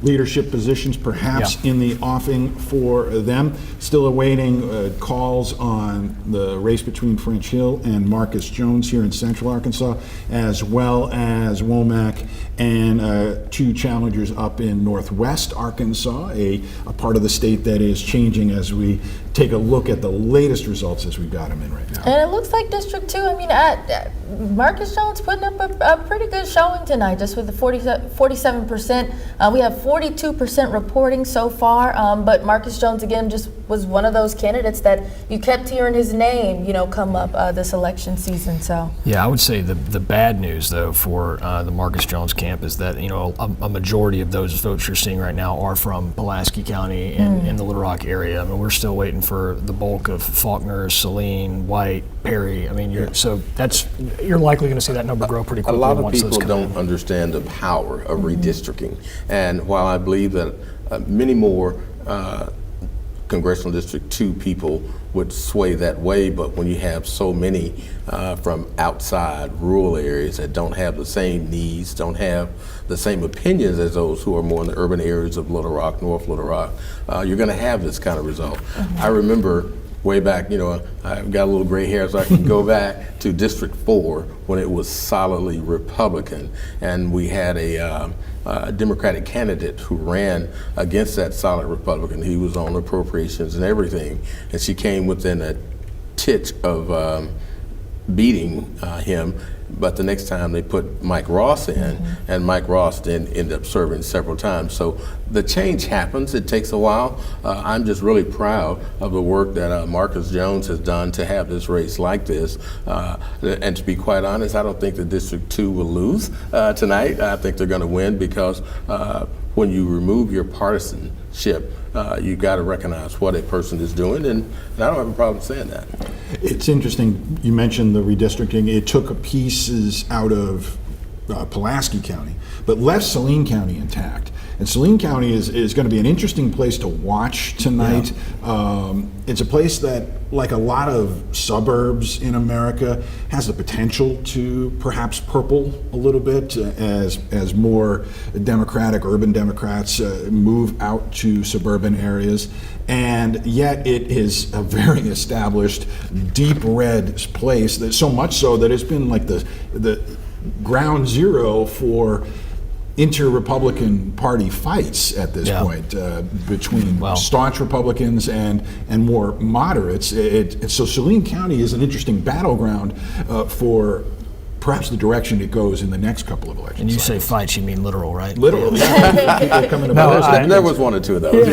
leadership positions perhaps in the offing for them. Still awaiting calls on the race between French Hill and Marcus Jones here in Central Arkansas, as well as Womack and 2 challengers up in Northwest Arkansas, a part of the state that is changing as we take a look at the latest results as we've got them in right now. And it looks like District 2, I mean, Marcus Jones putting up a pretty good showing tonight, just with the 47%. We have 42% reporting so far, but Marcus Jones, again, just was one of those candidates that you kept hearing his name, you know, come up this election season, so. Yeah, I would say the bad news, though, for the Marcus Jones camp is that, you know, a majority of those votes you're seeing right now are from Pulaski County and in the Little Rock area. I mean, we're still waiting for the bulk of Faulkner, Saline, White, Perry. I mean, you're likely going to see that number grow pretty quickly. A lot of people don't understand the power of redistricting, and while I believe that many more Congressional District 2 people would sway that way, but when you have so many from outside rural areas that don't have the same needs, don't have the same opinions as those who are more in the urban areas of Little Rock, North Little Rock, you're going to have this kind of result. I remember way back, you know, I've got a little gray hair, so I can go back to District 4 when it was solidly Republican, and we had a Democratic candidate who ran against that solid Republican. He was on appropriations and everything, and she came within a titch of beating him. But the next time they put Mike Ross in, and Mike Ross then ended up serving several times. So the change happens. It takes a while. I'm just really proud of the work that Marcus Jones has done to have this race like this. And to be quite honest, I don't think that District 2 will lose tonight. I think they're going to win because when you remove your partisanship, you've got to recognize what a person is doing, and I don't have a problem saying that. It's interesting, you mentioned the redistricting. It took pieces out of Pulaski County, but left Saline County intact. And Saline County is going to be an interesting place to watch tonight. Yeah. It's a place that, like a lot of suburbs in America, has the potential to perhaps purple a little bit as more Democratic, urban Democrats move out to suburban areas. And yet it is a very established, deep red place, that so much so that it's been like the ground zero for inter-Republican party fights at this point between staunch Republicans and more moderates. So Saline County is an interesting battleground for perhaps the direction it goes in the next couple of elections. And you say fights, you mean literal, right? Literal. People coming to there was one or two of those.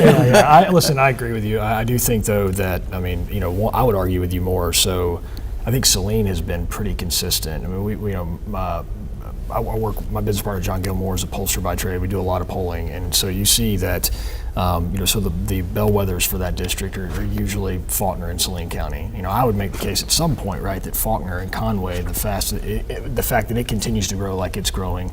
Listen, I agree with you. I do think, though, that, I mean, you know, I would argue with you more. So I think Saline has been pretty consistent. I mean, we you know, I work, my business partner John Gilmore is a pollster by trade. We do a lot of polling, and so you see that, you know, so the bellwethers for that district are usually Faulkner and Saline County. You know, I would make the case at some point, right, that Faulkner and Conway, the fact that it continues to grow like it's growing,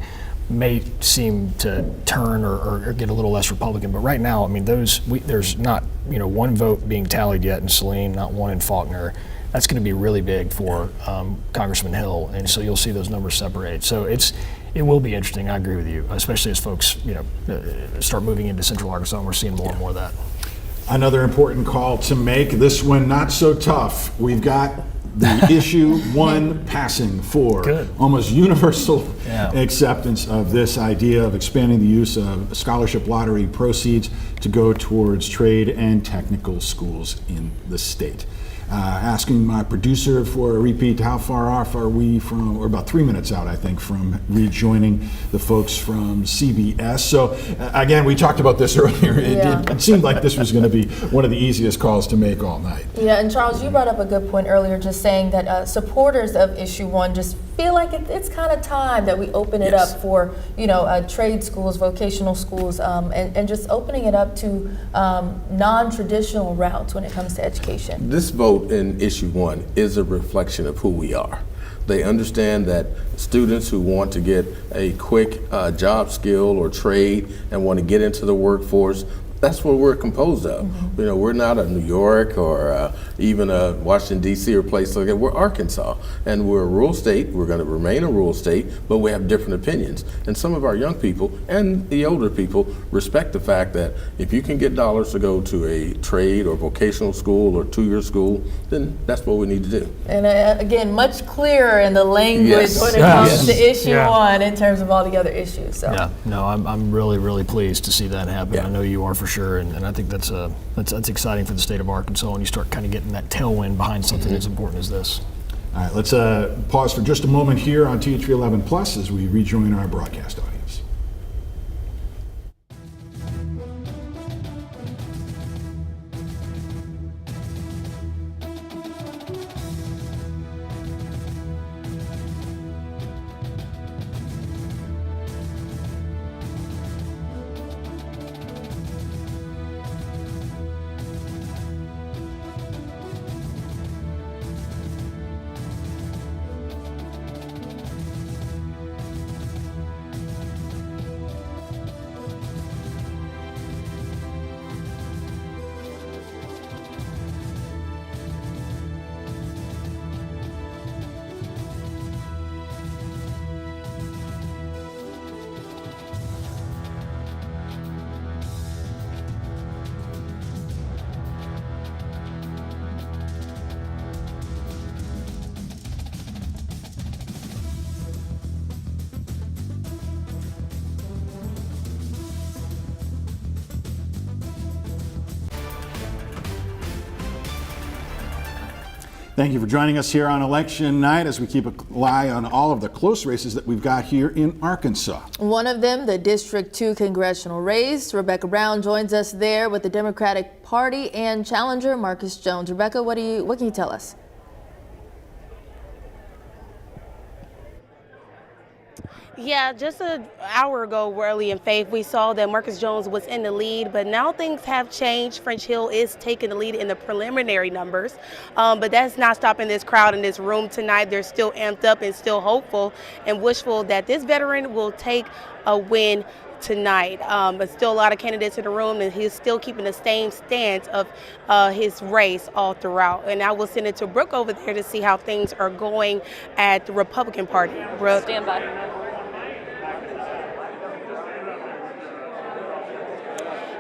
may seem to turn or get a little less Republican. But right now, I mean, there's not, you know, one vote being tallied yet in Saline, not one in Faulkner. That's going to be really big for Congressman Hill, and so you'll see those numbers separate. So it will be interesting. I agree with you, especially as folks, you know, start moving into Central Arkansas, and we're seeing more and more of that. Another important call to make. This one not so tough. We've got the issue 1 passing for almost universal acceptance of this idea of expanding the use of scholarship lottery proceeds to go towards trade and technical schools in the state. Asking my producer for a repeat, how far off are we from, or about 3 minutes out, I think, from rejoining the folks from CBS. So again, we talked about this earlier. It seemed like this was going to be one of the easiest calls to make all night. Yeah, and Charles, you brought up a good point earlier, just saying that supporters of issue 1 just feel like it's kind of time that we open it up for, you know, trade schools, vocational schools, and just opening it up to non-traditional routes when it comes to education. This vote in issue 1 is a reflection of who we are. They understand that students who want to get a quick job skill or trade and want to get into the workforce, that's what we're composed of. You know, we're not a New York or even a Washington, D.C. or a place like that. We're Arkansas, and we're a rural state. We're going to remain a rural state, but we have different opinions. And some of our young people and the older people respect the fact that if you can get dollars to go to a trade or vocational school or 2-year school, then that's what we need to do. And again, much clearer in the language when it comes to issue 1 in terms of all the other issues. So. Yeah, no, I'm really pleased to see that happen. I know you are for sure, and I think that's exciting for the state of Arkansas when you start kind of getting that tailwind behind something as important as this. All right, let's pause for just a moment here on THV11 Plus as we rejoin our broadcast audience. Thank you for joining us here on election night as we keep an eye on all of the close races that we've got here in Arkansas. One of them, the District 2 congressional race. Rebecca Brown joins us there with the Democratic Party and challenger Marcus Jones. Rebecca, what can you tell us? Yeah, just an hour ago, Worley and Faith, we saw that Marcus Jones was in the lead, but now things have changed. French Hill is taking the lead in the preliminary numbers, but that's not stopping this crowd in this room tonight. They're still amped up and still hopeful and wishful that this veteran will take a win tonight. But still a lot of candidates in the room, and he's still keeping the same stance of his race all throughout. And I will send it to Brooke over there to see how things are going at the Republican Party. Brooke. Stand by.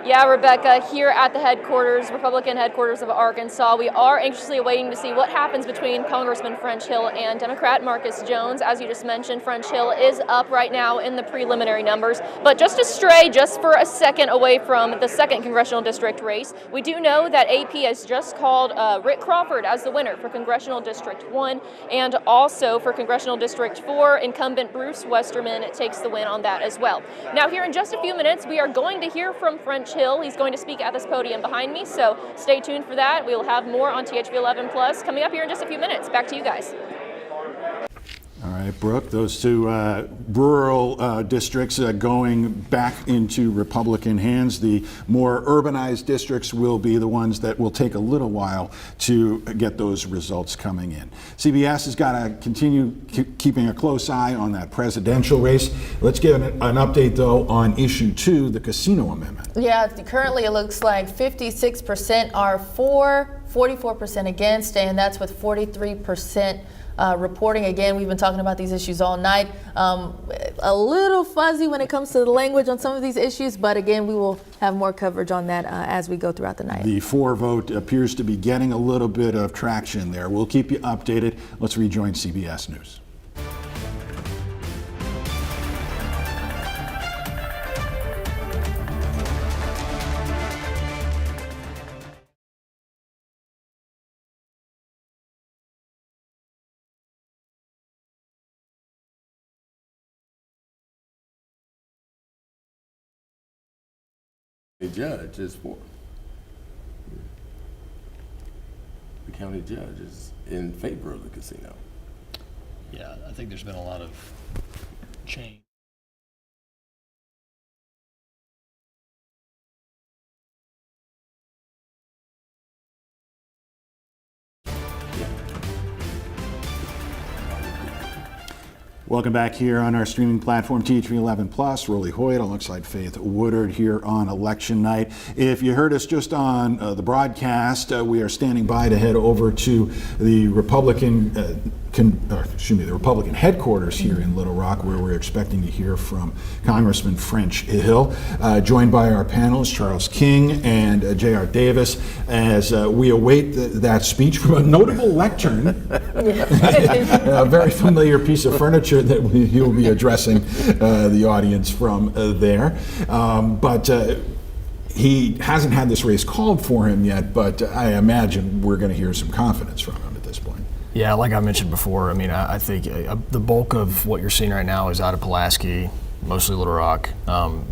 Yeah, Rebecca, here at the headquarters, Republican headquarters of Arkansas, we are anxiously awaiting to see what happens between Congressman French Hill and Democrat Marcus Jones. As you just mentioned, French Hill is up right now in the preliminary numbers, but just to stray just for a second away from the 2nd Congressional District race, we do know that AP has just called Rick Crawford as the winner for Congressional District 1, and also for Congressional District 4, incumbent Bruce Westerman takes the win on that as well. Now, here in just a few minutes, we are going to hear from French Hill. He's going to speak at this podium behind me, so stay tuned for that. We will have more on THV11 Plus coming up here in just a few minutes. Back to you guys. All right, Brooke, those two rural districts going back into Republican hands. The more urbanized districts will be the ones that will take a little while to get those results coming in. CBS has got to continue keeping a close eye on that presidential race. Let's get an update, though, on issue 2, the casino amendment. Yeah, currently it looks like 56% are for, 44% against, and that's with 43% reporting. Again, we've been talking about these issues all night. A little fuzzy when it comes to the language on some of these issues, but again, we will have more coverage on that as we go throughout the night. The for vote appears to be getting a little bit of traction there. We'll keep you updated. Let's rejoin CBS News. The judge is for. The county judge is in favor of the casino. Yeah, I think there's been a lot of change. Welcome back here on our streaming platform, THV11 Plus. Rolly Hoyt alongside Faith Woodard here on election night. If you heard us just on the broadcast, we are standing by to head over to the Republican headquarters here in Little Rock, where we're expecting to hear from Congressman French Hill, joined by our panelists, Charles King and J.R. Davis, as we await that speech from a notable lectern, a very familiar piece of furniture that he'll be addressing the audience from there. But he hasn't had this race called for him yet, but I imagine we're going to hear some confidence from him at this point. Yeah, like I mentioned before, I mean, I think the bulk of what you're seeing right now is out of Pulaski, mostly Little Rock.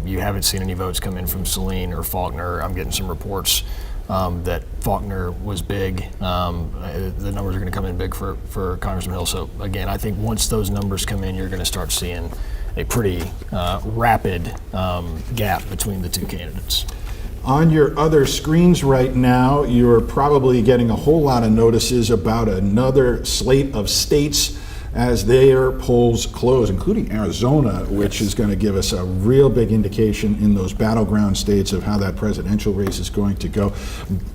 You haven't seen any votes come in from Saline or Faulkner. I'm getting some reports that Faulkner was big. The numbers are going to come in big for Congressman Hill. So again, I think once those numbers come in, you're going to start seeing a pretty rapid gap between the two candidates. On your other screens right now, you're probably getting a whole lot of notices about another slate of states as their polls close, including Arizona, which is going to give us a real big indication in those battleground states of how that presidential race is going to go.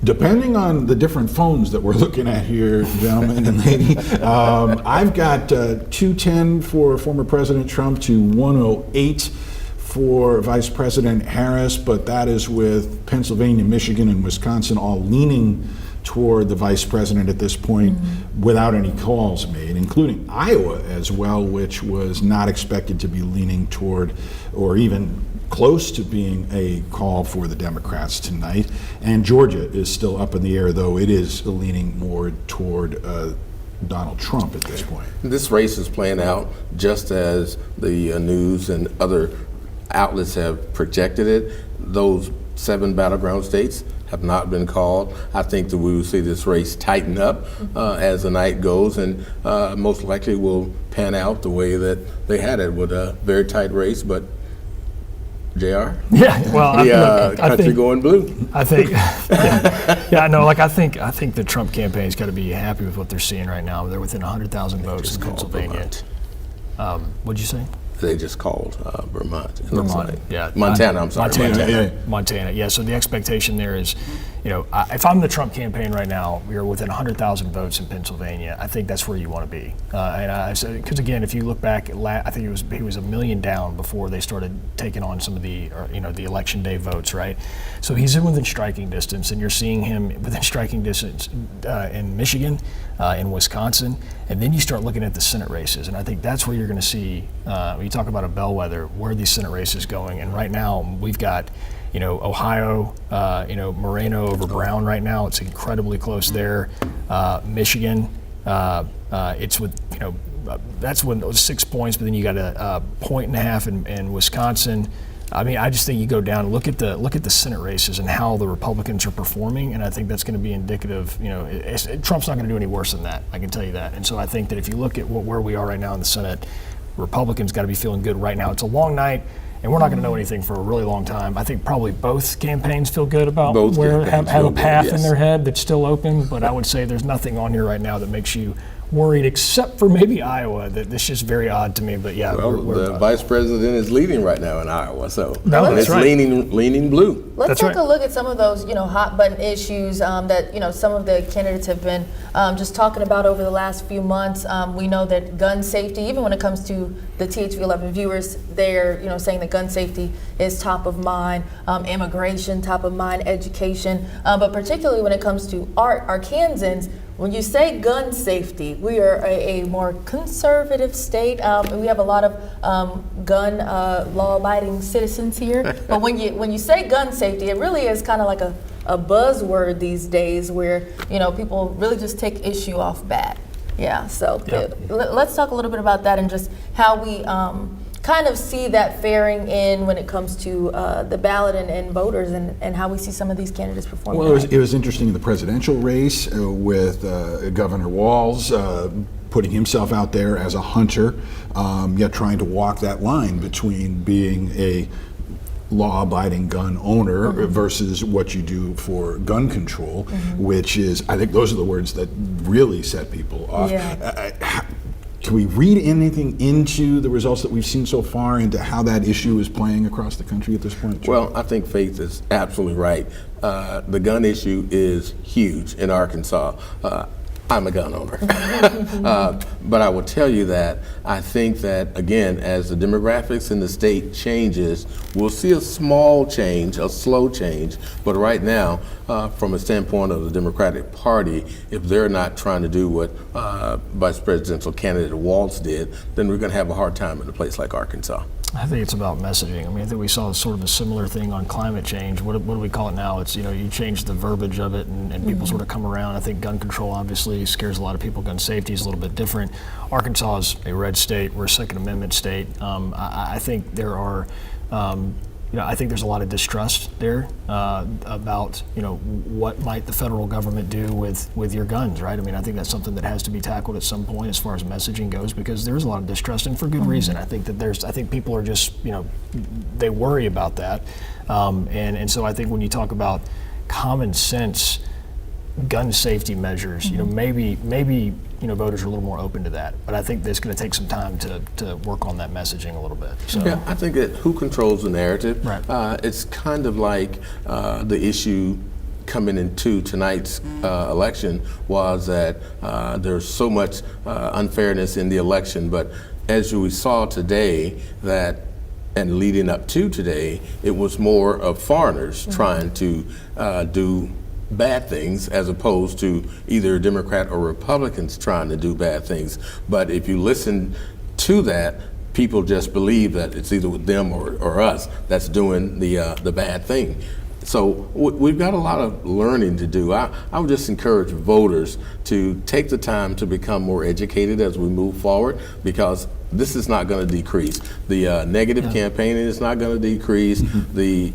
Depending on the different phones that we're looking at here, gentlemen and lady, I've got 210 for former President Trump to 108 for Vice President Harris, but that is with Pennsylvania, Michigan, and Wisconsin all leaning toward the vice president at this point without any calls made, including Iowa as well, which was not expected to be leaning toward or even close to being a call for the Democrats tonight. And Georgia is still up in the air, though it is leaning more toward Donald Trump at this point. This race is playing out just as the news and other outlets have projected it. Those 7 battleground states have not been called. I think that we will see this race tighten up as the night goes, and most likely will pan out the way that they had it, with a very tight race. But JR? Yeah, well, the country think, going blue. I think, I think the Trump campaign's got to be happy with what they're seeing right now. They're within 100,000 votes in Pennsylvania. What'd you say? They just called Vermont. Vermont, yeah. Montana, I'm sorry. Montana. Yeah, so the expectation there is if I'm the Trump campaign right now, we are within 100,000 votes in Pennsylvania. I think that's where you want to be. Because again, if you look back, I think he was 1 million down before they started taking on some of the election day votes, right? So he's within striking distance, and you're seeing him within striking distance in Michigan, in Wisconsin, and then you start looking at the Senate races, and I think that's where you're going to see, when you talk about a bellwether, where are these Senate races going? And right now we've got Ohio, Moreno over Brown right now. It's incredibly close there. Michigan, it's with, that's when those 6 points, but then you got a 1.5 in Wisconsin. I mean, I just think you go down and look at the Senate races and how the Republicans are performing, and I think that's going to be indicative. Trump's not going to do any worse than that. I can tell you that. And so I think that if you look at where we are right now in the Senate, Republicans got to be feeling good right now. It's a long night. And we're not going to know anything for a really long time. I think probably both campaigns feel good about have a path in their head that's still open. But I would say there's nothing on here right now that makes you worried, except for maybe Iowa. That's just very odd to me. But yeah, the vice president is leading right now in Iowa, so that's it's leaning blue. Let's take a look at some of those, hot button issues that some of the candidates have been just talking about over the last few months. We know that gun safety, even when it comes to the THV11 viewers, they're saying that gun safety is top of mind, immigration top of mind, education, but particularly when it comes to Arkansans. When you say gun safety, we are a more conservative state. We have a lot of gun law-abiding citizens here. But when you say gun safety, it really is kind of like a buzzword these days, where people really just take issue off bat. Yeah. So let's talk a little bit about that and just how we kind of see that faring in when it comes to the ballot and voters, and how we see some of these candidates perform. Well, it was interesting in the presidential race with Governor Walz putting himself out there as a hunter, yet trying to walk that line between being a law-abiding gun owner versus what you do for gun control, which is, I think those are the words that really set people off. Yeah. Can we read anything into the results that we've seen so far, into how that issue is playing across the country at this point? Well, I think Faith is absolutely right. The gun issue is huge in Arkansas. I'm a gun owner. But I will tell you that I think that, again, as the demographics in the state changes, we'll see a small change, a slow change. But right now, from a standpoint of the Democratic Party, if they're not trying to do what Vice Presidential candidate Walz did, then we're going to have a hard time in a place like Arkansas. I think it's about messaging. I mean, I think we saw sort of a similar thing on climate change. What do we call it now? It's, you change the verbiage of it, and people sort of come around. I think gun control obviously scares a lot of people. Gun safety is a little bit different. Arkansas is a red state. We're a Second Amendment state. I think there are, I think there's a lot of distrust there about, what might the federal government do with your guns, right? I mean, I think that's something that has to be tackled at some point as far as messaging goes, because there's a lot of distrust, and for good reason. I think people are just, they worry about that. And so I think when you talk about common sense gun safety measures, maybe voters are a little more open to that. But I think it's going to take some time to work on that messaging a little bit. So. Yeah, I think that who controls the narrative? Right. It's kind of like the issue coming into tonight's election was that there's so much unfairness in the election. But as we saw today, and leading up to today, it was more of foreigners trying to do bad things, as opposed to either Democrat or Republicans trying to do bad things. But if you listen to that, people just believe that it's either with them or us that's doing the bad thing. So we've got a lot of learning to do. I would just encourage voters to take the time to become more educated as we move forward, because this is not going to decrease. The negative campaigning is not going to decrease. The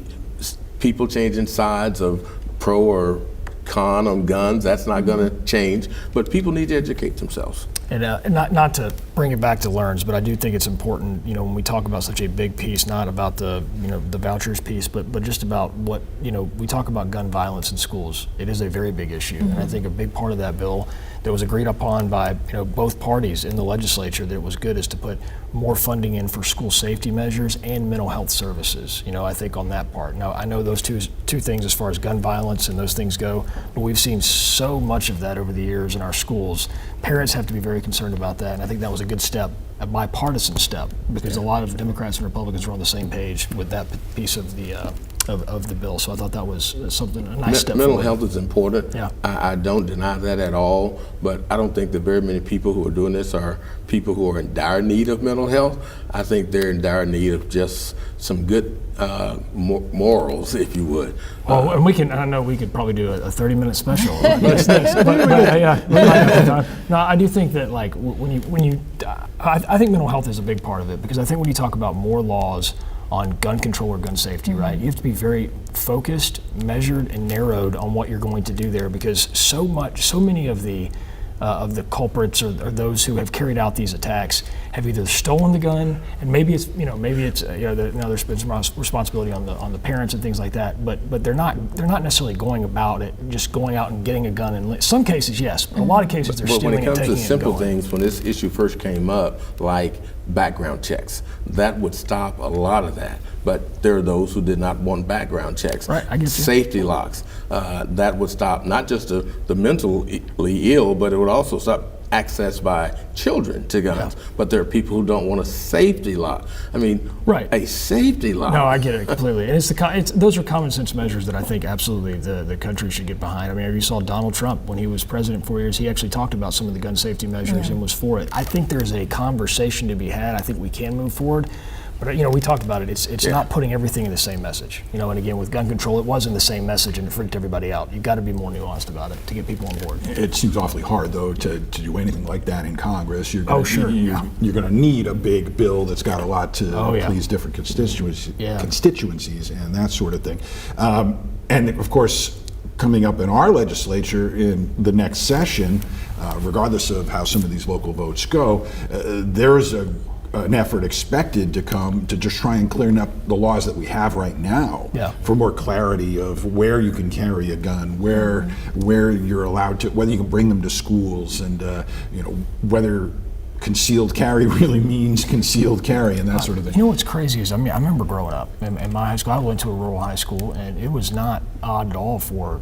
people changing sides of pro or con on guns, that's not going to change. But people need to educate themselves. And not to bring it back to LEARNs, but I do think it's important, when we talk about such a big piece, not about the vouchers piece, but just about what, we talk about gun violence in schools. It is a very big issue. And I think a big part of that bill that was agreed upon by, both parties in the legislature that was good is to put more funding in for school safety measures and mental health services, I think on that part. Now, I know those two things as far as gun violence and those things go, but we've seen so much of that over the years in our schools. Parents have to be very concerned about that, and I think that was a good step, a bipartisan step, because a lot of Democrats and Republicans were on the same page with that piece of the bill. So I thought that was a nice step Mental forward. health is important. Yeah. I don't deny that at all, but I don't think that very many people who are doing this are people who are in dire need of mental health. I think they're in dire need of just some good morals, if you would. And I know we could probably do a 30-minute special. No, I do think that I think mental health is a big part of it, because I think when you talk about more laws on gun control or gun safety, right, you have to be very focused, measured, and narrowed on what you're going to do there, because so many of the culprits or those who have carried out these attacks have either stolen the gun, and maybe it's there's been some responsibility on the parents and things like that, but they're not necessarily going about it just going out and getting a gun. In some cases, yes, but a lot of cases they're stealing and taking it. But when it comes to simple and going. things, when this issue first came up, like background checks, that would stop a lot of that. But there are those who did not want background checks. Right, I get you. Safety locks, that would stop not just the mentally ill, but it would also stop access by children to guns. Yeah. But there are people who don't want a safety lock. I mean, right. A safety lock. No, I get it completely. And those are common sense measures that I think absolutely the country should get behind. I mean, you saw Donald Trump when he was president for 4 years, he actually talked about some of the gun safety measures and was for it. I think there's a conversation to be had. I think we can move forward. But we talked about it. It's not putting everything in the same message. And again, with gun control, it wasn't the same message, and it freaked everybody out. You've got to be more nuanced about it to get people on board. It seems awfully hard, though, to do anything like that in Congress. You're going to need a big bill that's got a lot to please different constituencies and that sort of thing. And of course, coming up in our legislature in the next session, regardless of how some of these local votes go, there's an effort expected to come to just try and clean up the laws that we have right now for more clarity of where you can carry a gun, where you're allowed to, whether you can bring them to schools, and whether concealed carry really means concealed carry and that sort of thing. You know what's crazy is, I remember growing up in my high school. I went to a rural high school, and it was not odd at all for,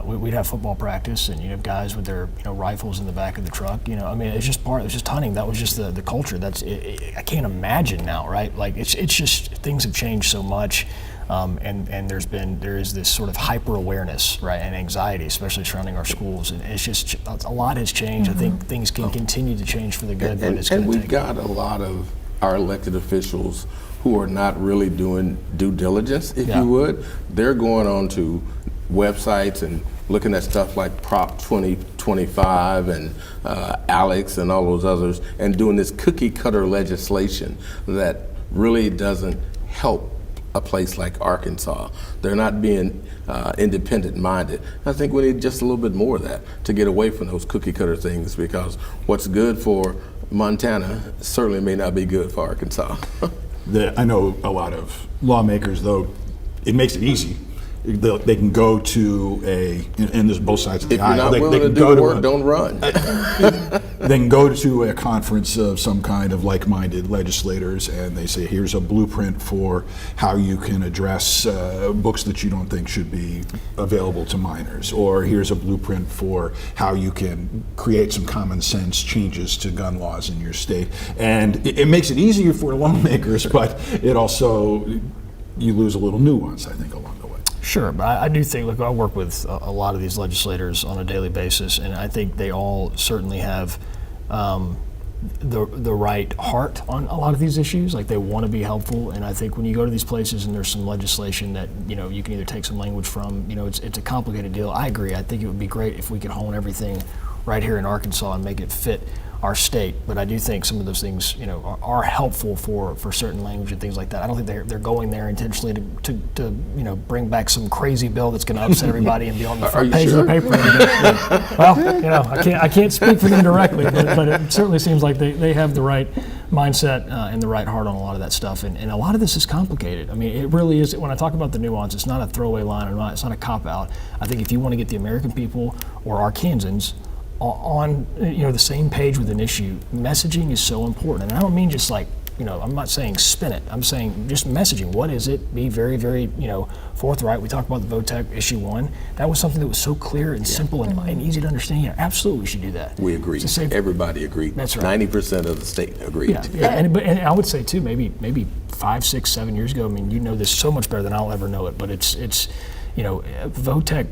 we'd have football practice, and you'd have guys with their rifles in the back of the truck. It's just hunting. That was just the culture. I can't imagine now, right? Like it's just, things have changed so much. And there is this sort of hyper awareness, right, and anxiety, especially surrounding our schools, and it's just a lot has changed. I think things can continue to change for the good, but it's going to take. And we've got a lot of our elected officials who are not really doing due diligence, if you would. They're going on to websites and looking at stuff like Prop 2025 and Alex and all those others, and doing this cookie cutter legislation that really doesn't help a place like Arkansas. They're not being independent minded. I think we need just a little bit more of that to get away from those cookie cutter things, because what's good for Montana certainly may not be good for Arkansas. I know a lot of lawmakers, though, it makes it easy. They can go to and there's both sides of the aisle. If you're not willing to do the work, don't run. They can go to a conference of some kind of like-minded legislators, and they say, here's a blueprint for how you can address books that you don't think should be available to minors, or here's a blueprint for how you can create some common sense changes to gun laws in your state. And it makes it easier for lawmakers, but it also, you lose a little nuance, I think, along the way. Sure, but I do think, look, I work with a lot of these legislators on a daily basis, and I think they all certainly have the right heart on a lot of these issues. Like, they want to be helpful, and I think when you go to these places and there's some legislation that you can either take some language from, it's a complicated deal. I agree. I think it would be great if we could hone everything right here in Arkansas and make it fit our state. But I do think some of those things, are helpful for certain language and things like that. I don't think they're going there intentionally to bring back some crazy bill that's going to upset everybody and be on the front page of the paper. Well, I can't speak for them directly, but it certainly seems like they have the right mindset and the right heart on a lot of that stuff. And a lot of this is complicated. I mean, it really is. When I talk about the nuance, it's not a throwaway line. It's not a cop-out. I think if you want to get the American people or Arkansans on the same page with an issue, messaging is so important. And I don't mean just like, I'm not saying spin it. I'm saying just messaging. What is it? Be very, very, forthright. We talked about the VOTEC issue 1. That was something that was so clear and simple and easy to understand. Yeah, absolutely, we should do that. We agree. Everybody agreed. That's right. 90% of the state agreed. Yeah. And I would say too, maybe 5, 6, 7 years ago. I mean, you know this so much better than I'll ever know it. But it's VOTEC.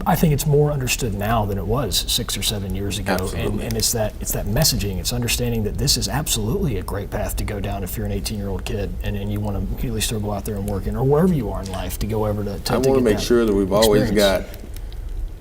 I think it's more understood now than it was 6 or 7 years ago. Absolutely. And it's that messaging. It's understanding that this is absolutely a great path to go down if you're an 18-year-old kid and you want to immediately still go out there and work or wherever you are in life to go over to I want to make sure that we've always got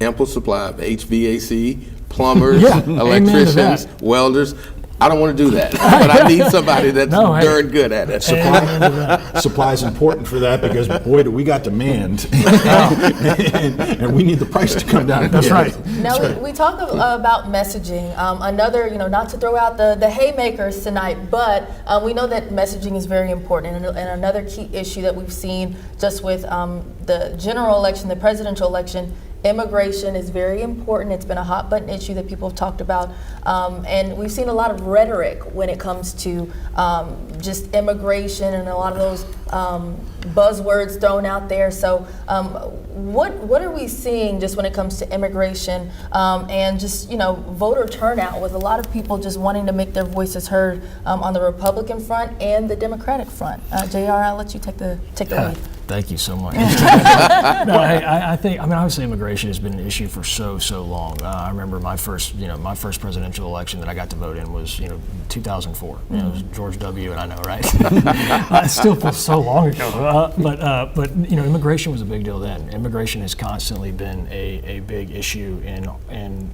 ample supply of HVAC, plumbers, electricians, welders. I don't want to do that, but I need somebody that's darn good at it. Supply is important for that because, boy, do we got demand, and we need the price to come down. That's right. Now, we talk about messaging. Another, not to throw out the haymakers tonight, but we know that messaging is very important. And another key issue that we've seen just with the general election, the presidential election, immigration is very important. It's been a hot button issue that people have talked about. And we've seen a lot of rhetoric when it comes to just immigration and a lot of those buzzwords thrown out there. So what are we seeing just when it comes to immigration and just, voter turnout with a lot of people just wanting to make their voices heard on the Republican front and the Democratic front? JR, I'll let you take the lead. Thank you so much. I think, obviously immigration has been an issue for so long. I remember my first presidential election that I got to vote in was, 2004. It was George W. and I know, right? It still feels so long ago. But immigration was a big deal then. Immigration has constantly been a big issue in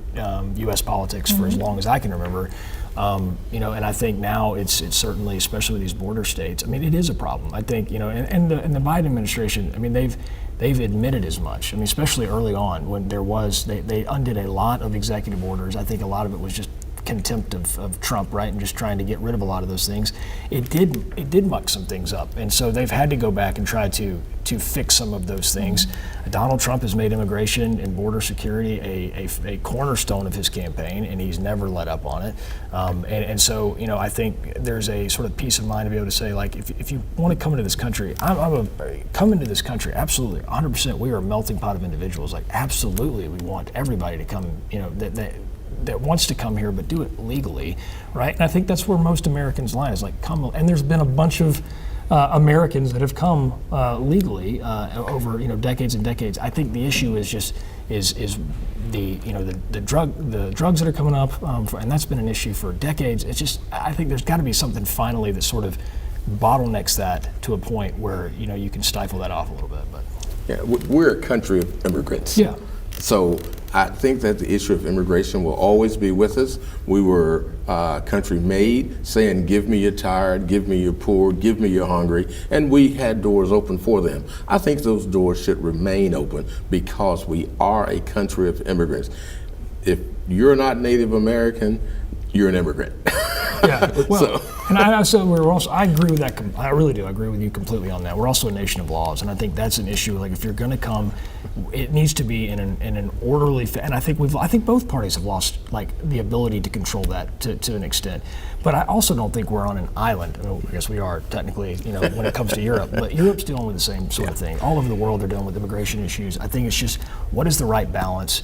U.S. politics for as long as I can remember. And I think now it's certainly, especially with these border states, it is a problem. I think, and the Biden administration, they've admitted as much. Especially early on when they undid a lot of executive orders. I think a lot of it was just contempt of Trump, right, and just trying to get rid of a lot of those things. It did muck some things up, and so they've had to go back and try to fix some of those things. Donald Trump has made immigration and border security a cornerstone of his campaign, and he's never let up on it. And so, I think there's a sort of peace of mind to be able to say, like, if you want to come into this country, come into this country, absolutely, 100%. We are a melting pot of individuals. Like, absolutely, we want everybody to come. That wants to come here, but do it legally, right? And I think that's where most Americans lie, is like, come. And there's been a bunch of Americans that have come legally over decades and decades. I think the issue is just the drugs that are coming up, and that's been an issue for decades. It's just, I think there's got to be something finally that sort of bottlenecks that to a point where you can stifle that off a little bit. But yeah, we're a country of immigrants. Yeah. So I think that the issue of immigration will always be with us. We were country made, saying, give me your tired, give me your poor, give me your hungry, and we had doors open for them. I think those doors should remain open because we are a country of immigrants. If you're not Native American, you're an immigrant. Yeah, well, and I agree with that. I really do. I agree with you completely on that. We're also a nation of laws, and I think that's an issue. Like, if you're going to come, it needs to be in an orderly. And I think both parties have lost the ability to control that to an extent. But I also don't think we're on an island. I guess we are technically, when it comes to Europe. But Europe's dealing with the same sort of thing. All over the world, they're dealing with immigration issues. I think it's just, what is the right balance?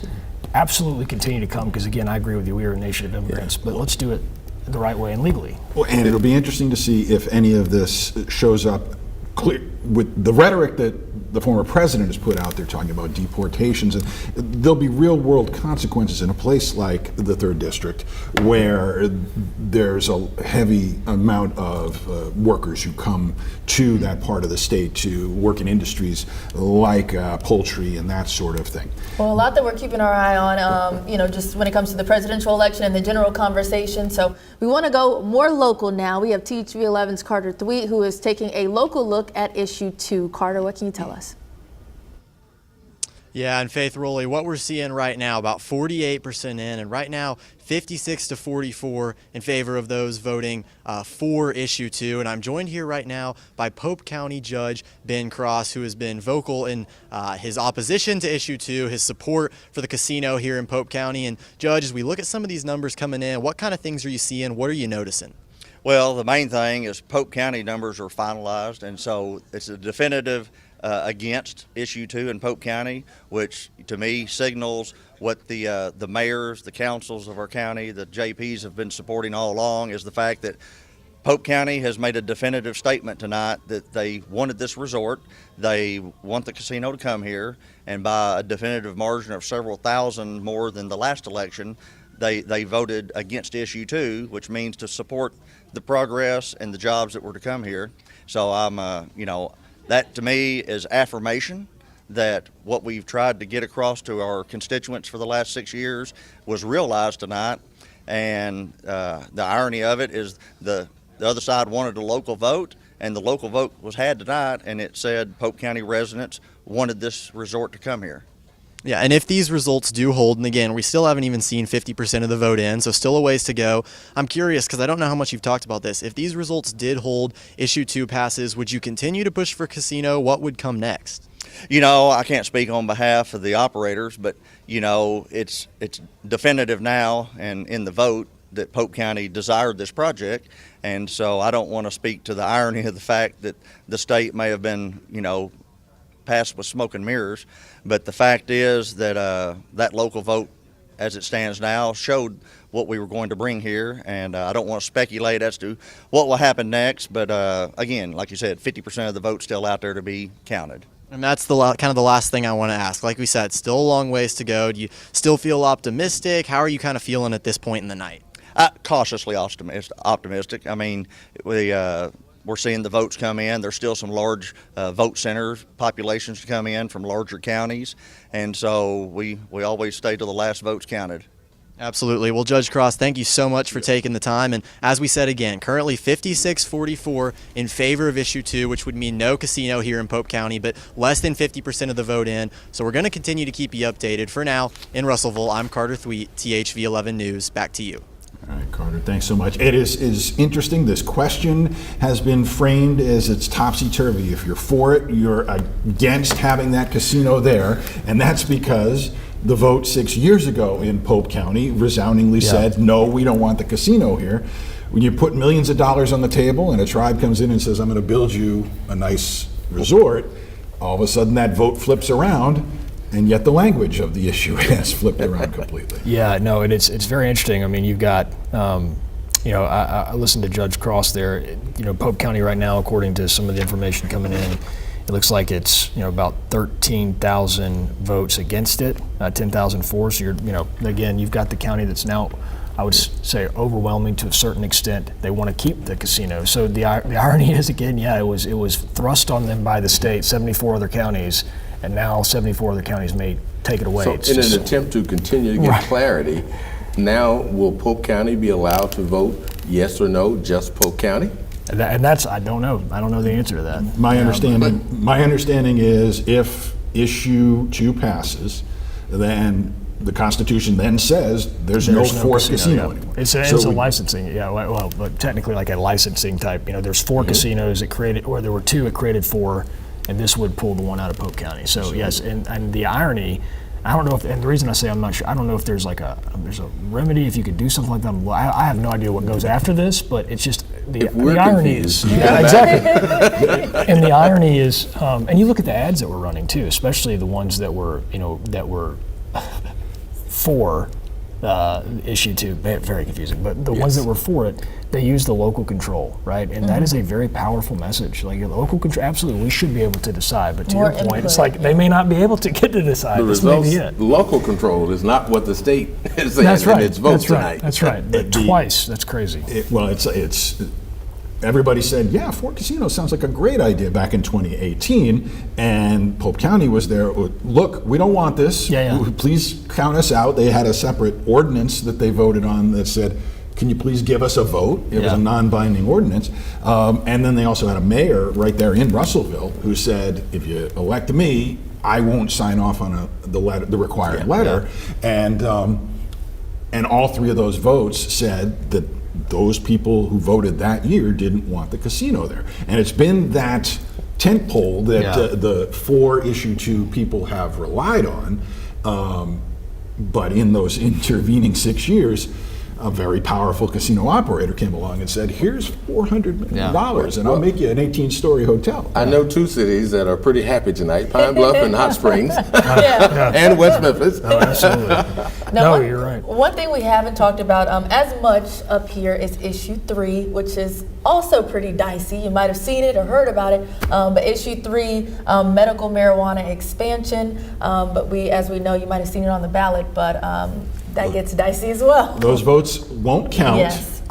Absolutely continue to come, because again, I agree with you. We are a nation of immigrants, but let's do it the right way and legally. Well, and it'll be interesting to see if any of this shows up clear with the rhetoric that the former president has put out there talking about deportations, and there'll be real world consequences in a place like the 3rd District where there's a heavy amount of workers who come to that part of the state to work in industries like poultry and that sort of thing. Well, a lot that we're keeping our eye on, just when it comes to the presidential election and the general conversation. So we want to go more local now. We have THV11's Carter Thweet, who is taking a local look at issue 2. Carter, what can you tell us? Yeah, and Faith Rowley, what we're seeing right now, about 48% in, and right now 56 to 44 in favor of those voting for issue 2. And I'm joined here right now by Pope County Judge Ben Cross, who has been vocal in his opposition to issue 2, his support for the casino here in Pope County. And Judge, as we look at some of these numbers coming in, what kind of things are you seeing? What are you noticing? Well, the main thing is Pope County numbers are finalized, and so it's a definitive against issue 2 in Pope County, which to me signals what the mayors, the councils of our county, the JPs have been supporting all along, is the fact that Pope County has made a definitive statement tonight that they wanted this resort, they want the casino to come here, and by a definitive margin of several thousand more than the last election, they voted against issue 2, which means to support the progress and the jobs that were to come here. So I'm, that to me is affirmation that what we've tried to get across to our constituents for the last 6 years was realized tonight. And the irony of it is the other side wanted a local vote, and the local vote was had tonight, and it said Pope County residents wanted this resort to come here. Yeah, and if these results do hold, and again, we still haven't even seen 50% of the vote in, so still a ways to go. I'm curious, because I don't know how much you've talked about this. If these results did hold, issue 2 passes, would you continue to push for casino? What would come next? I can't speak on behalf of the operators, but, it's definitive now and in the vote that Pope County desired this project. And so I don't want to speak to the irony of the fact that the state may have been, passed with smoke and mirrors, but the fact is that that local vote, as it stands now, showed what we were going to bring here, and I don't want to speculate as to what will happen next, but again, like you said, 50% of the vote's still out there to be counted. And that's the kind of the last thing I want to ask. Like we said, still a long ways to go. Do you still feel optimistic? How are you kind of feeling at this point in the night? Cautiously optimistic. I mean, we're seeing the votes come in. There's still some large vote centers, populations to come in from larger counties, and so we always stay till the last vote's counted. Absolutely. Well, Judge Cross, thank you so much for taking the time. And as we said again, currently 56-44 in favor of issue 2, which would mean no casino here in Pope County, but less than 50% of the vote in. So we're going to continue to keep you updated. For now, in Russellville, I'm Carter Thweet, THV11 News. Back to you. All right, Carter, thanks so much. It is interesting. This question has been framed as it's topsy-turvy. If you're for it, you're against having that casino there, and that's because the vote 6 years ago in Pope County resoundingly said, no, we don't want the casino here. When you put millions of dollars on the table and a tribe comes in and says, I'm going to build you a nice resort, all of a sudden that vote flips around, and yet the language of the issue has flipped around completely. Yeah, no, and it's very interesting. I mean, you've got, I listened to Judge Cross there. Pope County right now, according to some of the information coming in, it looks like it's about 13,000 votes against it, 10,000 for. So again, you've got the county that's now, I would say, overwhelming to a certain extent. They want to keep the casino. So the irony is, again, it was thrust on them by the state, 74 other counties, and now 74 other counties may take it away. So in an attempt to continue to get clarity, now will Pope County be allowed to vote yes or no, just Pope County? And that's, I don't know the answer to that. My understanding is if issue 2 passes, then the Constitution then says there's no forced casino anymore. It's a licensing, but technically like a licensing type. There's 4 casinos it created, or there were 2 it created for, and this would pull the one out of Pope County. So yes, and the irony, I don't know if, and the reason I say I'm not sure, I don't know if there's there's a remedy if you could do something like that. Well, I have no idea what goes after this, but it's just the irony is, exactly. And the irony is, and you look at the ads that were running too, especially the ones that were for issue 2, very confusing. But the ones that were for it, they use the local control, right? And that is a very powerful message. Like local control, absolutely, we should be able to decide. But to your point, it's like they may not be able to get to decide. The This may results, be it. local control is not what the state is saying That's in right. its vote That's right. tonight. That's right. But twice, that's crazy. It's everybody said, yeah, Fort Casino sounds like a great idea back in 2018, and Pope County was there. Look, we don't want this. Please count us out. They had a separate ordinance that they voted on that said, can you please give us a vote? It was a non-binding ordinance. And then they also had a mayor right there in Russellville who said, if you elect me, I won't sign off on the required letter. And all 3 of those votes said that those people who voted that year didn't want the casino there. And it's been that tent pole that the 4 issue 2 people have relied on. But in those intervening 6 years, a very powerful casino operator came along and said, here's $400 million and I'll make you an 18-story hotel. I know 2 cities that are pretty happy tonight, Pine Bluff and Hot Springs, and West Memphis. Oh, absolutely. Now, you're right. One thing we haven't talked about as much up here is issue 3, which is also pretty dicey. You might have seen it or heard about it. But issue 3, medical marijuana expansion. But as we know, you might have seen it on the ballot, but that gets dicey as well. Those votes won't count. Yes.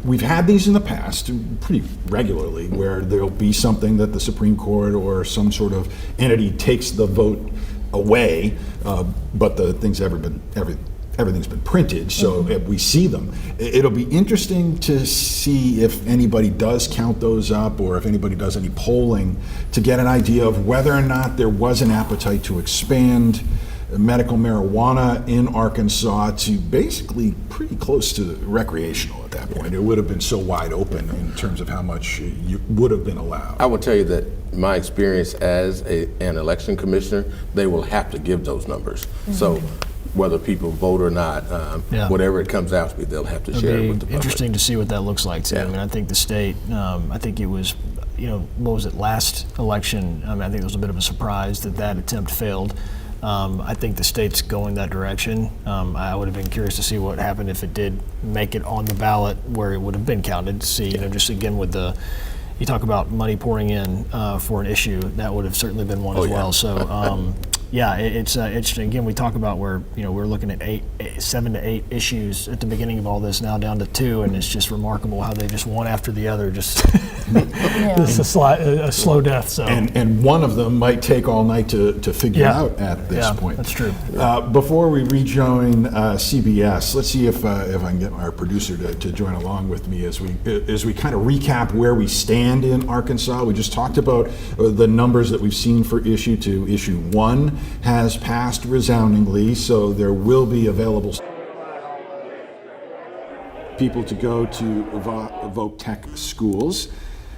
We've had these in the past pretty regularly where there'll be something that the Supreme Court or some sort of entity takes the vote away, but the thing's everything's been printed, so we see them. It'll be interesting to see if anybody does count those up or if anybody does any polling to get an idea of whether or not there was an appetite to expand medical marijuana in Arkansas to basically pretty close to recreational at that point. It would have been so wide open in terms of how much you would have been allowed. I will tell you that my experience as an election commissioner, they will have to give those numbers. So whether people vote or not, whatever it comes out to be, they'll have to share it with the public. Interesting to see what that looks like too. I mean, I think the state, I think it was, what was it, last election, I think it was a bit of a surprise that attempt failed. I think the state's going that direction. I would have been curious to see what happened if it did make it on the ballot where it would have been counted. To see, just again with you talk about money pouring in for an issue, that would have certainly been one as well. So it's interesting. Again, we talk about where we're looking at 7 to 8 issues at the beginning of all this, now down to 2, and it's just remarkable how they just one after the other just it's a slow death. So and one of them might take all night to figure out at this point. That's true. Before we rejoin CBS, let's see if I can get our producer to join along with me as we kind of recap where we stand in Arkansas. We just talked about the numbers that we've seen for issue 2. Issue 1 has passed resoundingly, so there will be available people to go to Voc Tech schools.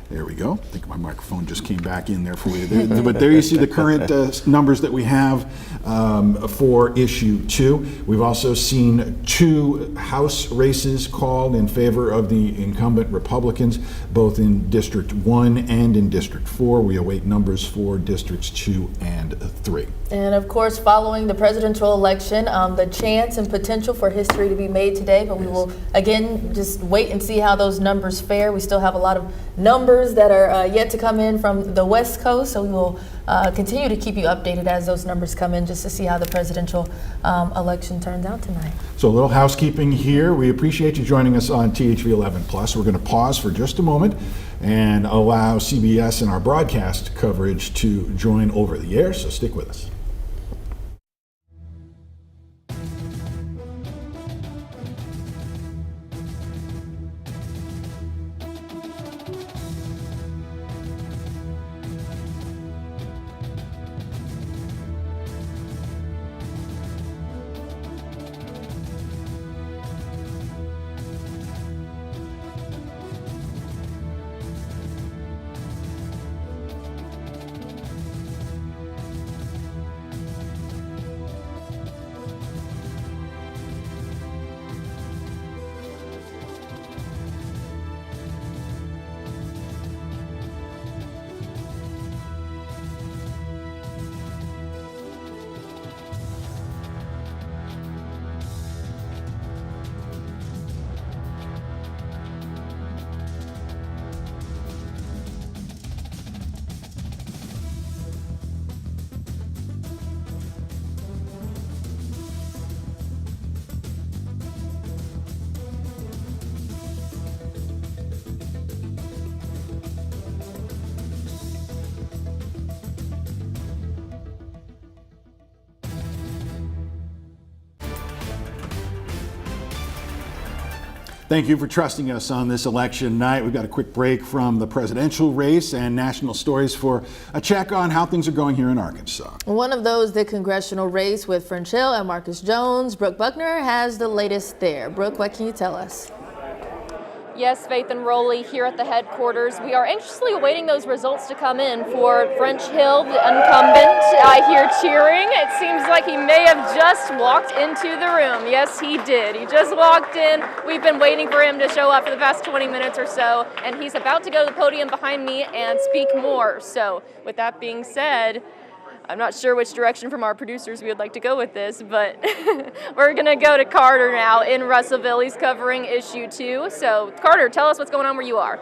There we go. I think my microphone just came back in there for you. But there you see the current numbers that we have for issue 2. We've also seen 2 House races called in favor of the incumbent Republicans, both in District 1 and in District 4. We await numbers for Districts 2 and 3. And of course, following the presidential election, the chance and potential for history to be made today, but we will again just wait and see how those numbers fare. We still have a lot of numbers that are yet to come in from the West Coast, so we will continue to keep you updated as those numbers come in, just to see how the presidential election turns out tonight. So a little housekeeping here. We appreciate you joining us on THV11 Plus. We're going to pause for just a moment and allow CBS and our broadcast coverage to join over the air, so stick with us. Thank you for trusting us on this election night. We've got a quick break from the presidential race and national stories for a check on how things are going here in Arkansas. One of those, the congressional race with French Hill and Marcus Jones. Brooke Buckner has the latest there. Brooke, what can you tell us? Yes, Faith and Rowley here at the headquarters. We are anxiously awaiting those results to come in for French Hill, the incumbent. I hear cheering. It seems like he may have just walked into the room. Yes, he did. He just walked in. We've been waiting for him to show up for the past 20 minutes or so, and he's about to go to the podium behind me and speak more. So with that being said, I'm not sure which direction from our producers we would like to go with this, but we're going to go to Carter now in Russellville. He's covering issue 2. So Carter, tell us what's going on where you are.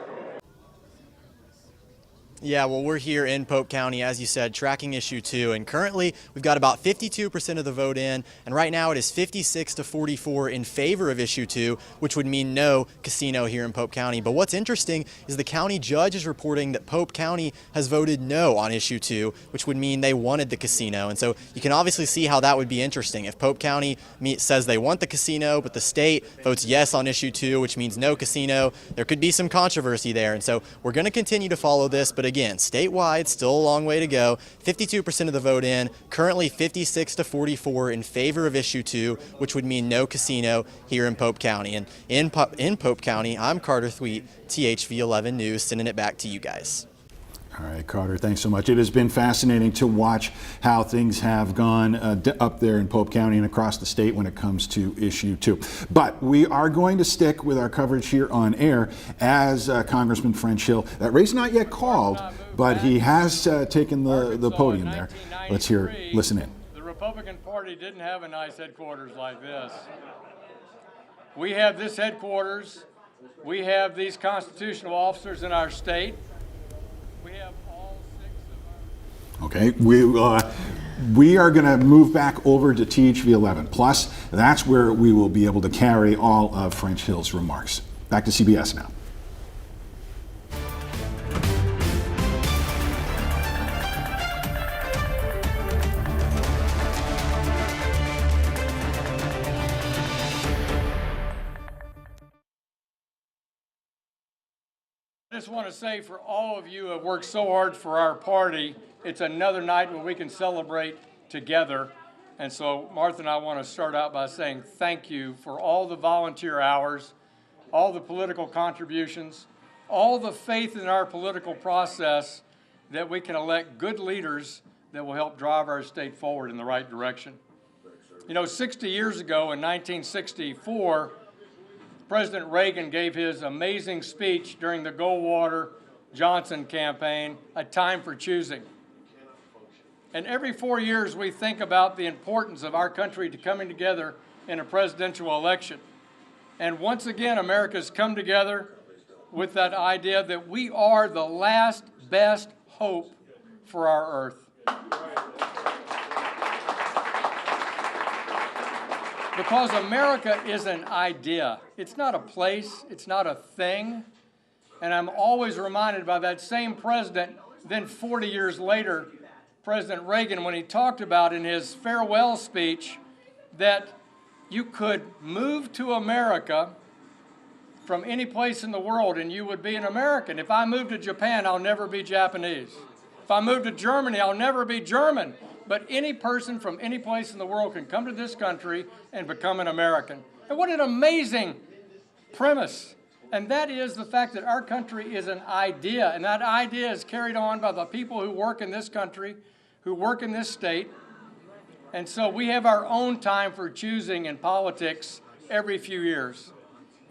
Yeah, well, we're here in Pope County, as you said, tracking issue 2, and currently we've got about 52% of the vote in, and right now it is 56-44 in favor of issue 2, which would mean no casino here in Pope County. But what's interesting is the county judge is reporting that Pope County has voted no on issue 2, which would mean they wanted the casino. And so you can obviously see how that would be interesting. If Pope County says they want the casino, but the state votes yes on issue 2, which means no casino, there could be some controversy there. And so we're going to continue to follow this, but again, statewide, still a long way to go. 52% of the vote in, currently 56-44 in favor of issue 2, which would mean no casino here in Pope County. And in Pope County, I'm Carter Thweet, THV11 News, sending it back to you guys. All right, Carter, thanks so much. It has been fascinating to watch how things have gone up there in Pope County and across the state when it comes to issue 2. But we are going to stick with our coverage here on air as Congressman French Hill. That race not yet called, but he has taken the podium there. Let's listen in. The Republican Party didn't have a nice headquarters like this. We have this headquarters. We have these constitutional officers in our state. We have all 6 of our... Okay, we are going to move back over to THV11 Plus. That's where we will be able to carry all of French Hill's remarks. Back to CBS now. I just want to say for all of you who have worked so hard for our party, it's another night when we can celebrate together. And so Martha and I want to start out by saying thank you for all the volunteer hours, all the political contributions, all the faith in our political process that we can elect good leaders that will help drive our state forward in the right direction. You know, 60 years ago in 1964, President Reagan gave his amazing speech during the Goldwater-Johnson campaign, A Time for Choosing. And every 4 years we think about the importance of our country coming together in a presidential election. And once again, America's come together with that idea that we are the last best hope for our earth. Because America is an idea. It's not a place, it's not a thing. And I'm always reminded by that same president, then 40 years later, President Reagan, when he talked about in his farewell speech that you could move to America from any place in the world and you would be an American. If I move to Japan, I'll never be Japanese. If I move to Germany, I'll never be German. But any person from any place in the world can come to this country and become an American. And what an amazing premise. And that is the fact that our country is an idea. And that idea is carried on by the people who work in this country, who work in this state. And so we have our own time for choosing in politics every few years.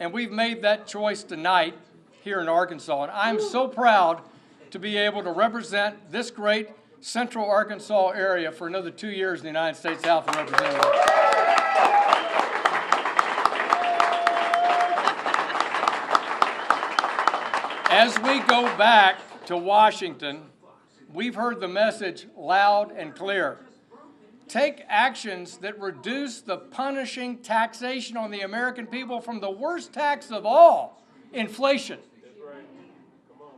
And we've made that choice tonight here in Arkansas. And I'm so proud to be able to represent this great Central Arkansas area for another 2 years in the United States House of Representatives. As we go back to Washington, we've heard the message loud and clear. Take actions that reduce the punishing taxation on the American people from the worst tax of all, inflation.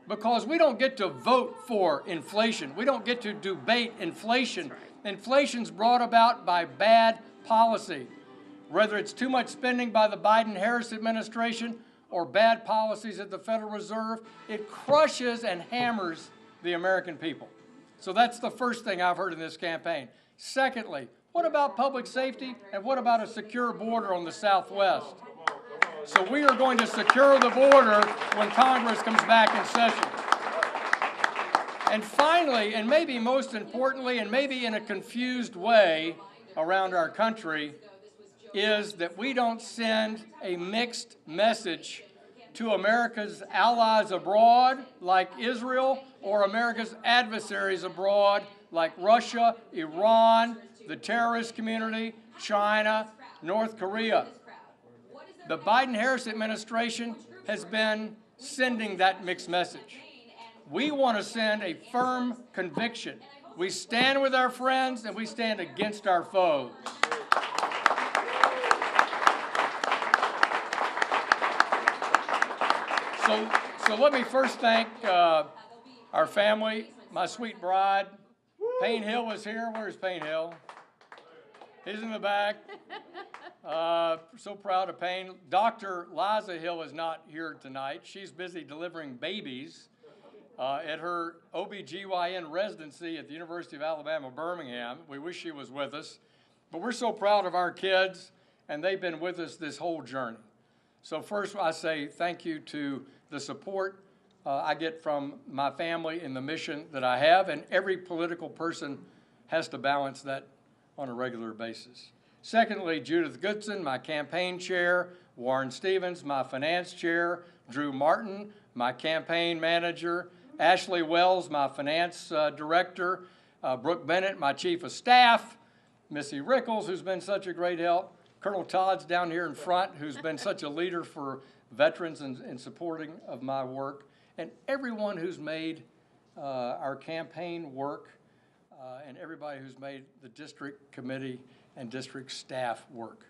Because we don't get to vote for inflation. We don't get to debate inflation. Inflation's brought about by bad policy. Whether it's too much spending by the Biden-Harris administration or bad policies at the Federal Reserve. It crushes and hammers the American people. So that's the first thing I've heard in this campaign. Secondly, what about public safety and what about a secure border on the Southwest? So we are going to secure the border when Congress comes back in session. And finally, and maybe most importantly, and maybe in a confused way around our country, is that we don't send a mixed message to America's allies abroad, like Israel, or America's adversaries abroad, like Russia, Iran, the terrorist community, China, North Korea. The Biden-Harris administration has been sending that mixed message. We want to send a firm conviction. We stand with our friends and we stand against our foes. So let me first thank our family, my sweet bride. Payne Hill was here. Where's Payne Hill? He's in the back. So proud of Payne. Dr. Liza Hill is not here tonight. She's busy delivering babies at her OBGYN residency at the University of Alabama, Birmingham. We wish she was with us. But we're so proud of our kids, and they've been with us this whole journey. So first, I say thank you to the support I get from my family in the mission that I have, and every political person has to balance that on a regular basis. Secondly, Judith Goodson, my campaign chair, Warren Stevens, my finance chair, Drew Martin, my campaign manager, Ashley Wells, my finance director, Brooke Bennett, my chief of staff, Missy Rickles, who's been such a great help, Colonel Todd's down here in front, who's been such a leader for veterans and supporting of my work, and everyone who's made our campaign work, and everybody who's made the district committee and district staff work.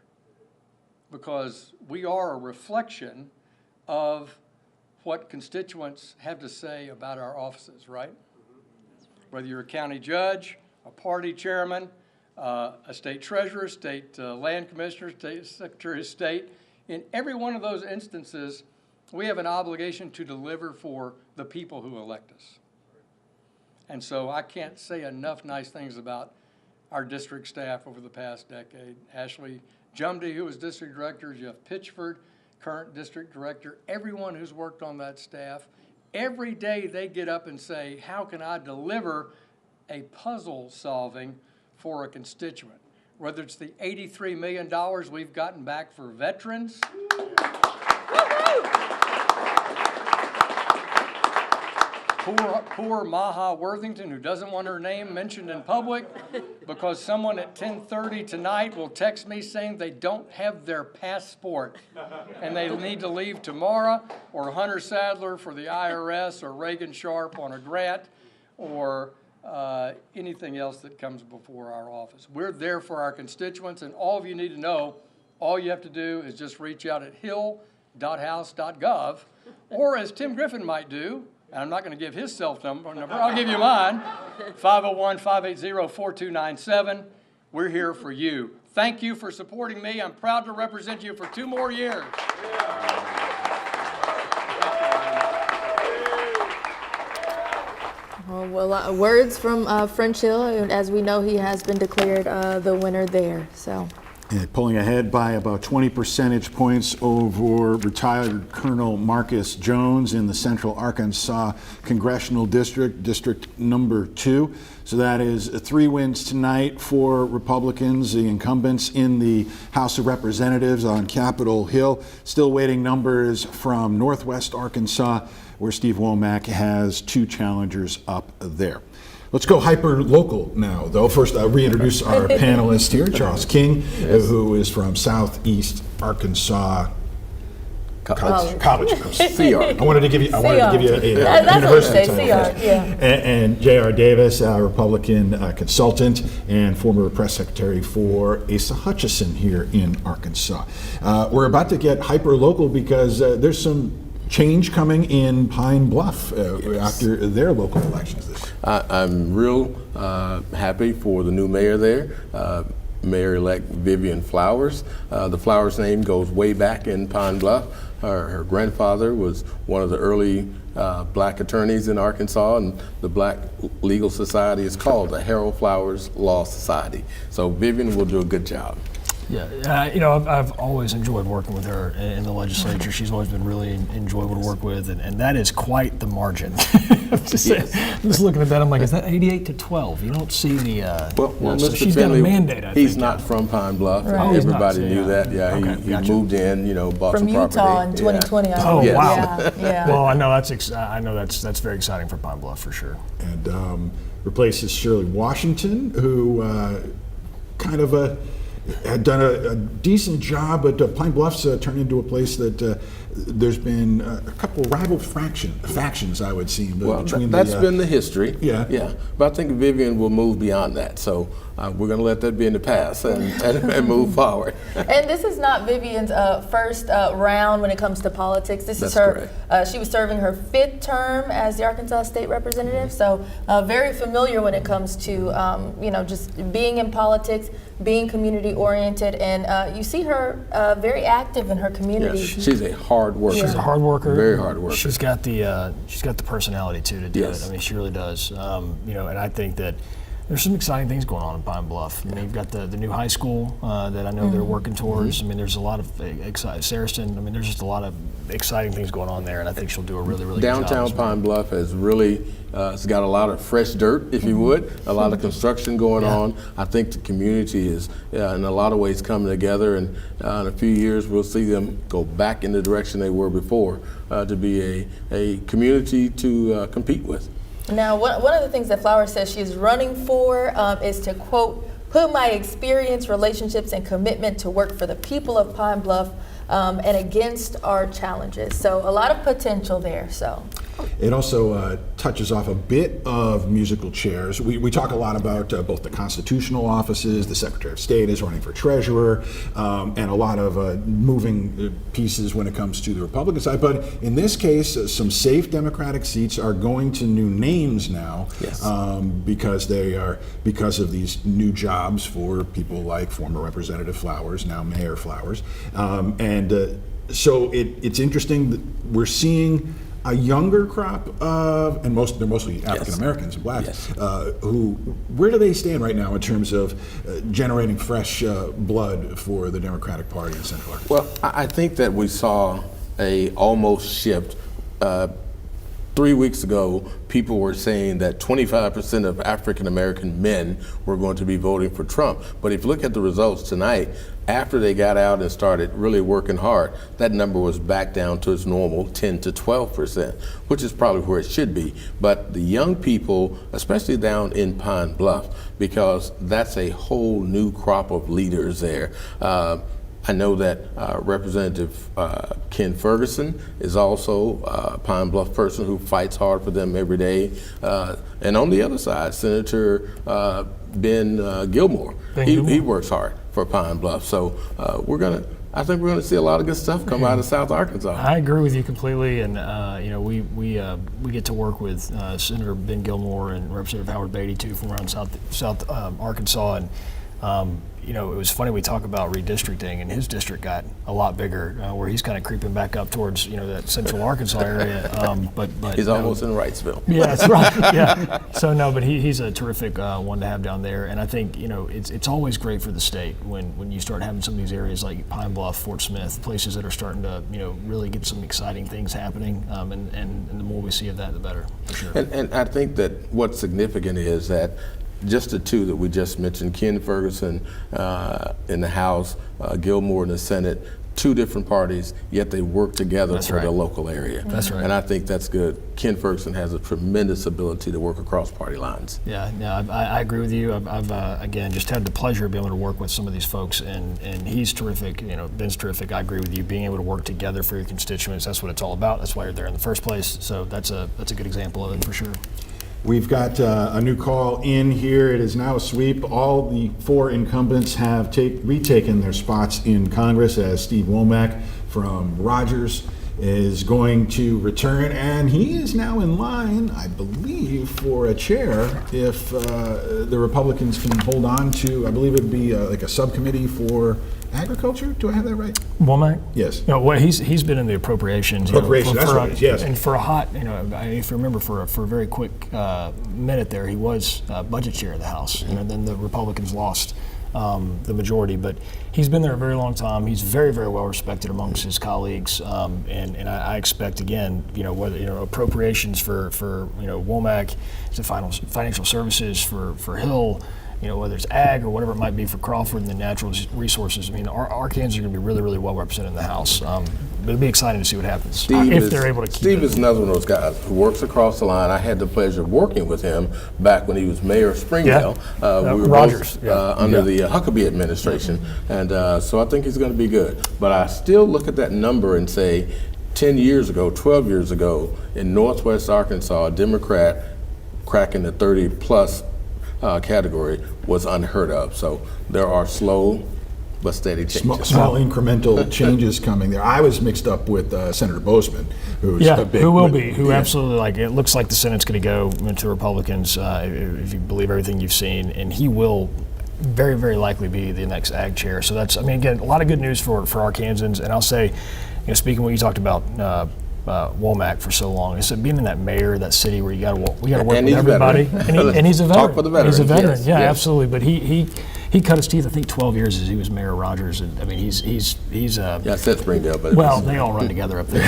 Because we are a reflection of what constituents have to say about our offices, right? Whether you're a county judge, a party chairman, a state treasurer, state land commissioner, state secretary of state, in every one of those instances, we have an obligation to deliver for the people who elect us. And so I can't say enough nice things about our district staff over the past decade. Ashley Jumdy, who was district director, Jeff Pitchford, current district director, everyone who's worked on that staff, every day they get up and say, how can I deliver a puzzle solving for a constituent? Whether it's the $83 million we've gotten back for veterans, poor Maha Worthington, who doesn't want her name mentioned in public because someone at 10:30 tonight will text me saying they don't have their passport and they need to leave tomorrow, or Hunter Sadler for the IRS, or Reagan Sharp on a grant, or anything else that comes before our office. We're there for our constituents, and all of you need to know, all you have to do is just reach out at hill.house.gov, or as Tim Griffin might do, and I'm not going to give his cell number, I'll give you mine, 501-580-4297. We're here for you. Thank you for supporting me. I'm proud to represent you for 2 more years. Well, words from French Hill, and as we know, he has been declared the winner there. So, pulling ahead by about 20 percentage points over retired Colonel Marcus Jones in the Central Arkansas Congressional District, District number 2. So that is 3 wins tonight for Republicans, the incumbents in the House of Representatives on Capitol Hill. Still waiting numbers from Northwest Arkansas, where Steve Womack has 2 challengers up there. Let's go hyper-local now, though. First, I'll reintroduce our panelist here, Charles King, who is from Southeast Arkansas College. CR. I wanted to give you a university title. And J.R. Davis, a Republican consultant and former press secretary for Asa Hutchinson here in Arkansas. We're about to get hyper-local because there's some change coming in Pine Bluff after their local elections this year. I'm real happy for the new mayor there. Mayor-elect Vivian Flowers. The Flowers name goes way back in Pine Bluff. Her grandfather was one of the early black attorneys in Arkansas, and the Black Legal Society is called the Harold Flowers Law Society. So Vivian will do a good job. Yeah, you know, I've always enjoyed working with her in the legislature. She's always been really enjoyable to work with, and that is quite the margin. I'm just looking at that, I'm like, is that 88 to 12? You don't see the. Well, so Mr. she's Finley, got a mandate. I he's think, not from Pine Bluff. Right. And Oh, he's everybody not, knew yeah. that. Yeah, Okay, he gotcha. moved in, you know, bought From some property. Utah in 2020. I Oh think. wow! Yeah. Well, I know that's very exciting for Pine Bluff for sure. And replaces Shirley Washington, who kind of had done a decent job, but Pine Bluff's turned into a place that there's been a couple rival factions, I would see. Well, between that's been the history. Yeah. But I think Vivian will move beyond that. So we're going to let that be in the past and move forward. And this is not Vivian's first round when it comes to politics. This is That's her. She was serving her 5th term as the Arkansas State Representative, so very familiar when it comes to just being in politics, being community oriented, and you see her very active in her community. Yes, she's a hard worker. She's a hard worker. Very hard worker. She's got the personality too to do Yes. it. I mean, she really does. And I think that there's some exciting things going on in Pine Bluff. I mean, you've got the new high school that I know they're working towards. I mean, there's a lot of Saracen. I mean, there's just a lot of exciting things going on there, and I think she'll do a really, really good job. Downtown Pine Bluff has really, it's got a lot of fresh dirt, if you would, a lot of construction going on. I think the community is, in a lot of ways, coming together, and in a few years, we'll see them go back in the direction they were before, to be a community to compete with. Now, one of the things that Flowers says she's running for is to, quote, put my experience, relationships, and commitment to work for the people of Pine Bluff and against our challenges. So a lot of potential there. So It also touches off a bit of musical chairs. We talk a lot about both the constitutional offices, the Secretary of State is running for treasurer, and a lot of moving pieces when it comes to the Republican side. But in this case, some safe Democratic seats are going to new names now, Yes. because of these new jobs for people like former Representative Flowers, now Mayor Flowers. So it's interesting that we're seeing a younger crop of, and they're mostly African Americans and blacks, where do they stand right now in terms of generating fresh blood for the Democratic Party in Central Arkansas? Well, I think that we saw a almost shift. 3 weeks ago, people were saying that 25% of African American men were going to be voting for Trump. But if you look at the results tonight, after they got out and started really working hard, that number was back down to its normal 10 to 12%, which is probably where it should be. But the young people, especially down in Pine Bluff, because that's a whole new crop of leaders there. I know that Representative Ken Ferguson is also a Pine Bluff person who fights hard for them every day. And on the other side, Senator Ben Gilmore, he works hard for Pine Bluff. So I think we're gonna see a lot of good stuff come out of South Arkansas. I agree with you completely, and we get to work with Senator Ben Gilmore and Representative Howard Beatty too from around South Arkansas, and it was funny, we talk about redistricting, and his district got a lot bigger, where he's kind of creeping back up towards that Central Arkansas area. But he's almost in Wrightsville. Yeah, that's right. Yeah. So no, but he's a terrific one to have down there, and I think it's always great for the state when you start having some of these areas like Pine Bluff, Fort Smith, places that are starting to really get some exciting things happening, and the more we see of that, the better, for sure. And I think that what's significant is that just the two that we just mentioned, Ken Ferguson in the House, Gilmore in the Senate, two different parties, yet they work together for the local area. That's right. And I think that's good. Ken Ferguson has a tremendous ability to work across party lines. Yeah, I agree with you. I've again, just had the pleasure of being able to work with some of these folks, and he's terrific. Ben's terrific. I agree with you. Being able to work together for your constituents, that's what it's all about. That's why you're there in the first place. So that's a good example of it for sure. We've got a new call in here. It is now a sweep. All the 4 incumbents have retaken their spots in Congress, as Steve Womack from Rogers is going to return, and he is now in line, I believe, for a chair if the Republicans can hold on to, I believe it would be like a subcommittee for agriculture. Do I have that right? Womack? Yes. No, well, he's been in the appropriations. Appropriations, that's right, yes. And for a hot, if you remember, for a very quick minute there, he was budget chair of the House, and then the Republicans lost the majority. But he's been there a very long time. He's very, very well respected amongst his colleagues, and I expect again, whether appropriations for Womack, to financial services for Hill. Whether it's ag or whatever it might be for Crawford and the natural resources. I mean, our Kansans are going to be really, really well represented in the House. But it'll be exciting to see what happens if they're able to keep Steve it. is another one of those guys who works across the line. I had the pleasure of working with him back when he was mayor of Springdale. We were Rogers, both under the Huckabee administration. And so I think he's going to be good. But I still look at that number and say, 10 years ago, 12 years ago, in Northwest Arkansas, a Democrat cracking the 30-plus category was unheard of. So there are slow but steady changes. Small incremental changes coming there. I was mixed up with Senator Bozeman, who's a big, who absolutely, it looks like the Senate's going to go to Republicans if you believe everything you've seen, and he will very, very likely be the next ag chair. So that's, again, a lot of good news for our Kansans. And I'll say, speaking of what you talked about, Womack for so long. I said being in that mayor, that city where we got to work with everybody, and he's a veteran. Talk for the veterans. He's a veteran, yes. Absolutely. But he cut his teeth, I think, 12 years as he was Mayor Rogers, and he's I said Springdale, but they all run together up there.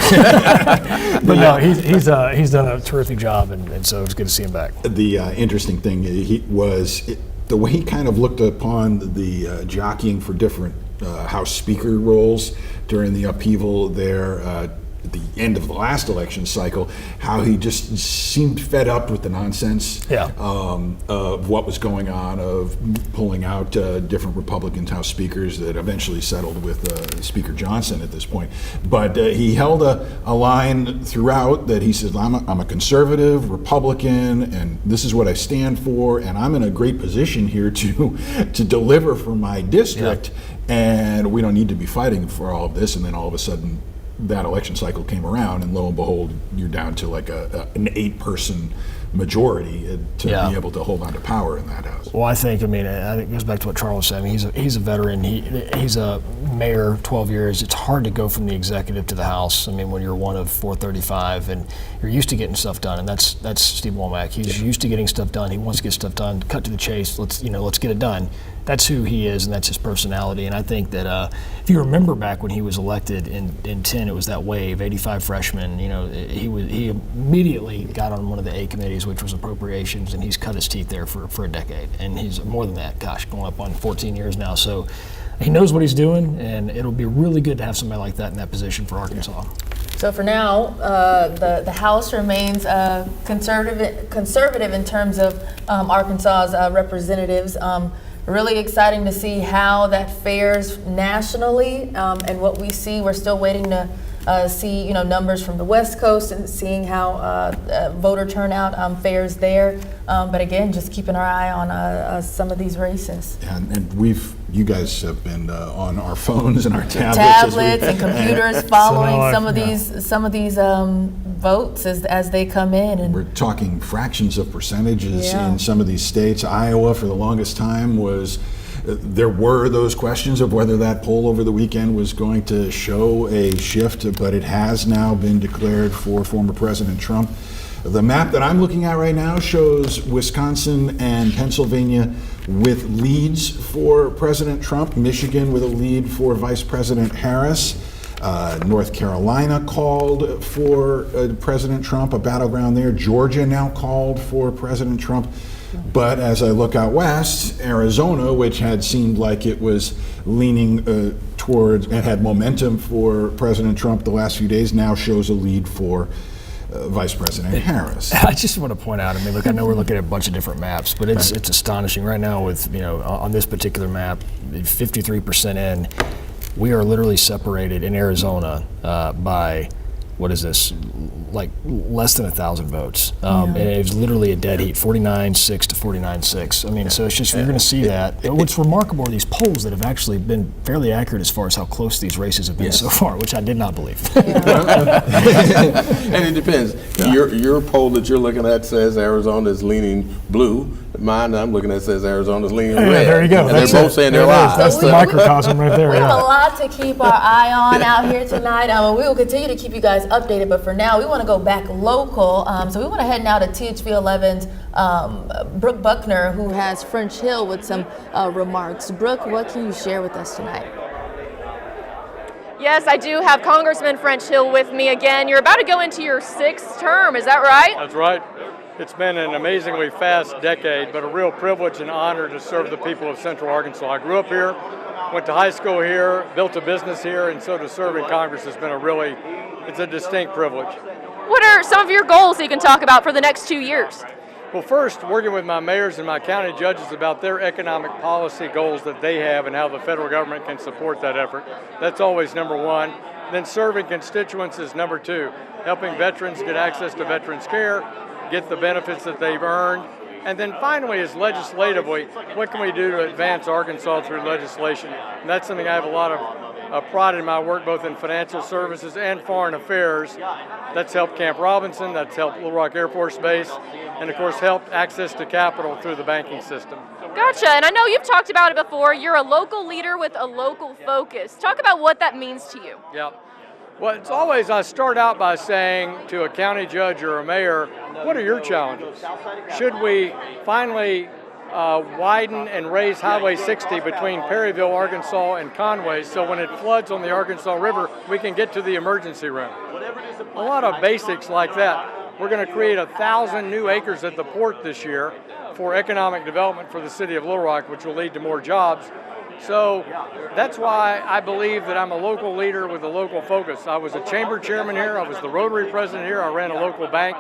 But no, he's done a terrific job, and so it's good to see him back. The interesting thing the way he kind of looked upon the jockeying for different House Speaker roles during the upheaval there. At the end of the last election cycle, how he just seemed fed up with the nonsense of what was going on, of pulling out different Republican House speakers that eventually settled with Speaker Johnson at this point. But he held a line throughout that he says, I'm a conservative Republican, and this is what I stand for, and I'm in a great position here to deliver for my district, and we don't need to be fighting for all of this. And then all of a sudden, that election cycle came around, and lo and behold, you're down to like an 8-person majority to be able to hold on to power in that House. Well, I think it goes back to what Charles said. He's a veteran. He's a mayor, 12 years. It's hard to go from the executive to the House. When you're one of 435 and you're used to getting stuff done, and that's Steve Womack. He's used to getting stuff done. He wants to get stuff done. Cut to the chase. Let's get it done. That's who he is, and that's his personality. And I think that if you remember back when he was elected in 10, it was that wave, 85 freshmen. He immediately got on one of the A committees, which was appropriations, and he's cut his teeth there for a decade. And he's more than that, going up on 14 years now. So he knows what he's doing, and it'll be really good to have somebody like that in that position for Arkansas. So for now, the House remains conservative in terms of Arkansas's representatives. Really exciting to see how that fares nationally, and what we see. We're still waiting to see numbers from the West Coast and seeing how voter turnout fares there. But again, just keeping our eye on some of these races. And you guys have been on our phones and our tablets and computers following some of these votes as they come in. And we're talking fractions of percentages in some of these states. Iowa, for the longest time, there were those questions of whether that poll over the weekend was going to show a shift, but it has now been declared for former President Trump. The map that I'm looking at right now shows Wisconsin and Pennsylvania with leads for President Trump, Michigan with a lead for Vice President Harris. North Carolina called for President Trump, a battleground there. Georgia now called for President Trump. But as I look out west, Arizona, which had seemed like it was leaning towards and had momentum for President Trump the last few days, now shows a lead for Vice President Harris. I just want to point out, look, I know we're looking at a bunch of different maps, but it's astonishing right now with, on this particular map, 53% in, we are literally separated in Arizona by what is this, like less than 1,000 votes. And it was literally a dead heat, 49-6 to 49-6. I mean, so it's just, you're going to see that. What's remarkable are these polls that have actually been fairly accurate as far as how close these races have been so far, which I did not believe. And it depends. Your poll that you're looking at says Arizona is leaning blue. Mine I'm looking at says Arizona is leaning red. There you go. And they're both saying they're live. That's the microcosm right there. We have a lot to keep our eye on out here tonight. We will continue to keep you guys updated, but for now, we want to go back local. So we want to head now to THV11's Brooke Buckner, who has French Hill with some remarks. Brooke, what can you share with us tonight? Yes, I do have Congressman French Hill with me again. You're about to go into your 6th term, is that right? That's right. It's been an amazingly fast decade, but a real privilege and honor to serve the people of Central Arkansas. I grew up here, went to high school here, built a business here, and so to serve in Congress has been it's a distinct privilege. What are some of your goals you can talk about for the next 2 years? Well, first, working with my mayors and my county judges about their economic policy goals that they have and how the federal government can support that effort. That's always number one. Then serving constituents is number 2. Helping veterans get access to veterans care, get the benefits that they've earned. And then finally is legislatively, what can we do to advance Arkansas through legislation? And that's something I have a lot of pride in my work, both in financial services and foreign affairs. That's helped Camp Robinson, that's helped Little Rock Air Force Base, and of course helped access to capital through the banking system. Gotcha, and I know you've talked about it before. You're a local leader with a local focus. Talk about what that means to you. Yeah. Well, it's always, I start out by saying to a county judge or a mayor, what are your challenges? Should we finally widen and raise Highway 60 between Perryville, Arkansas and Conway so when it floods on the Arkansas River, we can get to the emergency room? A lot of basics like that. We're going to create 1,000 new acres at the port this year for economic development for the city of Little Rock, which will lead to more jobs. So that's why I believe that I'm a local leader with a local focus. I was a chamber chairman here, I was the Rotary president here, I ran a local bank,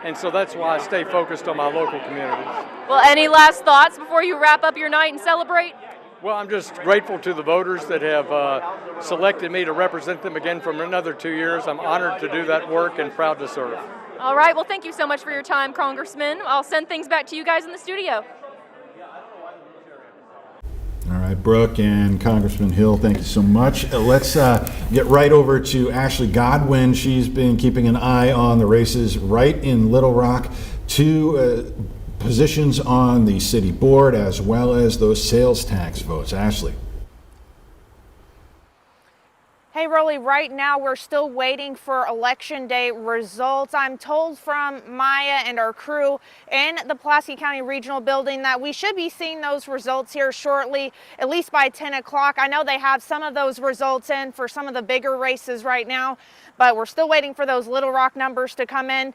and so that's why I stay focused on my local communities. Well, any last thoughts before you wrap up your night and celebrate? Well, I'm just grateful to the voters that have selected me to represent them again for another 2 years. I'm honored to do that work and proud to serve. All right, well, thank you so much for your time, Congressman. I'll send things back to you guys in the studio. All right, Brooke and Congressman Hill, thank you so much. Let's get right over to Ashley Godwin. She's been keeping an eye on the races right in Little Rock. 2 positions on the city board as well as those sales tax votes. Ashley. Hey, Rolly, right now we're still waiting for Election Day results. I'm told from Maya and our crew in the Pulaski County Regional Building that we should be seeing those results here shortly, at least by 10 o'clock. I know they have some of those results in for some of the bigger races right now, but we're still waiting for those Little Rock numbers to come in.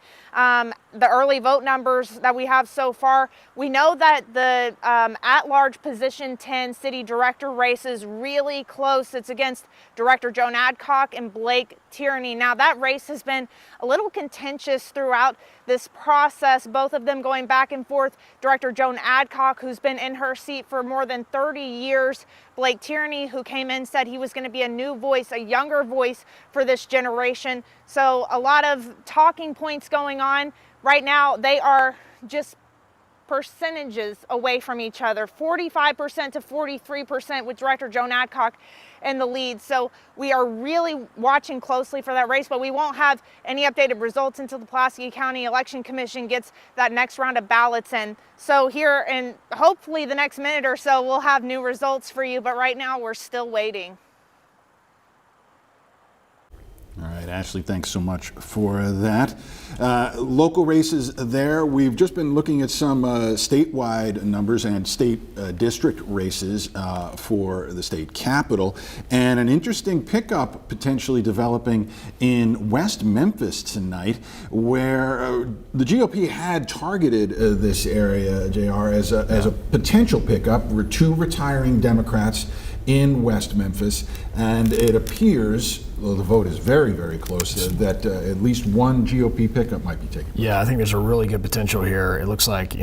The early vote numbers that we have so far, we know that the at-large position 10 city director race is really close. It's against Director Joan Adcock and Blake Tierney. Now that race has been a little contentious throughout this process, both of them going back and forth. Director Joan Adcock, who's been in her seat for more than 30 years. Blake Tierney, who came in, said he was going to be a new voice, a younger voice for this generation. So a lot of talking points going on. Right now, they are just percentages away from each other, 45% to 43% with Director Joan Adcock in the lead. So we are really watching closely for that race, but we won't have any updated results until the Pulaski County Election Commission gets that next round of ballots in. So here in hopefully the next minute or so, we'll have new results for you, but right now we're still waiting. All right, Ashley, thanks so much for that. Local races there. We've just been looking at some statewide numbers and state district races for the state capitol, and an interesting pickup potentially developing in West Memphis tonight, where the GOP had targeted this area, JR, as a potential pickup. 2 retiring Democrats in West Memphis, and it appears though the vote is very, very close, that at least one GOP pickup might be taken. Yeah, I think there's a really good potential here. It looks like,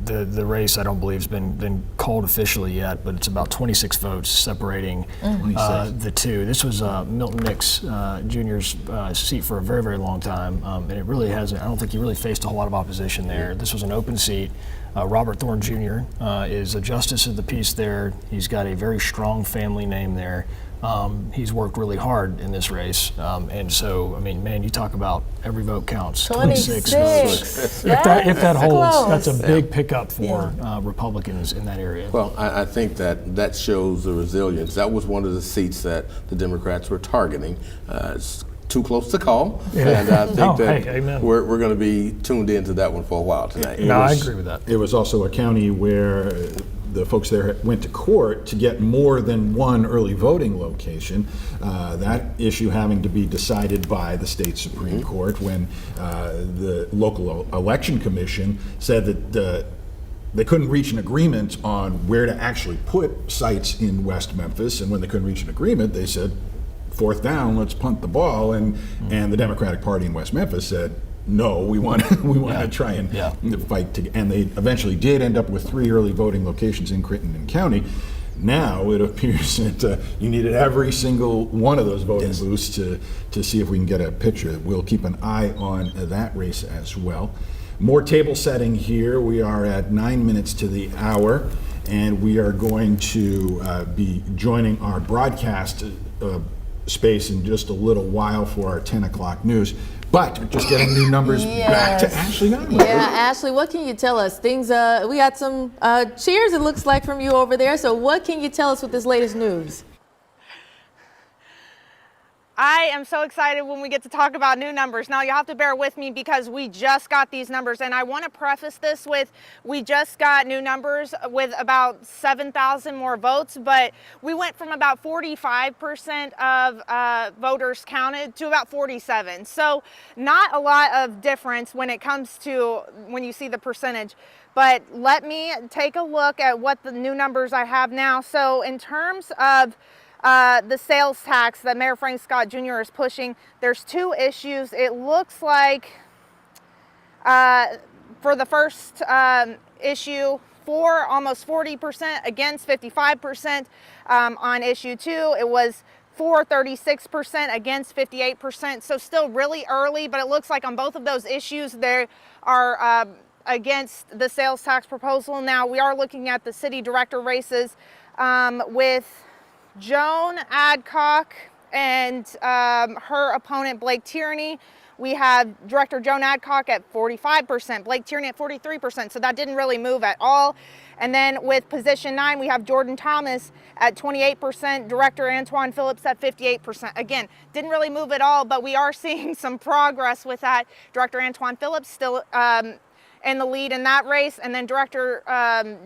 the race I don't believe has been called officially yet, but it's about 26 votes separating the two. This was Milton Nix Jr.'s seat for a very, very long time, and it really hasn't. I don't think he really faced a whole lot of opposition there. This was an open seat. Robert Thorne Jr. Is a justice of the peace there. He's got a very strong family name there. He's worked really hard in this race. And so, I mean, man, you talk about every vote counts. 26 votes. If that holds, close. that's a big pickup for Republicans in that area. Well, I think that shows the resilience. That was one of the seats that the Democrats were targeting. It's too close to call, and I think that we're going to be tuned into that one for a while tonight. I agree with that. It was also a county where the folks there went to court to get more than one early voting location. That issue having to be decided by the state Supreme Court when the local election commission said that they couldn't reach an agreement on where to actually put sites in West Memphis, and when they couldn't reach an agreement, they said, fourth down, let's punt the ball, and the Democratic Party in West Memphis said, no, we want to try and fight, and they eventually did end up with 3 early voting locations in Crittenden County. Now it appears that you needed every single one of those voting booths to see if we can get a picture. We'll keep an eye on that race as well. More table setting here. We are at 9 minutes to the hour, and we are going to be joining our broadcast space in just a little while for our 10 o'clock news. But just getting new numbers back to Ashley now. Yeah, Ashley, what can you tell us? We got some cheers, it looks like, from you over there. So what can you tell us with this latest news? I am so excited when we get to talk about new numbers. Now, you have to bear with me because we just got these numbers, and I want to preface this with we just got new numbers with about 7,000 more votes, but we went from about 45% of voters counted to about 47. So not a lot of difference when it comes to when you see the percentage. But let me take a look at what the new numbers I have now. So in terms of the sales tax that Mayor Frank Scott Jr. is pushing, there's 2 issues. It looks like for the first issue, for almost 40% against 55%. On issue 2, it was for 36% against 58%. So still really early, but it looks like on both of those issues there are against the sales tax proposal. Now we are looking at the city director races with Joan Adcock and her opponent Blake Tierney. We have Director Joan Adcock at 45%, Blake Tierney at 43%, so that didn't really move at all. And then with position 9, we have Jordan Thomas at 28%, Director Antoine Phillips at 58%. Again, didn't really move at all, but we are seeing some progress with that. Director Antoine Phillips still in the lead in that race, and then Director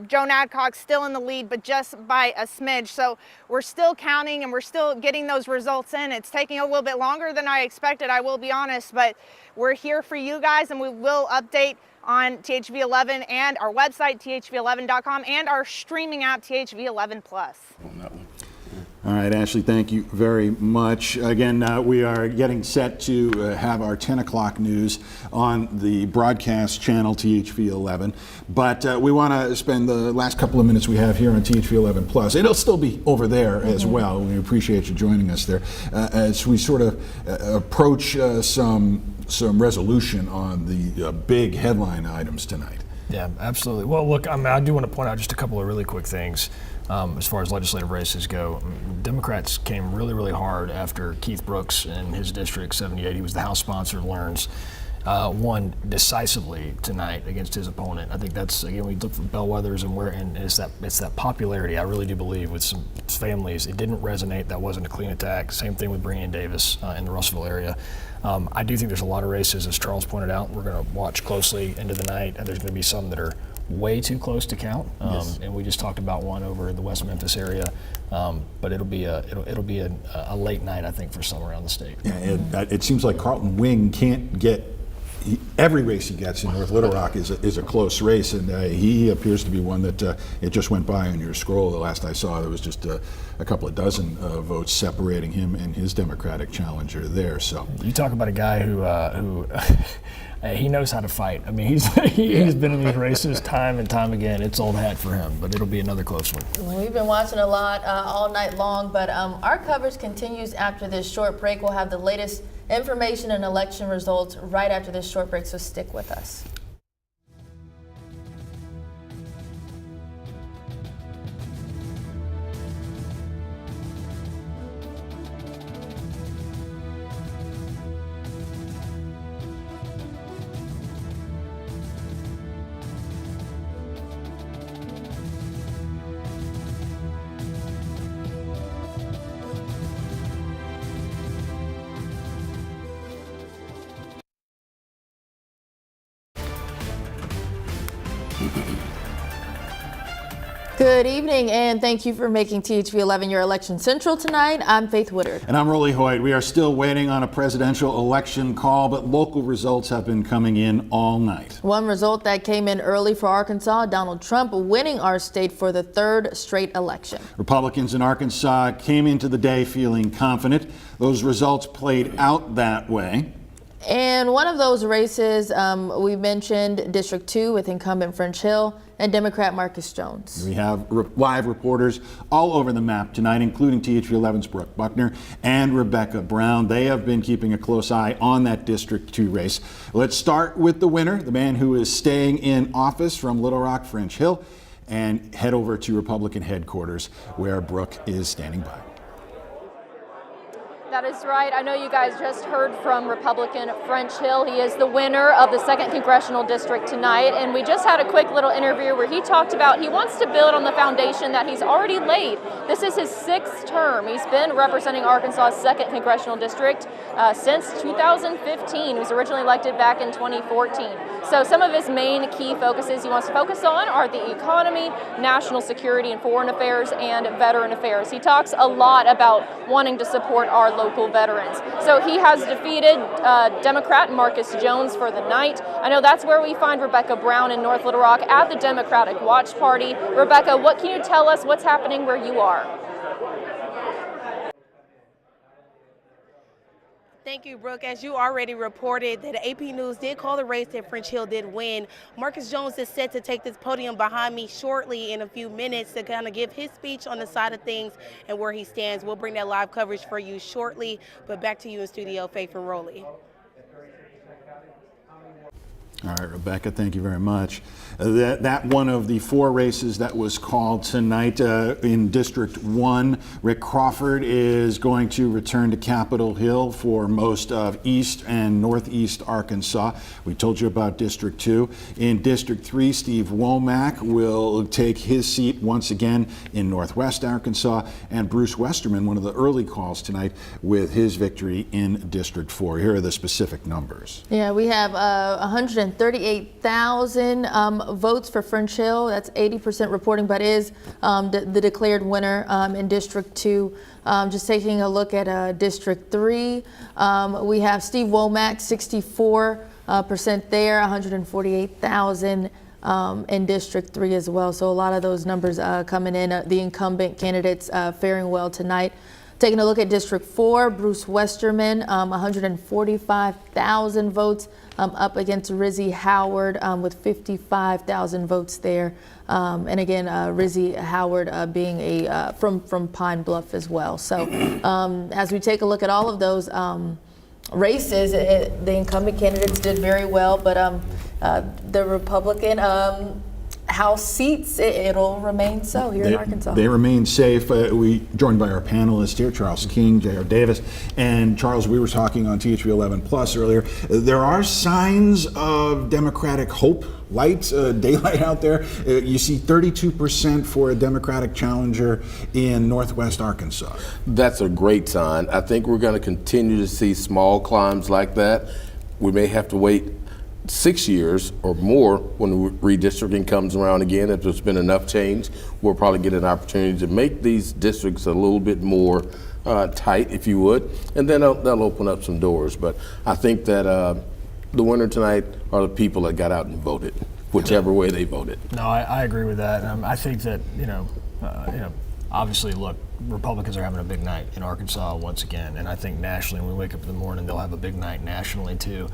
Joan Adcock still in the lead, but just by a smidge. So we're still counting and we're still getting those results in. It's taking a little bit longer than I expected, I will be honest, but we're here for you guys, and we will update on THV11 and our website, THV11.com, and our streaming app, THV11 Plus. All right, Ashley, thank you very much. Again, we are getting set to have our 10 o'clock news on the broadcast channel THV11, but we want to spend the last couple of minutes we have here on THV11 Plus. It'll still be over there as well. We appreciate you joining us there as we sort of approach some resolution on the big headline items tonight. Yeah, absolutely. Well, look, I do want to point out just a couple of really quick things. As far as legislative races go, Democrats came really, really hard after Keith Brooks in his district 78. He was the House sponsor of Learns, won decisively tonight against his opponent. I think that's, again, we look for bellwethers and it's that popularity. I really do believe with some families, it didn't resonate. That wasn't a clean attack. Same thing with Brian Davis in the Russellville area. I do think there's a lot of races, as Charles pointed out. We're going to watch closely into the night, and there's going to be some that are way too close to count, and we just talked about one over in the West Memphis area, but it'll be a late night, I think, for some around the state. Yeah, it seems like Carlton Wing can't get every race he gets in North Little Rock is a close race, and he appears to be one that it just went by on your scroll. The last I saw, there was just a couple of dozen votes separating him and his Democratic challenger there. So you talk about a guy who he knows how to fight. I mean, he's been in these races time and time again. It's old hat for him, but it'll be another close one. We've been watching a lot all night long, but our coverage continues after this short break. We'll have the latest information and election results right after this short break, so stick with us. Good evening, and thank you for making THV11 your election central tonight. I'm Faith Woodard. And I'm Hoyt. We are still waiting on a presidential election call, but local results have been coming in all night. One result that came in early for Arkansas, Donald Trump winning our state for the third straight election. Republicans in Arkansas came into the day feeling confident. Those results played out that way. And one of those races, we mentioned District 2 with incumbent French Hill and Democrat Marcus Jones. We have live reporters all over the map tonight, including THV11's Brooke Buckner and Rebecca Brown. They have been keeping a close eye on that District 2 race. Let's start with the winner, the man who is staying in office from Little Rock, French Hill, and head over to Republican headquarters where Brooke is standing by. That is right. I know you guys just heard from Republican French Hill. He is the winner of the 2nd Congressional District tonight, and we just had a quick little interview where he talked about he wants to build on the foundation that he's already laid. This is his 6th term. He's been representing Arkansas's 2nd Congressional District since 2015. He was originally elected back in 2014. So some of his main key focuses he wants to focus on are the economy, national security and foreign affairs, and veteran affairs. He talks a lot about wanting to support our local veterans. So he has defeated Democrat Marcus Jones for the night. I know that's where we find Rebecca Brown in North Little Rock at the Democratic Watch Party. Rebecca, what can you tell us what's happening where you are? Thank you, Brooke. As you already reported, that AP News did call the race that French Hill did win. Marcus Jones is set to take this podium behind me shortly in a few minutes to kind of give his speech on the side of things and where he stands. We'll bring that live coverage for you shortly, but back to you in studio, Faith and Rowley. All right, Rebecca, thank you very much. That one of the 4 races that was called tonight in District 1, Rick Crawford is going to return to Capitol Hill for most of East and Northeast Arkansas. We told you about District 2. In District 3, Steve Womack will take his seat once again in Northwest Arkansas, and Bruce Westerman, one of the early calls tonight, with his victory in District 4. Here are the specific numbers. Yeah, we have 138,000 votes for French Hill. That's 80% reporting, but is the declared winner in District 2. Just taking a look at District 3, we have Steve Womack, 64% there, 148,000 in District 3 as well. So a lot of those numbers coming in. The incumbent candidates faring well tonight. Taking a look at District 4, Bruce Westerman, 145,000 votes, up against Rizzy Howard with 55,000 votes there. And again, Rizzy Howard being a from Pine Bluff as well. So as we take a look at all of those races, the incumbent candidates did very well, but the Republican House seats, it'll remain so here in Arkansas. They remain safe. We joined by our panelists here, Charles King, J.R. Davis, and Charles, we were talking on THV11 Plus earlier. There are signs of Democratic hope, light, daylight out there. You see 32% for a Democratic challenger in Northwest Arkansas. That's a great sign. I think we're going to continue to see small climbs like that. We may have to wait 6 years or more when redistricting comes around again. If there's been enough change, we'll probably get an opportunity to make these districts a little bit more tight, if you would, and then they'll open up some doors. But I think that the winner tonight are the people that got out and voted, whichever way they voted. No, I agree with that. I think that obviously, look, Republicans are having a big night in Arkansas once again, and I think nationally, when we wake up in the morning, they'll have a big night nationally too.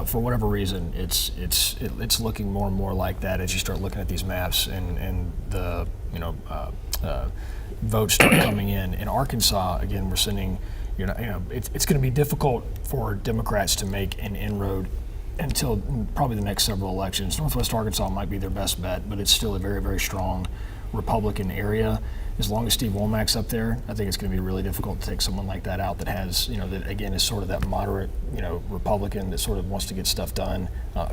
For whatever reason, it's looking more and more like that as you start looking at these maps and the votes start coming in. In Arkansas, again, we're sending. It's going to be difficult for Democrats to make an inroad until probably the next several elections. Northwest Arkansas might be their best bet, but it's still a very, very strong Republican area. As long as Steve Womack's up there, I think it's going to be really difficult to take someone like that out that has, that again is sort of that moderate, Republican that sort of wants to get stuff done.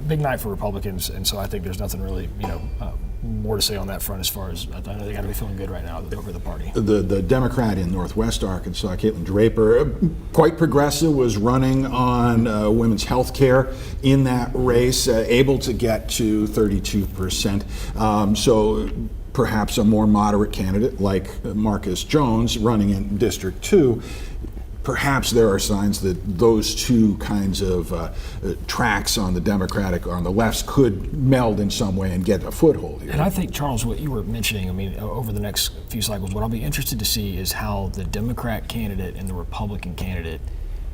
Big night for Republicans, and so I think there's nothing really, more to say on that front as far as I know they got to be feeling good right now over the party. The Democrat in Northwest Arkansas, Caitlin Draper, quite progressive, was running on women's health care in that race, able to get to 32%. So perhaps a more moderate candidate like Marcus Jones running in District 2. Perhaps there are signs that those two kinds of tracks on the Democratic, on the left, could meld in some way and get a foothold here. And I think, Charles, what you were mentioning, over the next few cycles, what I'll be interested to see is how the Democrat candidate and the Republican candidate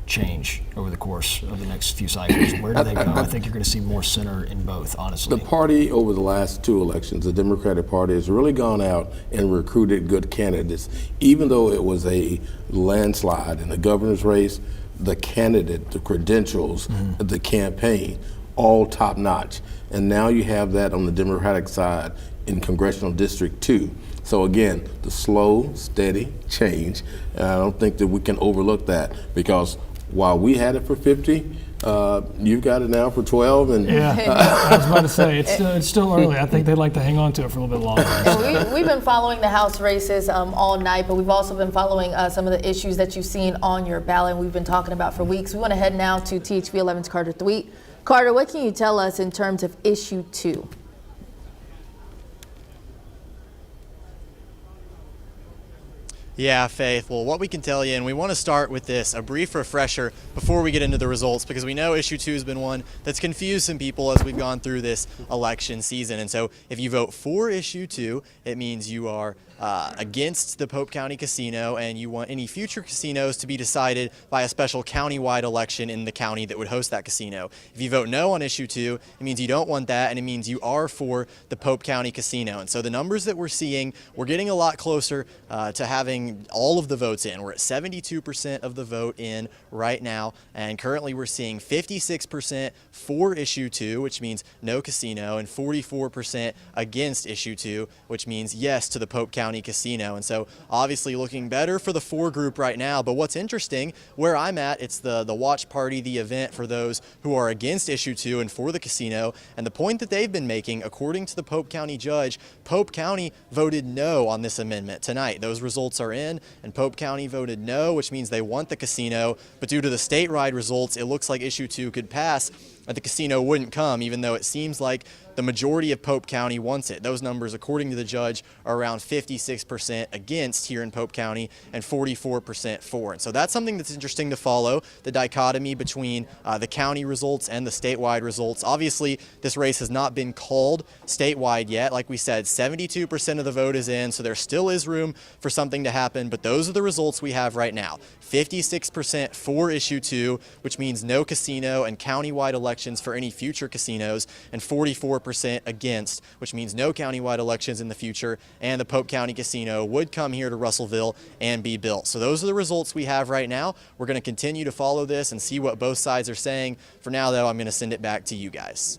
change over the course of the next few cycles. Where do they go? I think you're going to see more center in both, honestly. The party over the last two elections, the Democratic Party, has really gone out and recruited good candidates. Even though it was a landslide in the governor's race, the candidate, the credentials, the campaign, all top notch. And now you have that on the Democratic side in Congressional District 2. So again, the slow, steady change. And I don't think that we can overlook that, because while we had it for 50, you've got it now for 12. And I was about to say, it's still early. I think they'd like to hang on to it for a little bit longer. And we've been following the House races all night, but we've also been following some of the issues that you've seen on your ballot we've been talking about for weeks. We want to head now to THV11's Carter Thweet. Carter, what can you tell us in terms of issue 2? Yeah, Faith. Well, what we can tell you, and we want to start with this, a brief refresher before we get into the results, because we know issue 2 has been one that's confused some people as we've gone through this election season. And so if you vote for issue 2, it means you are against the Pope County Casino, and you want any future casinos to be decided by a special countywide election in the county that would host that casino. If you vote no on issue 2, it means you don't want that, and it means you are for the Pope County Casino. And so the numbers that we're seeing, we're getting a lot closer to having all of the votes in. We're at 72% of the vote in right now, and currently we're seeing 56% for issue 2, which means no casino, and 44% against issue 2, which means yes to the Pope County Casino. And so obviously looking better for the 4 group right now. But what's interesting, where I'm at, it's the watch party, the event for those who are against issue 2 and for the casino. And the point that they've been making, according to the Pope County judge, Pope County voted no on this amendment tonight. Those results are in, and Pope County voted no, which means they want the casino. But due to the statewide results, it looks like issue 2 could pass, but the casino wouldn't come, even though it seems like the majority of Pope County wants it. Those numbers, according to the judge, are around 56% against here in Pope County and 44% for. And so that's something that's interesting to follow, the dichotomy between the county results and the statewide results. Obviously, this race has not been called statewide yet. Like we said, 72% of the vote is in, so there still is room for something to happen, but those are the results we have right now. 56% for issue 2, which means no casino and countywide elections for any future casinos, and 44% against, which means no countywide elections in the future, and the Pope County Casino would come here to Russellville and be built. So those are the results we have right now. We're going to continue to follow this and see what both sides are saying. For now, though, I'm going to send it back to you guys.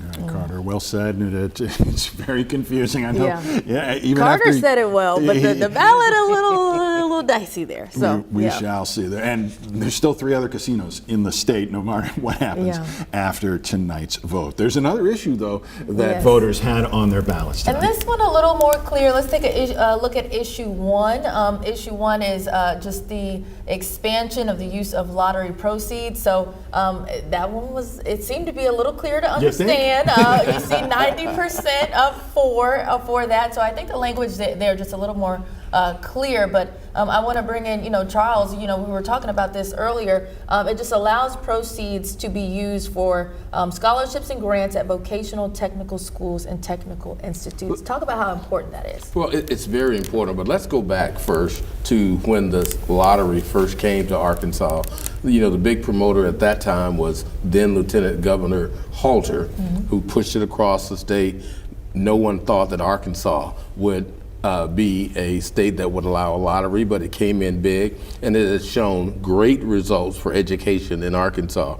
All right, Carter, well said. It's very confusing. I know. Yeah. Even Carter after, said it well, but the ballot a little dicey there. So we shall see there. And there's still 3 other casinos in the state, no matter what happens after tonight's vote. There's another issue, though, that voters had on their ballots tonight. And this one a little more clear. Let's take a look at issue 1. Issue 1 is just the expansion of the use of lottery proceeds. So that one it seemed to be a little clearer to understand. You see 90% for that. So I think the language there just a little more clear. But I want to bring in, Charles. We were talking about this earlier. It just allows proceeds to be used for scholarships and grants at vocational technical schools and technical institutes. Talk about how important that is. Well, it's very important, but let's go back first to when the lottery first came to Arkansas. The big promoter at that time was then Lieutenant Governor Halter, who pushed it across the state. No one thought that Arkansas would be a state that would allow a lottery, but it came in big, and it has shown great results for education in Arkansas.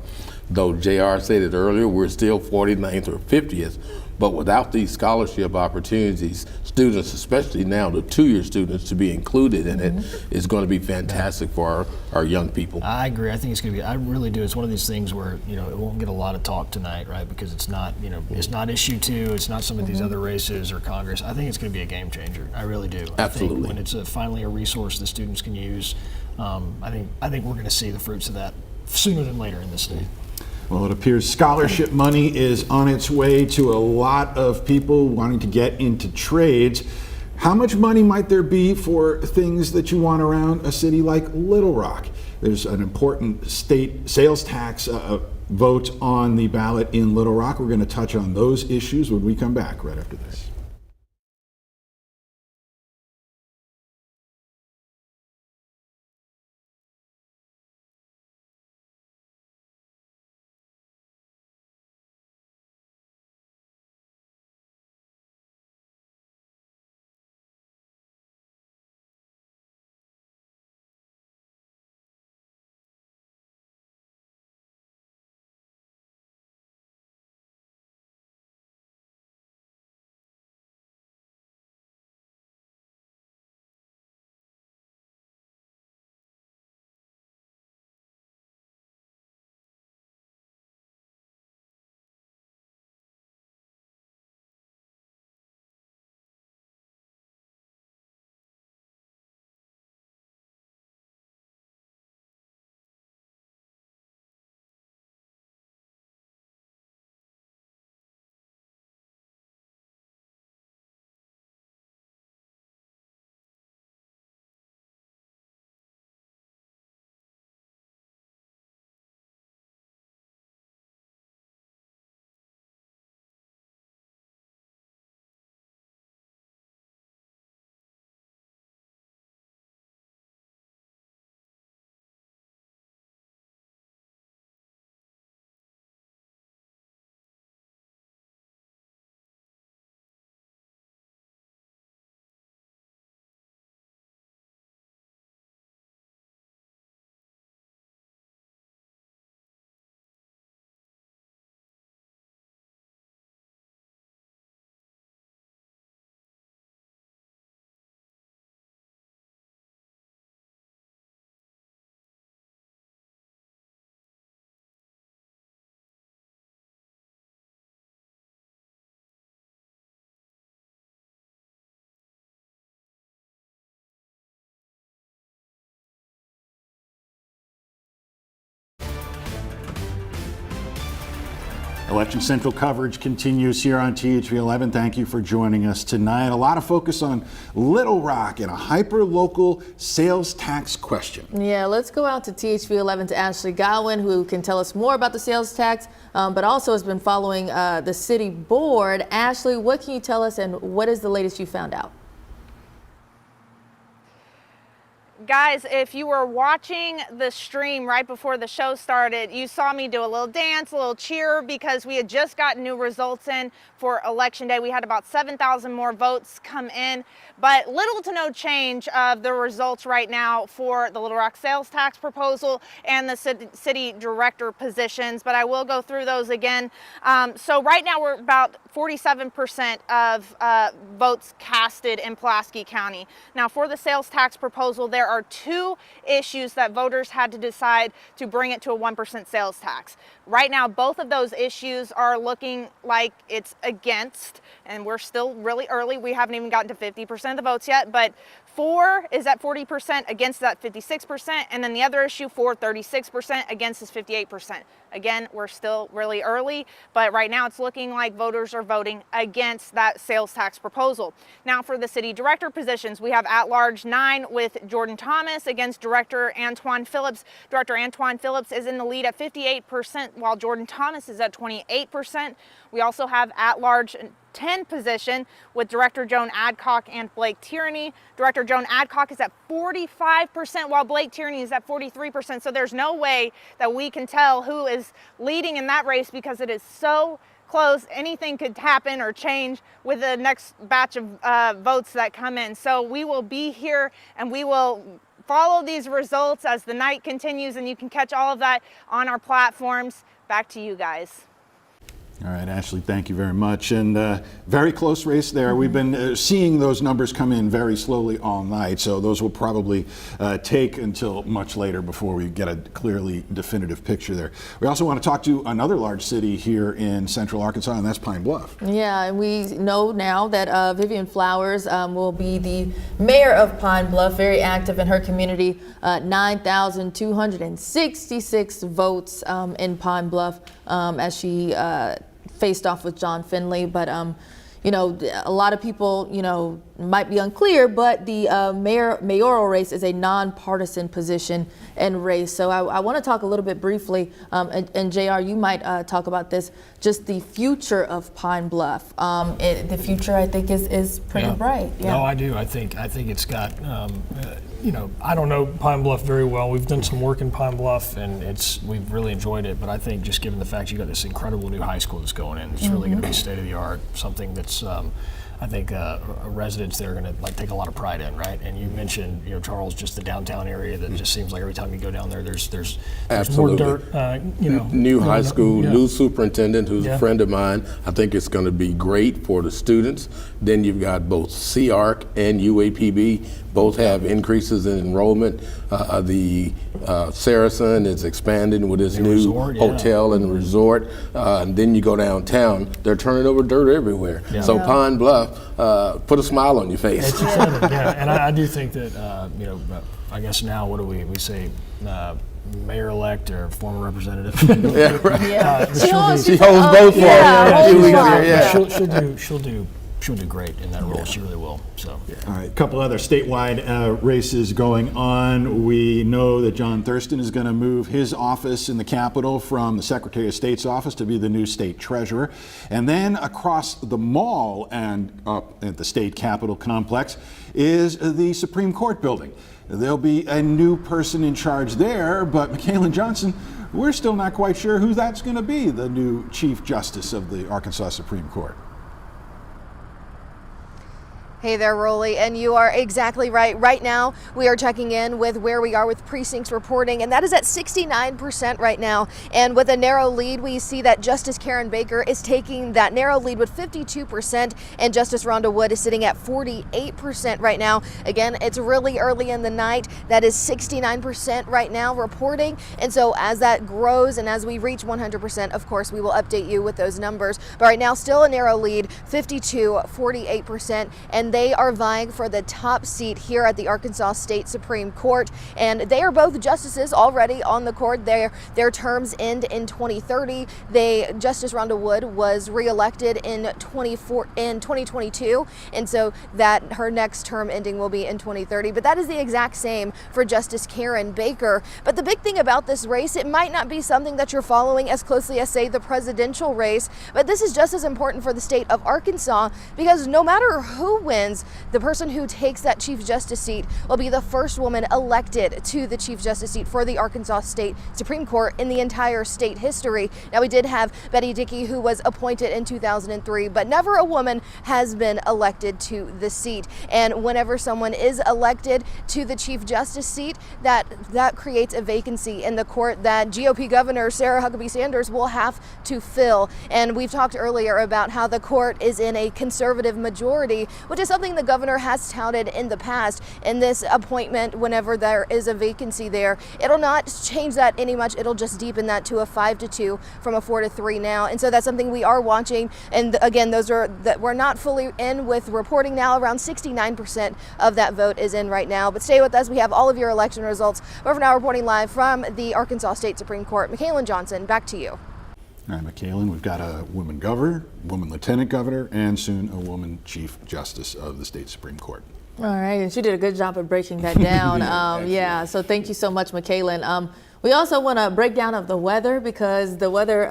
Though JR said it earlier, we're still 49th or 50th, but without these scholarship opportunities, students, especially now the two-year students, to be included in it is going to be fantastic for our young people. I agree. I think it's going to be, I really do. It's one of these things where, it won't get a lot of talk tonight, right? Because it's not, it's not issue 2, it's not some of these other races or Congress. I think it's going to be a game changer. I really do. Absolutely. I think when it's finally a resource the students can use, I think we're going to see the fruits of that sooner than later in this state. Well, it appears scholarship money is on its way to a lot of people wanting to get into trades. How much money might there be for things that you want around a city like Little Rock? There's an important state sales tax vote on the ballot in Little Rock. We're going to touch on those issues when we come back right after this. Election Central coverage continues here on THV11. Thank you for joining us tonight. A lot of focus on Little Rock and a hyper-local sales tax question. Yeah, let's go out to THV11's Ashley Godwin, who can tell us more about the sales tax, but also has been following the city board. Ashley, what can you tell us, and what is the latest you found out? Guys, if you were watching the stream right before the show started, you saw me do a little dance, a little cheer, because we had just gotten new results in for Election Day. We had about 7,000 more votes come in, but little to no change of the results right now for the Little Rock sales tax proposal and the city director positions, but I will go through those again. So right now we're about 47% of votes casted in Pulaski County. Now for the sales tax proposal, there are two issues that voters had to decide to bring it to a 1% sales tax. Right now, both of those issues are looking like it's against, and we're still really early. We haven't even gotten to 50% of the votes yet, but for is at 40%, against that 56%, and then the other issue for 36%, against is 58%. Again, we're still really early, but right now it's looking like voters are voting against that sales tax proposal. Now for the city director positions, we have at-large 9 with Jordan Thomas against Director Antoine Phillips. Director Antoine Phillips is in the lead at 58%, while Jordan Thomas is at 28%. We also have at-large 10 position with Director Joan Adcock and Blake Tierney. Director Joan Adcock is at 45%, while Blake Tierney is at 43%. So there's no way that we can tell who is leading in that race because it is so close. Anything could happen or change with the next batch of votes that come in. So we will be here and we will follow these results as the night continues, and you can catch all of that on our platforms. Back to you guys. All right, Ashley, thank you very much. And very close race there. We've been seeing those numbers come in very slowly all night, so those will probably take until much later before we get a clearly definitive picture there. We also want to talk to another large city here in central Arkansas, and that's Pine Bluff. Yeah, and we know now that Vivian Flowers will be the mayor of Pine Bluff, very active in her community, 9,266 votes in Pine Bluff as she faced off with John Finley. But you know, a lot of people, you know, might be unclear, but the mayoral race is a nonpartisan position and race. So I want to talk a little bit briefly, and JR, you might talk about this, just the future of Pine Bluff. The future, I think, is pretty bright. Yeah. No, I do. I think it's got, you know, I don't know Pine Bluff very well. We've done some work in Pine Bluff, and we've really enjoyed it. But I think just given the fact you got this incredible new high school that's going in, it's really going to be state of the art, something that's I think residents there are going to take a lot of pride in, right? And you mentioned, you know, Charles, just the downtown area that just seems like every time you go down there, there's more dirt. You know, new high school, new superintendent who's a friend of mine. I think it's going to be great for the students. Then you've got both CARC and UAPB. Both have increases in enrollment. The Saracen is expanding with its new resort, hotel and resort. And then you go downtown, they're turning over dirt everywhere. Yeah. So Pine Bluff, put a smile on your face. It's exciting, and I do think that, you know, I guess now, what do we say? Mayor-elect or former representative. Yeah, right. She holds both for She'll do great in that role. She really will. So. All right, a couple other statewide races going on. We know that John Thurston is going to move his office in the Capitol from the Secretary of State's office to be the new state treasurer. And then across the mall and up at the state Capitol complex is the Supreme Court building. There'll be a new person in charge there, but Michaela Johnson, we're still not quite sure who that's going to be, the new Chief Justice of the Arkansas Supreme Court. Hey there, Rolly, and you are exactly right. Right now, we are checking in with where we are with precincts reporting, and that is at 69% right now. And with a narrow lead, we see that Justice Karen Baker is taking that narrow lead with 52%, and Justice Rhonda Wood is sitting at 48% right now. Again, it's really early in the night. That is 69% right now reporting. And so as that grows and as we reach 100%, of course, we will update you with those numbers. But right now, still a narrow lead, 52-48%, and they are vying for the top seat here at the Arkansas State Supreme Court. And they are both justices already on the court. Their terms end in 2030. Justice Rhonda Wood was reelected in 2022, and so that her next term ending will be in 2030. But that is the exact same for Justice Karen Baker. But the big thing about this race, it might not be something that you're following as closely as, say, the presidential race, but this is just as important for the state of Arkansas, because no matter who wins, the person who takes that Chief Justice seat will be the first woman elected to the Chief Justice seat for the Arkansas State Supreme Court in the entire state history. Now, we did have Betty Dickey, who was appointed in 2003, but never a woman has been elected to the seat. And whenever someone is elected to the Chief Justice seat, that creates a vacancy in the court that GOP Governor Sarah Huckabee Sanders will have to fill. And we've talked earlier about how the court is in a conservative majority, which is something the governor has touted in the past in this appointment whenever there is a vacancy there. It'll not change that any much. It'll just deepen that to a 5-2 from a 4-3 now. And so that's something we are watching. And again, those are that we're not fully in with reporting now. Around 69% of that vote is in right now. But stay with us. We have all of your election results. We're now reporting live from the Arkansas State Supreme Court. Michaela Johnson, back to you. All right, Michaela, we've got a woman governor, woman lieutenant governor, and soon a woman chief justice of the state Supreme Court. All right, and she did a good job of breaking that down. Yeah, so thank you so much, Michaela. We also want a breakdown of the weather because the weather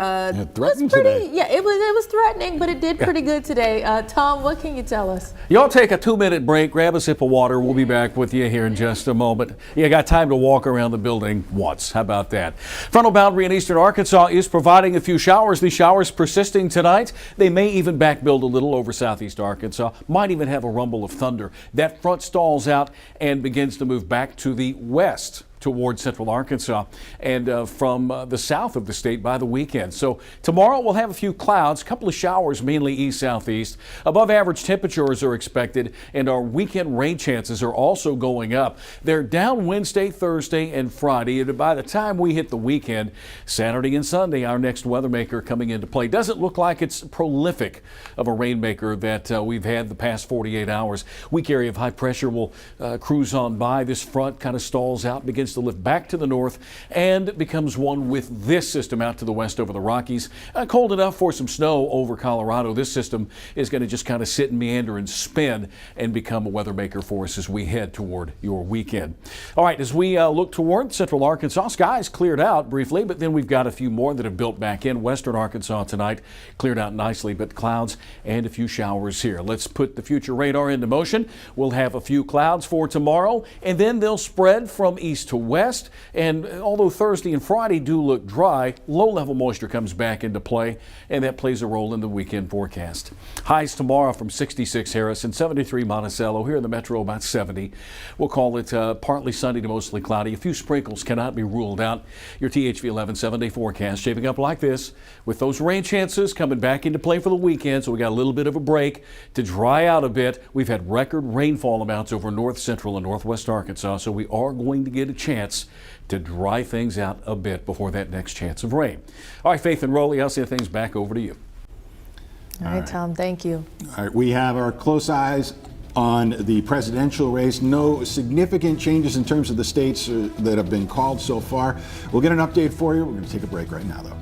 was pretty, today. yeah, it was threatening, but it did pretty good today. Tom, what can you tell us? Y'all take a 2-minute break, grab a sip of water. We'll be back with you here in just a moment. You got time to walk around the building once. How about that? Frontal boundary in eastern Arkansas is providing a few showers. These showers persisting tonight. They may even backbuild a little over southeast Arkansas. Might even have a rumble of thunder. That front stalls out and begins to move back to the west toward central Arkansas and from the south of the state by the weekend. So tomorrow we'll have a few clouds, a couple of showers, mainly east-southeast. Above average temperatures are expected, and our weekend rain chances are also going up. They're down Wednesday, Thursday, and Friday. And by the time we hit the weekend, Saturday and Sunday, our next weather maker coming into play doesn't look like it's prolific of a rainmaker that we've had the past 48 hours. Weak area of high pressure will cruise on by. This front kind of stalls out, begins to lift back to the north and becomes one with this system out to the west over the Rockies. Cold enough for some snow over Colorado. This system is going to just kind of sit and meander and spin and become a weather maker for us as we head toward your weekend. All right, as we look toward central Arkansas, skies cleared out briefly, but then we've got a few more that have built back in. Western Arkansas tonight cleared out nicely, but clouds and a few showers here. Let's put the future radar into motion. We'll have a few clouds for tomorrow, and then they'll spread from east to west, and although Thursday and Friday do look dry, low-level moisture comes back into play, and that plays a role in the weekend forecast. Highs tomorrow from 66 Harrison, 73 Monticello, here in the metro about 70. We'll call it partly sunny to mostly cloudy. A few sprinkles cannot be ruled out. Your THV11 7-day forecast shaping up like this, with those rain chances coming back into play for the weekend, so we got a little bit of a break to dry out a bit. We've had record rainfall amounts over north central and northwest Arkansas, so we are going to get a chance to dry things out a bit before that next chance of rain. All right, Faith and Rolly, I'll send things back over to you. All right, Tom, thank you. All right, we have our close eyes on the presidential race. No significant changes in terms of the states that have been called so far. We'll get an update for you. We're going to take a break right now, though.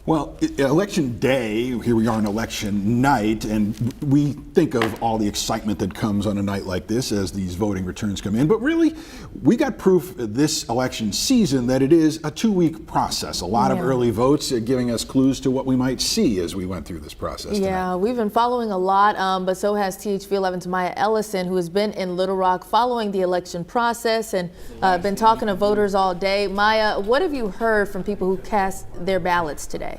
Well, election day, here we are on election night, and we think of all the excitement that comes on a night like this as these voting returns come in. But really, we got proof this election season that it is a 2-week process. A lot of early votes giving us clues to what we might see as we went through this process tonight. We've been following a lot, but so has THV11's Maya Ellison, who has been in Little Rock following the election process and been talking to voters all day. Maya, what have you heard from people who cast their ballots today?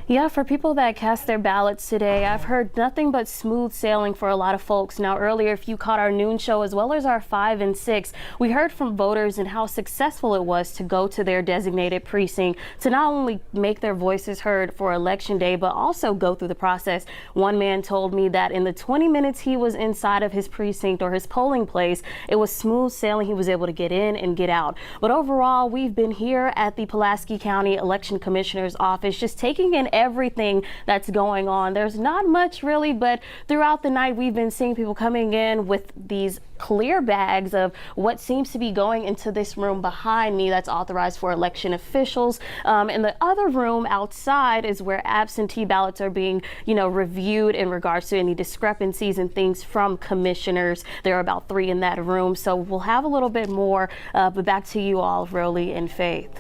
Yeah, for people that cast their ballots today, I've heard nothing but smooth sailing for a lot of folks. Now, earlier, if you caught our noon show as well as our 5 and 6, we heard from voters and how successful it was to go to their designated precinct to not only make their voices heard for Election Day, but also go through the process. One man told me that in the 20 minutes he was inside of his precinct or his polling place, it was smooth sailing. He was able to get in and get out. But overall, we've been here at the Pulaski County Election Commissioner's office just taking in everything that's going on. There's not much really, but throughout the night we've been seeing people coming in with these clear bags of what seems to be going into this room behind me that's authorized for election officials. And the other room outside is where absentee ballots are being, reviewed in regards to any discrepancies and things from commissioners. There are about 3 in that room, so we'll have a little bit more, but back to you all, Roly and Faith.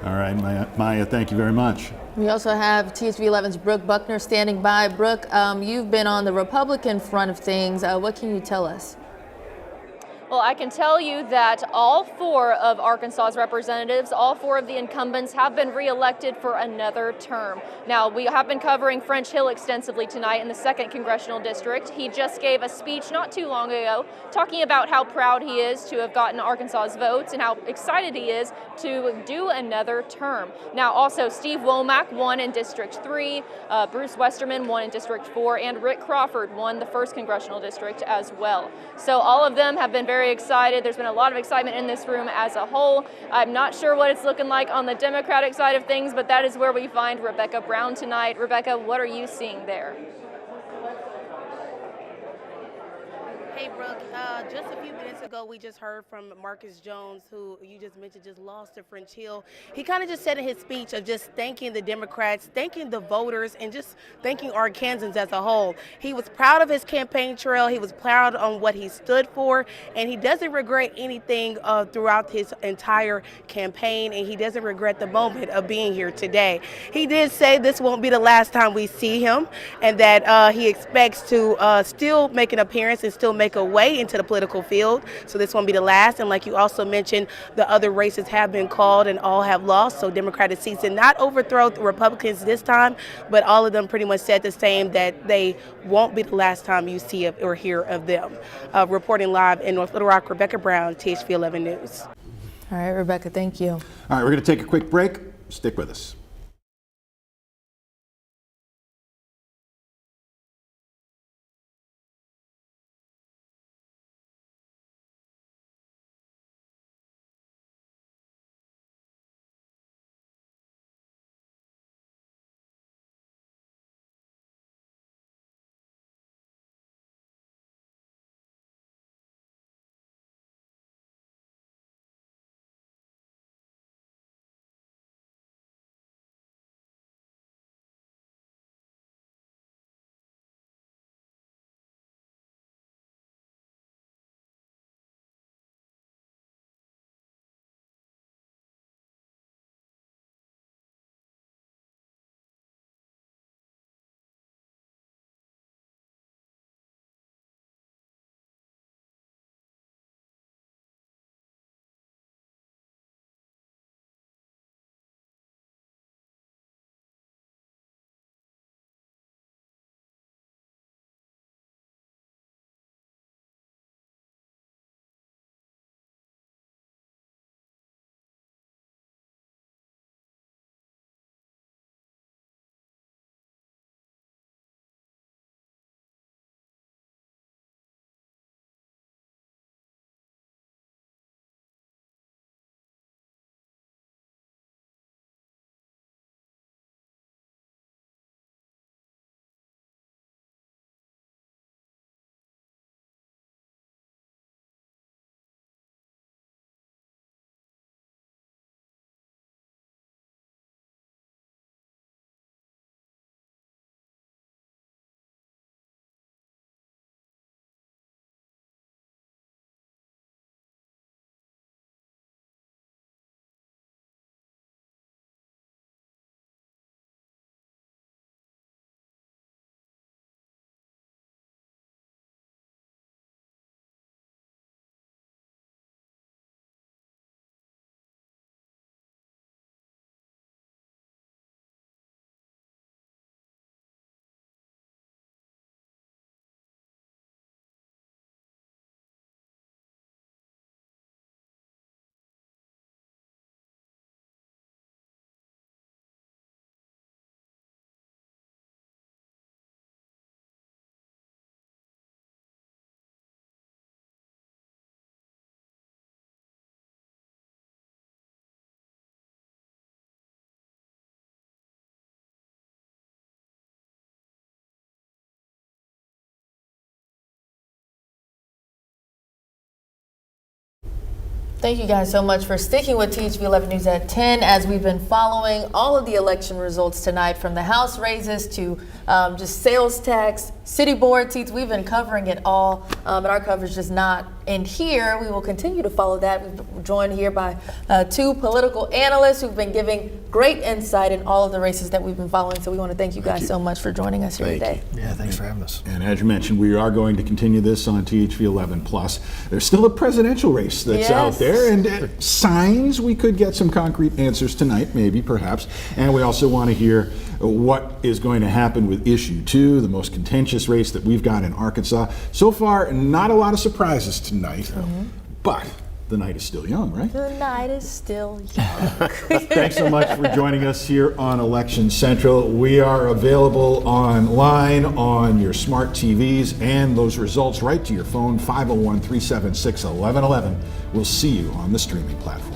All right, Maya, thank you very much. We also have THV11's Brooke Buckner standing by. Brooke, you've been on the Republican front of things. What can you tell us? Well, I can tell you that all 4 of Arkansas's representatives, all 4 of the incumbents have been reelected for another term. Now, we have been covering French Hill extensively tonight in the 2nd Congressional District. He just gave a speech not too long ago talking about how proud he is to have gotten Arkansas's votes and how excited he is to do another term. Now, also, Steve Womack won in District 3, Bruce Westerman won in District 4, and Rick Crawford won the 1st Congressional District as well. So all of them have been very excited. There's been a lot of excitement in this room as a whole. I'm not sure what it's looking like on the Democratic side of things, but that is where we find Rebecca Brown tonight. Rebecca, what are you seeing there? Hey, Brooke, just a few minutes ago, we just heard from Marcus Jones, who you just mentioned just lost to French Hill. He kind of just said in his speech of just thanking the Democrats, thanking the voters, and just thanking Arkansans as a whole. He was proud of his campaign trail. He was proud on what he stood for, and he doesn't regret anything throughout his entire campaign, and he doesn't regret the moment of being here today. He did say this won't be the last time we see him, and that he expects to still make an appearance and still make a way into the political field. So this won't be the last. And like you also mentioned, the other races have been called and all have lost. So Democratic seats did not overthrow the Republicans this time, but all of them pretty much said the same, that they won't be the last time you see or hear of them. Reporting live in North Little Rock, Rebecca Brown, THV11 News. All right, Rebecca, thank you. All right, we're going to take a quick break. Stick with us. Thank you guys so much for sticking with THV11 News at 10 as we've been following all of the election results tonight, from the House races to just sales tax, city board seats. We've been covering it all, but our coverage does not end here. We will continue to follow that. We're joined here by two political analysts who've been giving great insight in all of the races that we've been following. So we want to thank you guys so much for joining us here today. Yeah, thanks for having us. And as you mentioned, we are going to continue this on THV11 Plus. There's still a presidential race that's out there, and signs we could get some concrete answers tonight, maybe, perhaps. And we also want to hear what is going to happen with issue 2, the most contentious race that we've got in Arkansas. So far, not a lot of surprises tonight, but the night is still young, right? The night is still young. Thanks so much for joining us here on Election Central. We are available online on your smart TVs and those results right to your phone, 501-376-1111. We'll see you on the streaming platform.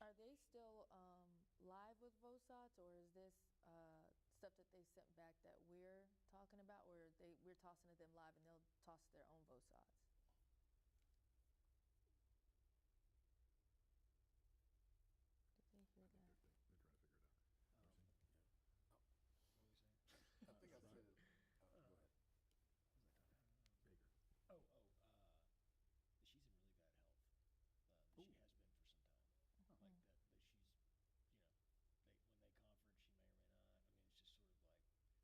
Are they still live with Vosots, or is this stuff that they sent back that we're talking about, or we're tossing to them live and they'll toss their own Vosots? Did they hear that? I think I said it. She's in really bad health. She has been for some time. Like that, but she's, when they conference, she may or may not. I mean, it's just sort of like, and if you remember though, back in the race with Wynn, when he won. She's not the one that, when they had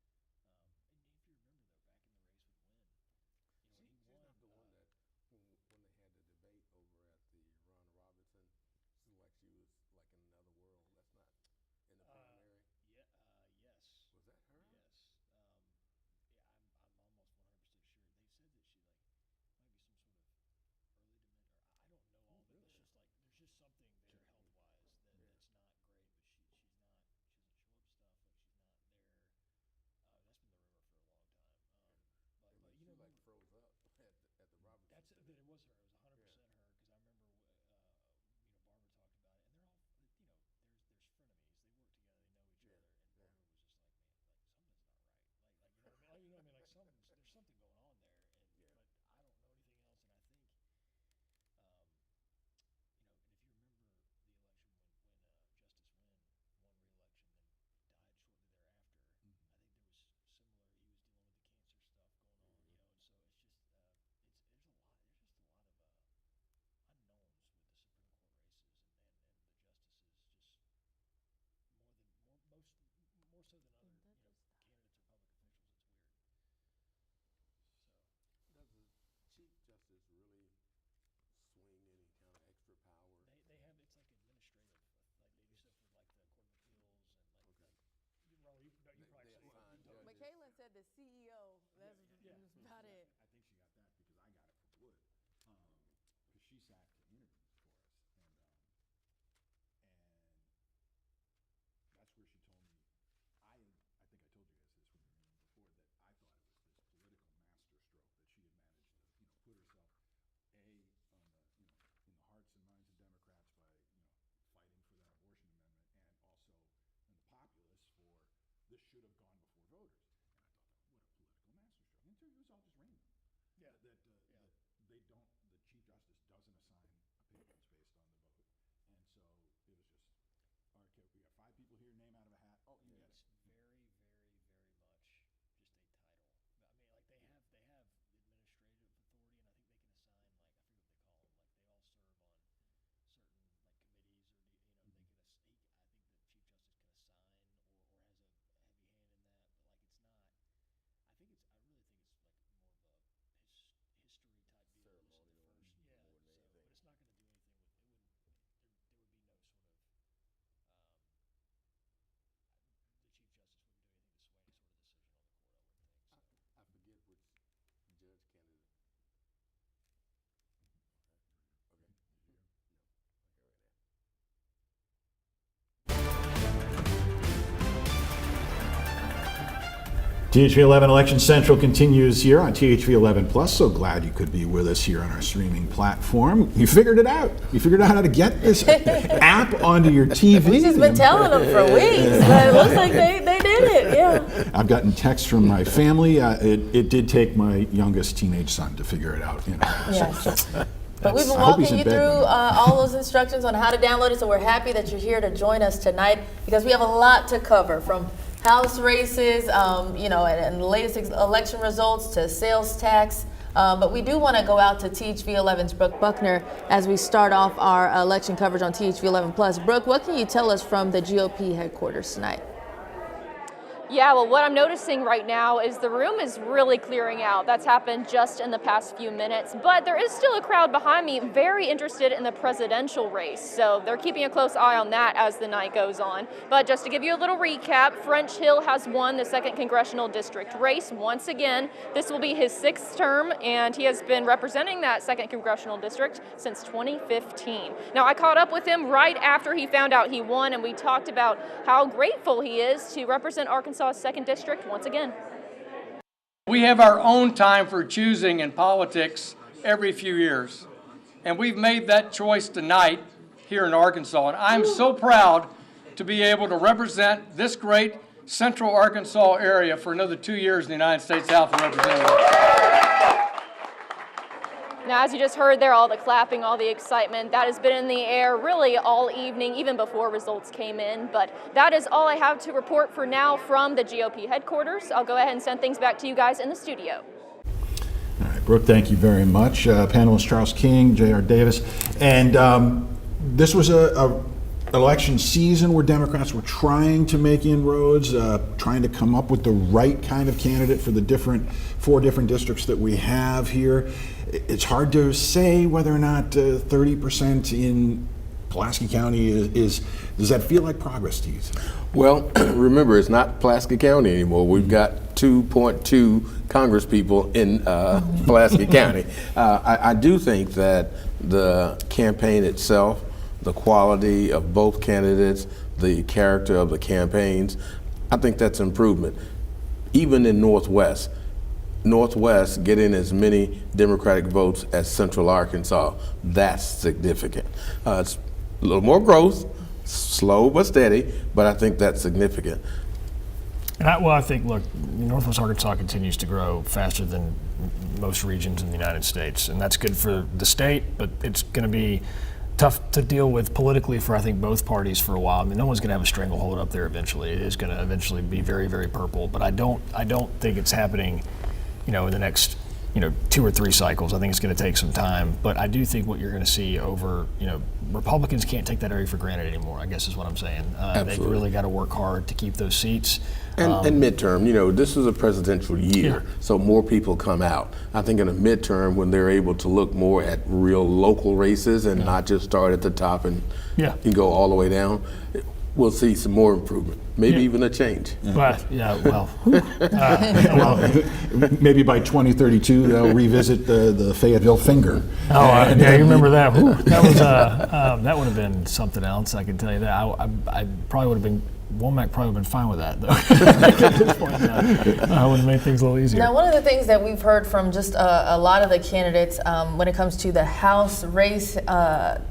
the debate over at the Ron Robinson, seemed like she was like in another world. That's not in the primary. Yes. Was that her? Yes. I'm almost 100% sure. They said that she might be some sort of early dementia. I don't know all of it. It's just like there's just something there health wise that's not great. But she doesn't show up stuff. Like she's not there. That's been the rumor for a long time. But she like froze up at the Robinson. That it was her. It was 100% her, because I remember Barbara talked about it, and they're all there's frenemies. They work together. They know each other. And Barbara was just like, man, like something's not right. Like you know what I mean? Like there's something going on there. And but I don't know anything else. And I think and if you remember the election when Justice Wynn won re-election, then died shortly thereafter. I think there was similar. He was dealing with the cancer stuff going on, and so it's just there's just a lot of sat to interview for us, and that's where she told me, I think I told you guys this when we were meeting before, that I thought it was this political masterstroke that she had managed to, put herself on the, in the hearts and minds of Democrats by, fighting for that abortion amendment, and also in the populace for this should have gone before voters. And I thought, what a political masterstroke. And it was all just random. Yeah. That they don't, the Chief Justice doesn't assign opinions based on the vote. And so it was just, all right, we got 5 people here, name out of a hat. Oh, you get it. It's very, very, very much just a title. I mean, like they have administrative authority, and I think they can assign, like, I forget what they call them, like they all serve on certain like committees, or they can. I think the Chief Justice can assign or has a heavy hand in that, but like it's not. I really think it's like more of a history type deal. Ceremonial, This is the first, more than anything. but it's not going to do anything with it. There would be no sort of. The Chief Justice wouldn't do anything to sway any sort of decision on the court, I wouldn't think. So. I forget which judge candidate. Okay. Yeah. Okay, right now. THV11 Election Central continues here on THV11 Plus. So glad you could be with us here on our streaming platform. You figured it out. You figured out how to get this app onto your TV. We've just been telling them for weeks, but it looks like they did it, yeah. I've gotten texts from my family. It did take my youngest teenage son to figure it out. Yes. But we've been walking you through all those instructions on how to download it, so we're happy that you're here to join us tonight because we have a lot to cover, from House races, and the latest election results to sales tax. But we do want to go out to THV11's Brooke Buckner as we start off our election coverage on THV11 Plus. Brooke, what can you tell us from the GOP headquarters tonight? Yeah, well, what I'm noticing right now is the room is really clearing out. That's happened just in the past few minutes, but there is still a crowd behind me very interested in the presidential race. So they're keeping a close eye on that as the night goes on. But just to give you a little recap, French Hill has won the 2nd Congressional District race once again. This will be his 6th term, and he has been representing that 2nd Congressional District since 2015. Now, I caught up with him right after he found out he won, and we talked about how grateful he is to represent Arkansas 2nd District once again. We have our own time for choosing in politics every few years. And we've made that choice tonight here in Arkansas. And I'm so proud to be able to represent this great central Arkansas area for another 2 years in the United States House of Representatives. Now, as you just heard there, all the clapping, all the excitement, that has been in the air really all evening, even before results came in. But that is all I have to report for now from the GOP headquarters. I'll go ahead and send things back to you guys in the studio. All right, Brooke, thank you very much. Panelists Charles King, J.R. Davis. And this was a election season where Democrats were trying to make inroads, trying to come up with the right kind of candidate for the 4 different districts that we have here. It's hard to say whether or not 30% in Pulaski County does that feel like progress to you? Well, remember, it's not Pulaski County anymore. We've got 2.2 Congress people in Pulaski County. I do think that the campaign itself, the quality of both candidates, the character of the campaigns, I think that's improvement. Even in Northwest getting as many Democratic votes as Central Arkansas, that's significant. It's a little more growth, slow but steady, but I think that's significant. And I think, look, Northwest Arkansas continues to grow faster than most regions in the United States, and that's good for the state, but it's going to be tough to deal with politically for, I think, both parties for a while. I mean, no one's going to have a stranglehold up there eventually. It is going to eventually be very, very purple, but I don't think it's happening, in the next, 2 or 3 cycles. I think it's going to take some time, but I do think what you're going to see over, Republicans can't take that area for granted anymore, I guess is what I'm saying. They've really got to work hard to keep those seats. And midterm, this is a presidential year, so more people come out. I think in a midterm, when they're able to look more at real local races and not just start at the top and go all the way down, we'll see some more improvement, maybe even a change. But yeah, well, Maybe by 2032 they'll revisit the Fayetteville finger. yeah, you remember that? Whew, that was that would have been something else. I can tell you that. I probably would have been. Womack probably would have been fine with that, though. At this point, I would have made things a little easier. Now, one of the things that we've heard from just a lot of the candidates when it comes to the House race,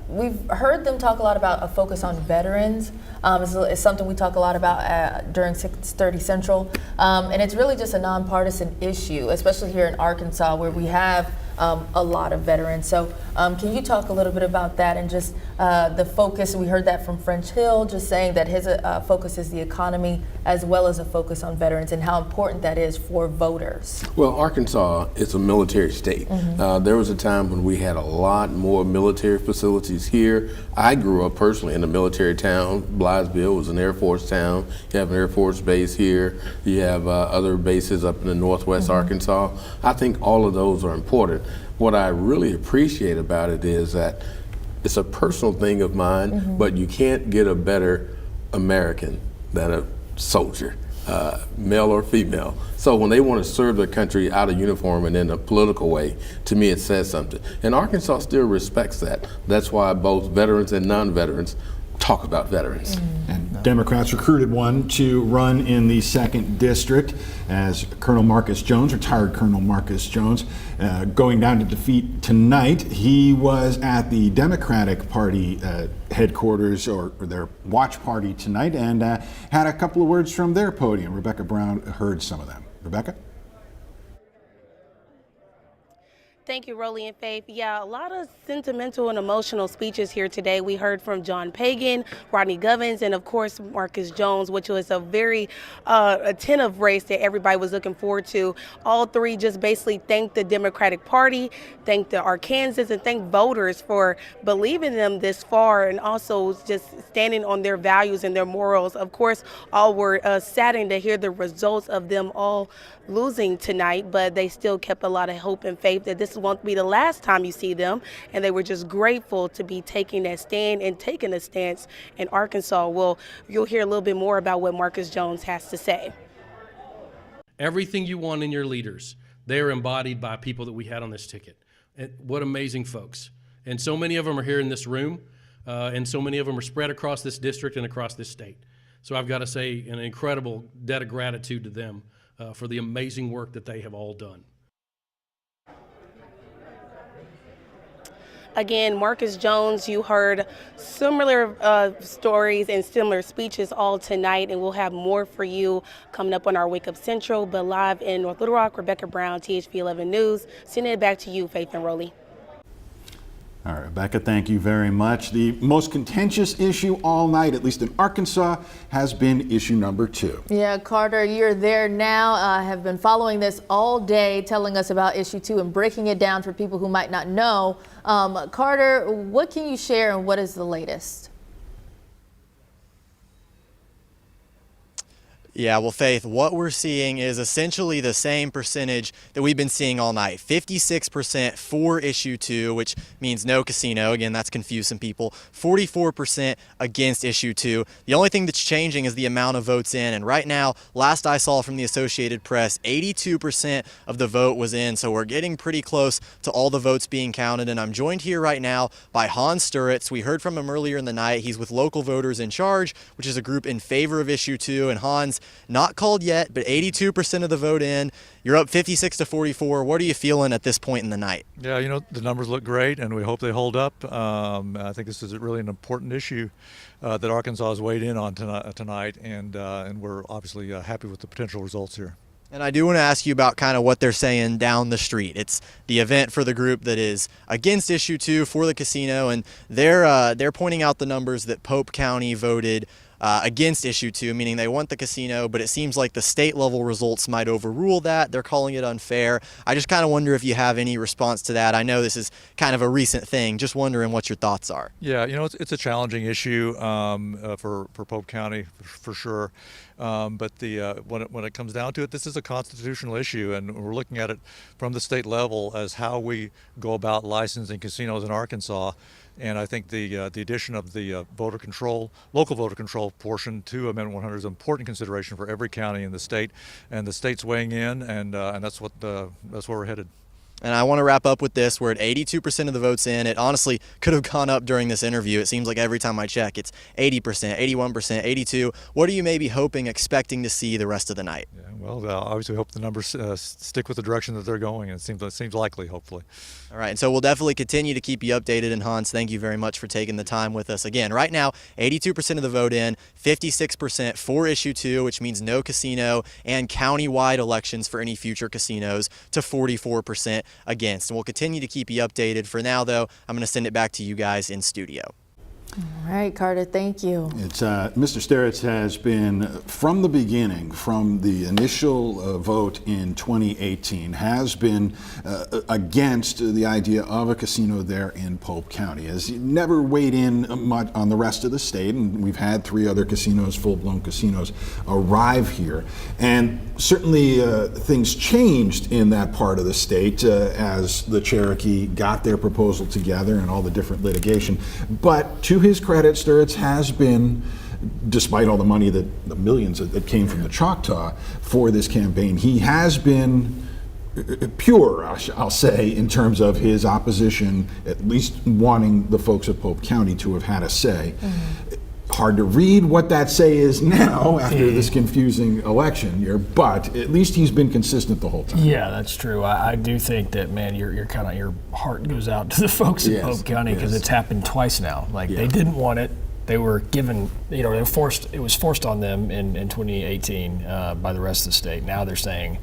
we've heard them talk a lot about a focus on veterans. It's something we talk a lot about during 630 Central. And it's really just a nonpartisan issue, especially here in Arkansas, where we have a lot of veterans. So can you talk a little bit about that and just the focus? We heard that from French Hill, just saying that his focus is the economy as well as a focus on veterans and how important that is for voters. Well, Arkansas is a military state. There was a time when we had a lot more military facilities here. I grew up personally in a military town. Blytheville was an Air Force town. You have an Air Force base here. You have other bases up in the Northwest Arkansas. I think all of those are important. What I really appreciate about it is that it's a personal thing of mine, but you can't get a better American than a soldier, male or female. So when they want to serve their country out of uniform and in a political way, to me it says something. And Arkansas still respects that. That's why both veterans and non-veterans talk about veterans. And Democrats recruited one to run in the 2nd District as Colonel Marcus Jones, retired Colonel Marcus Jones, going down to defeat tonight. He was at the Democratic Party headquarters or their watch party tonight and had a couple of words from their podium. Rebecca Brown heard some of them. Rebecca? Thank you, Rolly and Faith. Yeah, a lot of sentimental and emotional speeches here today. We heard from John Pagan, Rodney Govins, and of course Marcus Jones, which was a very attentive race that everybody was looking forward to. All three just basically thanked the Democratic Party, thanked the Arkansans, and thanked voters for believing them this far and also just standing on their values and their morals. Of course, all were saddened to hear the results of them all losing tonight, but they still kept a lot of hope and faith that this won't be the last time you see them, and they were just grateful to be taking that stand and taking a stance in Arkansas. Well, you'll hear a little bit more about what Marcus Jones has to say. Everything you want in your leaders, they are embodied by people that we had on this ticket. And what amazing folks. And so many of them are here in this room, and so many of them are spread across this district and across this state. So I've got to say an incredible debt of gratitude to them for the amazing work that they have all done. Again, Marcus Jones, you heard similar stories and similar speeches all tonight, and we'll have more for you coming up on our Wake Up Central. But live in North Little Rock, Rebecca Brown, THV11 News. Sending it back to you, Faith and Rolly. All right, Rebecca, thank you very much. The most contentious issue all night, at least in Arkansas, has been issue number 2. Yeah, Carter, you're there now. I have been following this all day, telling us about issue 2 and breaking it down for people who might not know. Carter, what can you share and what is the latest? Yeah, well, Faith, what we're seeing is essentially the same percentage that we've been seeing all night. 56% for issue 2, which means no casino. Again, that's confused some people. 44% against issue 2. The only thing that's changing is the amount of votes in. And right now, last I saw from the Associated Press, 82% of the vote was in. So we're getting pretty close to all the votes being counted. And I'm joined here right now by Hans Sturitz. We heard from him earlier in the night. He's with Local Voters in Charge, which is a group in favor of issue 2. And Hans, not called yet, but 82% of the vote in. You're up 56-44. What are you feeling at this point in the night? Yeah, you know, the numbers look great, and we hope they hold up. I think this is really an important issue that Arkansas has weighed in on tonight, and we're obviously happy with the potential results here. And I do want to ask you about kind of what they're saying down the street. It's the event for the group that is against issue 2 for the casino, and they're pointing out the numbers that Pope County voted against issue 2, meaning they want the casino, but it seems like the state level results might overrule that. They're calling it unfair. I just kind of wonder if you have any response to that. I know this is kind of a recent thing. Just wondering what your thoughts are. Yeah, you know, it's a challenging issue for Pope County for sure. But when it comes down to it, this is a constitutional issue, and we're looking at it from the state level as how we go about licensing casinos in Arkansas. And I think the addition of the local voter control portion to Amendment 100 is an important consideration for every county in the state, and the state's weighing in, and that's where we're headed. And I want to wrap up with this. We're at 82% of the votes in. It honestly could have gone up during this interview. It seems like every time I check, it's 80%, 81%, 82%. What are you maybe hoping, expecting to see the rest of the night? Yeah, well, obviously hope the numbers stick with the direction that they're going, and it seems likely, hopefully. All right, and so we'll definitely continue to keep you updated. And Hans, thank you very much for taking the time with us. Again, right now, 82% of the vote in, 56% for issue 2, which means no casino and county-wide elections for any future casinos, to 44% against. And we'll continue to keep you updated. For now, though, I'm going to send it back to you guys in studio. All right, Carter, thank you. It's Mr. Steritz has been, from the beginning, from the initial vote in 2018, has been against the idea of a casino there in Polk County. Has never weighed in much on the rest of the state, and we've had 3 other casinos, full-blown casinos, arrive here. And certainly things changed in that part of the state as the Cherokee got their proposal together and all the different litigation. But to his credit, Steritz has been, despite all the money, the millions that came from the Choctaw for this campaign, he has been pure, I'll say, in terms of his opposition, at least wanting the folks of Polk County to have had a say. Hard to read what that say is now after this confusing election year, but at least he's been consistent the whole time. Yeah, that's true. I do think that, man, your heart goes out to the folks in Polk County, because it's happened twice now. Like, they didn't want it. They were given, they were forced. It was forced on them in 2018 by the rest of the state. Now they're saying,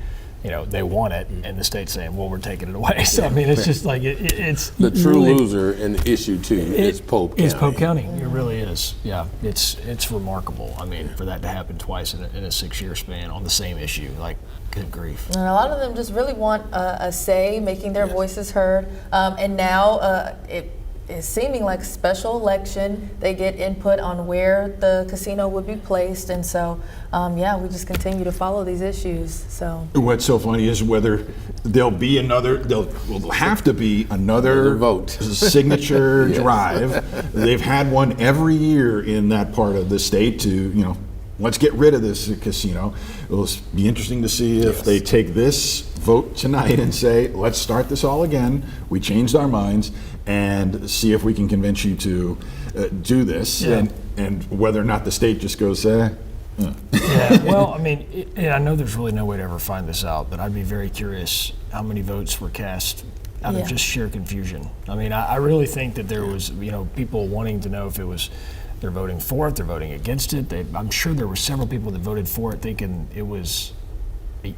they want it, and the state's saying, well, we're taking it away. So, I mean, it's just like, it's the true really, loser in issue 2 is Polk County. It's Polk County. It really is. Yeah, it's remarkable. I mean, for that to happen twice in a 6-year span on the same issue, like, good grief. And a lot of them just really want a say, making their voices heard. And now it is seeming like special election. They get input on where the casino would be placed, and so we just continue to follow these issues. So what's so funny is whether there'll be there'll have to be another vote signature drive. They've had one every year in that part of the state to let's get rid of this casino. It'll be interesting to see if they take this vote tonight and say, let's start this all again. We changed our minds, and see if we can convince you to do this, and whether or not the state just goes, Yeah, well, I mean, I know there's really no way to ever find this out, but I'd be very curious how many votes were cast out of just sheer confusion. I mean, I really think that there was, people wanting to know if it was they're voting for it, they're voting against it. I'm sure there were several people that voted for it thinking it was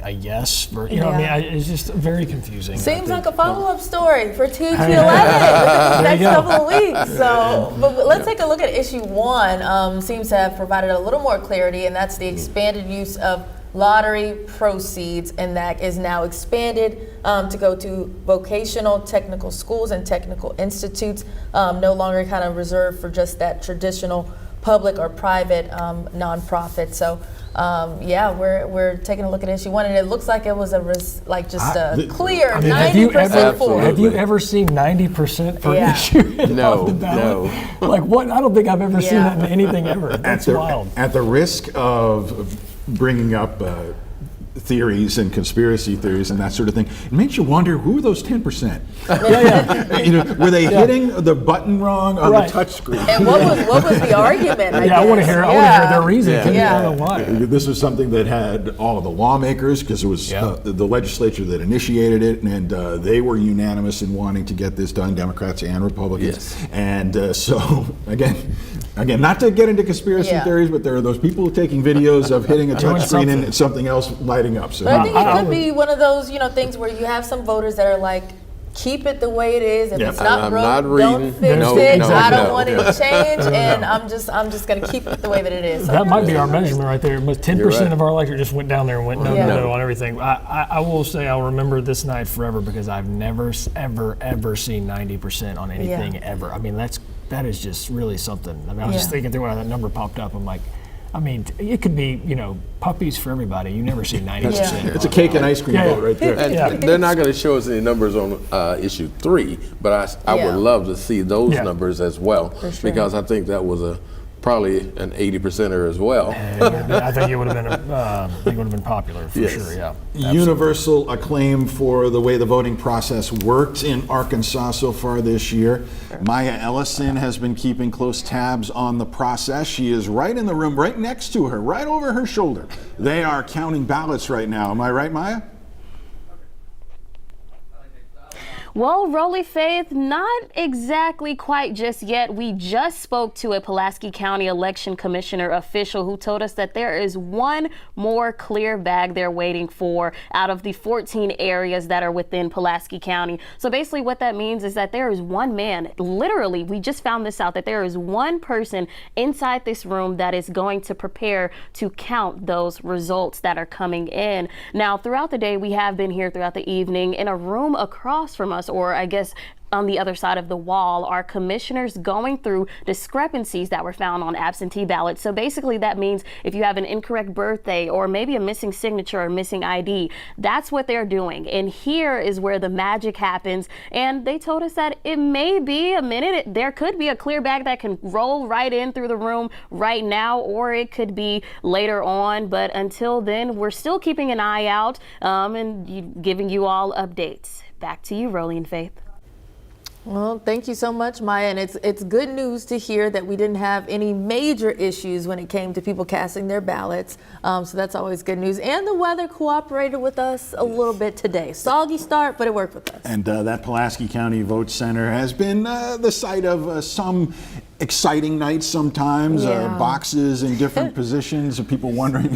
a yes. I mean, it's just very confusing. Seems like a follow-up story for THV11 next couple of weeks. So, but let's take a look at issue 1. Seems to have provided a little more clarity, and that's the expanded use of lottery proceeds, and that is now expanded to go to vocational technical schools and technical institutes, no longer kind of reserved for just that traditional public or private nonprofit. So we're taking a look at issue 1, and it looks like it was clear 90% for. Have you ever seen 90% for issue? No, the ballot? Like, what? I don't think I've ever seen that in anything ever. That's wild. At the risk of bringing up theories and conspiracy theories and that sort of thing, it makes you wonder, who are those 10%? Were they hitting the button wrong on the touch screen? And what was the argument? I want to hear their reason. I don't know why. This was something that had all of the lawmakers, because it was the legislature that initiated it, and they were unanimous in wanting to get this done, Democrats and Republicans. And so again, not to get into conspiracy theories, but there are those people taking videos of hitting a touch screen and something else lighting up. So but I think it could be one of those, things where you have some voters that are like, keep it the way it is. If it's not broke, don't fix it. I don't want it to change, and I'm just going to keep it the way that it is. So that might be our measurement right there. 10% of our electorate just went down there and went no on everything. I will say I'll remember this night forever, because I've never, ever seen 90% on anything ever. I mean, that is just really something. I mean, I was just thinking through when that number popped up. I'm like, I mean, it could be, puppies for everybody. You never see 90%. It's a cake and ice cream vote right there. And they're not going to show us any numbers on issue 3, but I would love to see those numbers as well, because I think that was probably an 80%er as well. I think it would have been popular for sure. Yeah. Universal acclaim for the way the voting process worked in Arkansas so far this year. Maya Ellison has been keeping close tabs on the process. She is right in the room, right next to her, right over her shoulder. They are counting ballots right now. Am I right, Maya? Well, Rolly Faith, not exactly quite just yet. We just spoke to a Pulaski County election commissioner official who told us that there is one more clear bag they're waiting for out of the 14 areas that are within Pulaski County. So basically what that means is that there is one man, literally, we just found this out, that there is one person inside this room that is going to prepare to count those results that are coming in. Now, throughout the day, we have been here throughout the evening in a room across from us, or I guess on the other side of the wall, are commissioners going through discrepancies that were found on absentee ballots. So basically that means if you have an incorrect birthday or maybe a missing signature or missing ID, that's what they're doing. And here is where the magic happens. And they told us that it may be a minute. There could be a clear bag that can roll right in through the room right now, or it could be later on. But until then, we're still keeping an eye out and giving you all updates. Back to you, Rolly and Faith. Well, thank you so much, Maya. And it's good news to hear that we didn't have any major issues when it came to people casting their ballots. So that's always good news. And the weather cooperated with us a little bit today. Soggy start, but it worked with us. And that Pulaski County Vote Center has been the site of some exciting nights sometimes, boxes in different positions, people wondering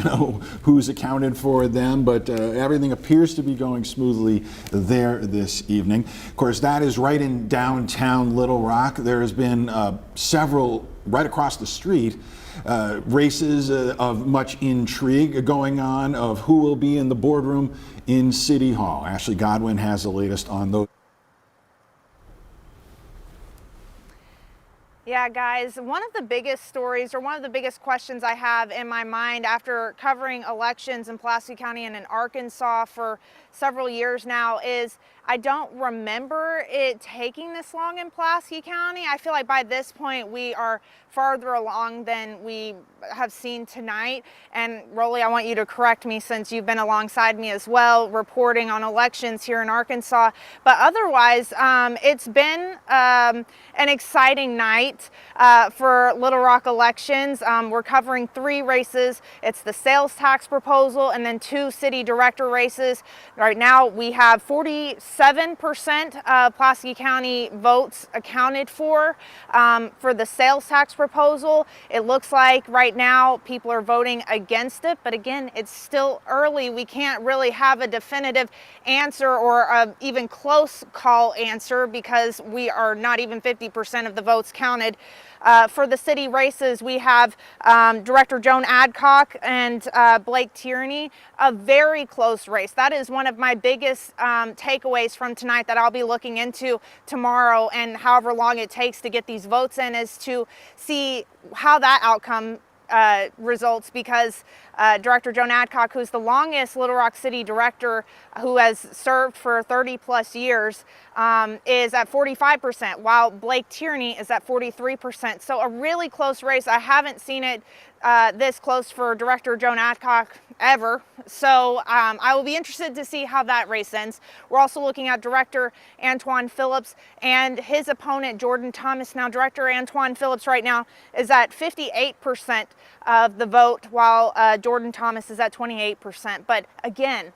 who's accounted for them, but everything appears to be going smoothly there this evening. Of course, that is right in downtown Little Rock. There has been several right across the street races of much intrigue going on of who will be in the boardroom in City Hall. Ashley Godwin has the latest on those. Yeah, guys, one of the biggest stories, or one of the biggest questions I have in my mind after covering elections in Pulaski County and in Arkansas for several years now is I don't remember it taking this long in Pulaski County. I feel like by this point we are farther along than we have seen tonight. And Rolly, I want you to correct me since you've been alongside me as well, reporting on elections here in Arkansas. But otherwise, it's been an exciting night for Little Rock elections. We're covering 3 races. It's the sales tax proposal and then 2 city director races. Right now we have 47% of Pulaski County votes accounted for the sales tax proposal. It looks like right now people are voting against it, but again, it's still early. We can't really have a definitive answer or a even close call answer because we are not even 50% of the votes counted. For the city races, we have Director Joan Adcock and Blake Tierney, a very close race. That is one of my biggest takeaways from tonight that I'll be looking into tomorrow, and however long it takes to get these votes in, is to see how that outcome results, because Director Joan Adcock, who's the longest Little Rock City director, who has served for 30 plus years, is at 45%, while Blake Tierney is at 43%. So a really close race. I haven't seen it this close for Director Joan Adcock ever. So I will be interested to see how that race ends. We're also looking at Director Antoine Phillips and his opponent, Jordan Thomas. Now, Director Antoine Phillips right now is at 58% of the vote, while Jordan Thomas is at 28%. But again,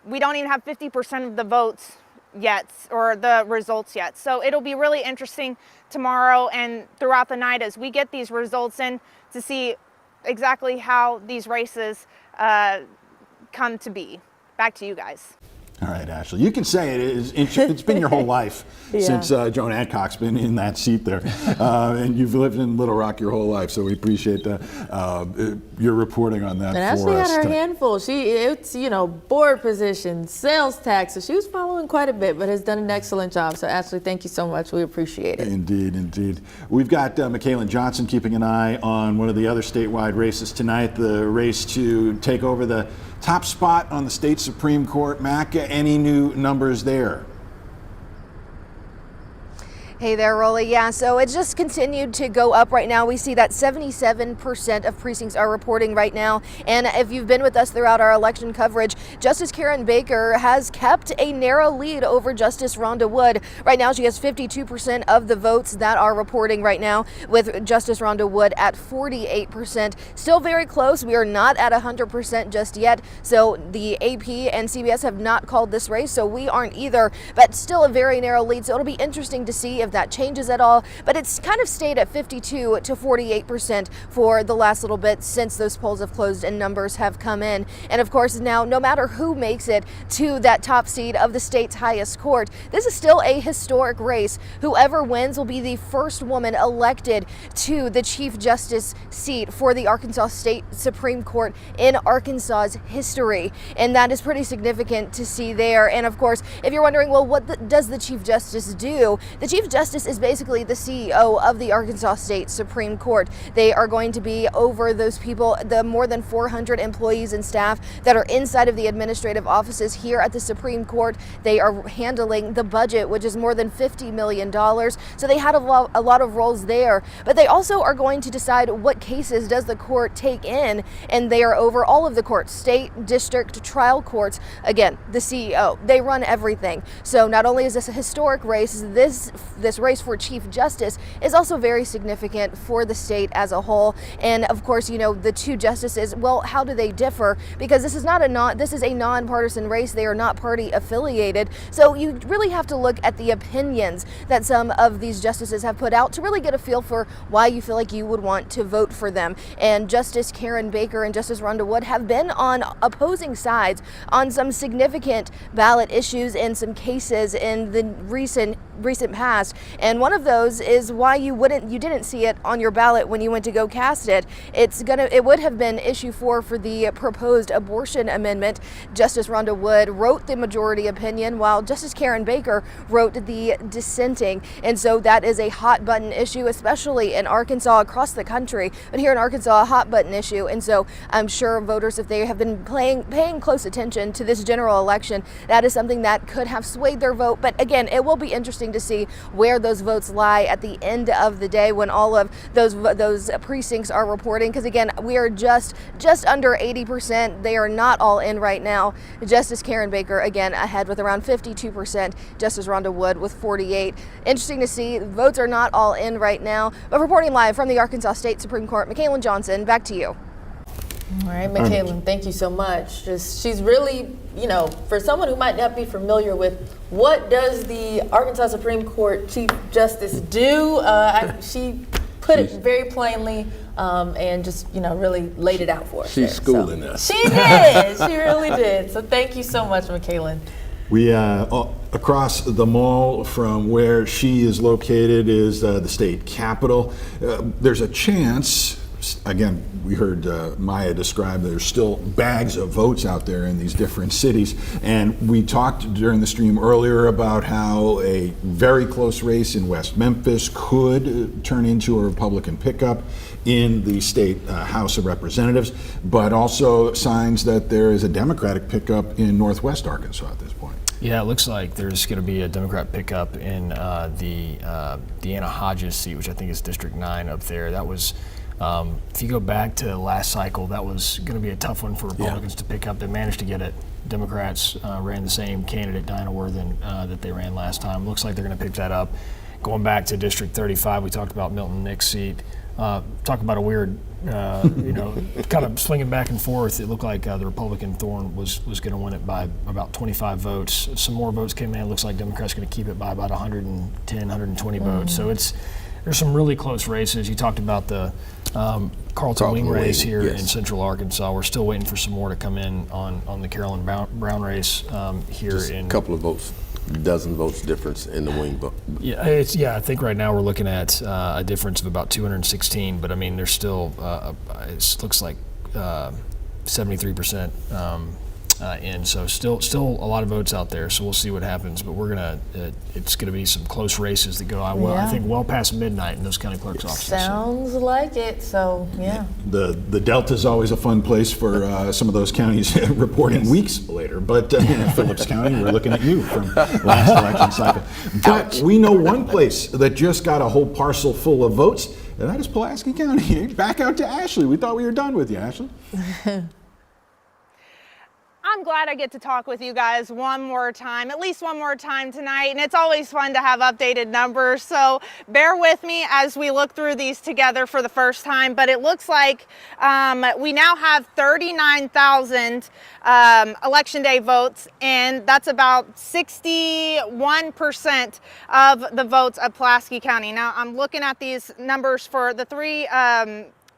we don't even have 50% of the votes yet, or the results yet. So it'll be really interesting tomorrow and throughout the night as we get these results in to see exactly how these races come to be. Back to you guys. All right, Ashley, you can say it. It's been your whole life since Joan Adcock's been in that seat there. And you've lived in Little Rock your whole life, so we appreciate your reporting on that and for Ashley us. had her handful. It's board positions, sales tax, so she was following quite a bit, but has done an excellent job. So Ashley, thank you so much. We appreciate it. Indeed, indeed. We've got McKaylin Johnson keeping an eye on one of the other statewide races tonight, the race to take over the top spot on the state Supreme Court. Mac, any new numbers there? Hey there, Rolly. Yeah, so it's just continued to go up right now. We see that 77% of precincts are reporting right now. And if you've been with us throughout our election coverage, Justice Karen Baker has kept a narrow lead over Justice Rhonda Wood. Right now, she has 52% of the votes that are reporting right now, with Justice Rhonda Wood at 48%. Still very close. We are not at 100% just yet. So the AP and CBS have not called this race, so we aren't either. But still a very narrow lead. So it'll be interesting to see if that changes at all, but it's kind of stayed at 52 to 48% for the last little bit since those polls have closed and numbers have come in. And of course, now no matter who makes it to that top seat of the state's highest court, this is still a historic race. Whoever wins will be the first woman elected to the Chief Justice seat for the Arkansas State Supreme Court in Arkansas's history, and that is pretty significant to see there. And of course, if you're wondering, well, what does the Chief Justice do? The Chief Justice is basically the CEO of the Arkansas State Supreme Court. They are going to be over those people, the more than 400 employees and staff that are inside of the administrative offices here at the Supreme Court. They are handling the budget, which is more than $50 million. So they had a lot of roles there, but they also are going to decide what cases does the court take in, and they are over all of the courts, state, district, trial courts. Again, the CEO, they run everything. So not only is this a historic race, this race for Chief Justice is also very significant for the state as a whole. And of course, the two justices, well, how do they differ? Because this is a nonpartisan race. They are not party affiliated. So you really have to look at the opinions that some of these justices have put out to really get a feel for why you feel like you would want to vote for them. And Justice Karen Baker and Justice Rhonda Wood have been on opposing sides on some significant ballot issues and some cases in the recent past. And one of those is why you didn't see it on your ballot when you went to go cast it. It would have been issue 4 for the proposed abortion amendment. Justice Rhonda Wood wrote the majority opinion while Justice Karen Baker wrote the dissenting. And so that is a hot button issue, especially in Arkansas, across the country, but here in Arkansas, a hot button issue. And so I'm sure voters, if they have been paying close attention to this general election, that is something that could have swayed their vote. But again, it will be interesting to see where those votes lie at the end of the day when all of those precincts are reporting, because again, we are just under 80%. They are not all in right now. Justice Karen Baker again ahead with around 52%, Justice Rhonda Wood with 48. Interesting to see. Votes are not all in right now. But reporting live from the Arkansas State Supreme Court, McKaylin Johnson, back to you. All right, McKaylin, thank you so much. She's really, for someone who might not be familiar with what does the Arkansas Supreme Court Chief Justice do, she put it very plainly and just, really laid it out for us. She's schooling us. She did. She really did. So thank you so much, McKaylin. We across the mall from where she is located is the state capitol. There's a chance. Again, we heard Maya describe there's still bags of votes out there in these different cities. And we talked during the stream earlier about how a very close race in West Memphis could turn into a Republican pickup in the state House of Representatives, but also signs that there is a Democratic pickup in Northwest Arkansas at this point. Yeah, it looks like there's going to be a Democrat pickup in the Deanna Hodges seat, which I think is District 9 up there. That was if you go back to last cycle, that was going to be a tough one for Republicans to pick up. They managed to get it. Democrats ran the same candidate, Dinah Worthen, that they ran last time. Looks like they're going to pick that up. Going back to District 35, we talked about Milton Nick's seat. Talk about a weird, kind of swinging back and forth. It looked like the Republican Thorne was going to win it by about 25 votes. Some more votes came in. It looks like Democrats going to keep it by about 110, 120 votes. So it's there's some really close races. You talked about the Carlton Wing race here in Central Arkansas. We're still waiting for some more to come in on the Carolyn Brown race here. Just a couple of votes, dozen votes difference in the wing vote. I think right now we're looking at a difference of about 216, but I mean there's still it looks like 73% in, so still a lot of votes out there. So we'll see what happens, but it's gonna be some close races that go I think well past midnight in those county clerk's offices. Sounds like it. So yeah. The Delta is always a fun place for some of those counties reporting weeks later. But Phillips County, we're looking at you from last election cycle. But we know one place that just got a whole parcel full of votes, and that is Pulaski County. Back out to Ashley. We thought we were done with you, Ashley. I'm glad I get to talk with you guys one more time, at least one more time tonight, and it's always fun to have updated numbers, so bear with me as we look through these together for the first time, but it looks like we now have 39,000 Election Day votes, and that's about 61% of the votes of Pulaski County. Now, I'm looking at these numbers for the three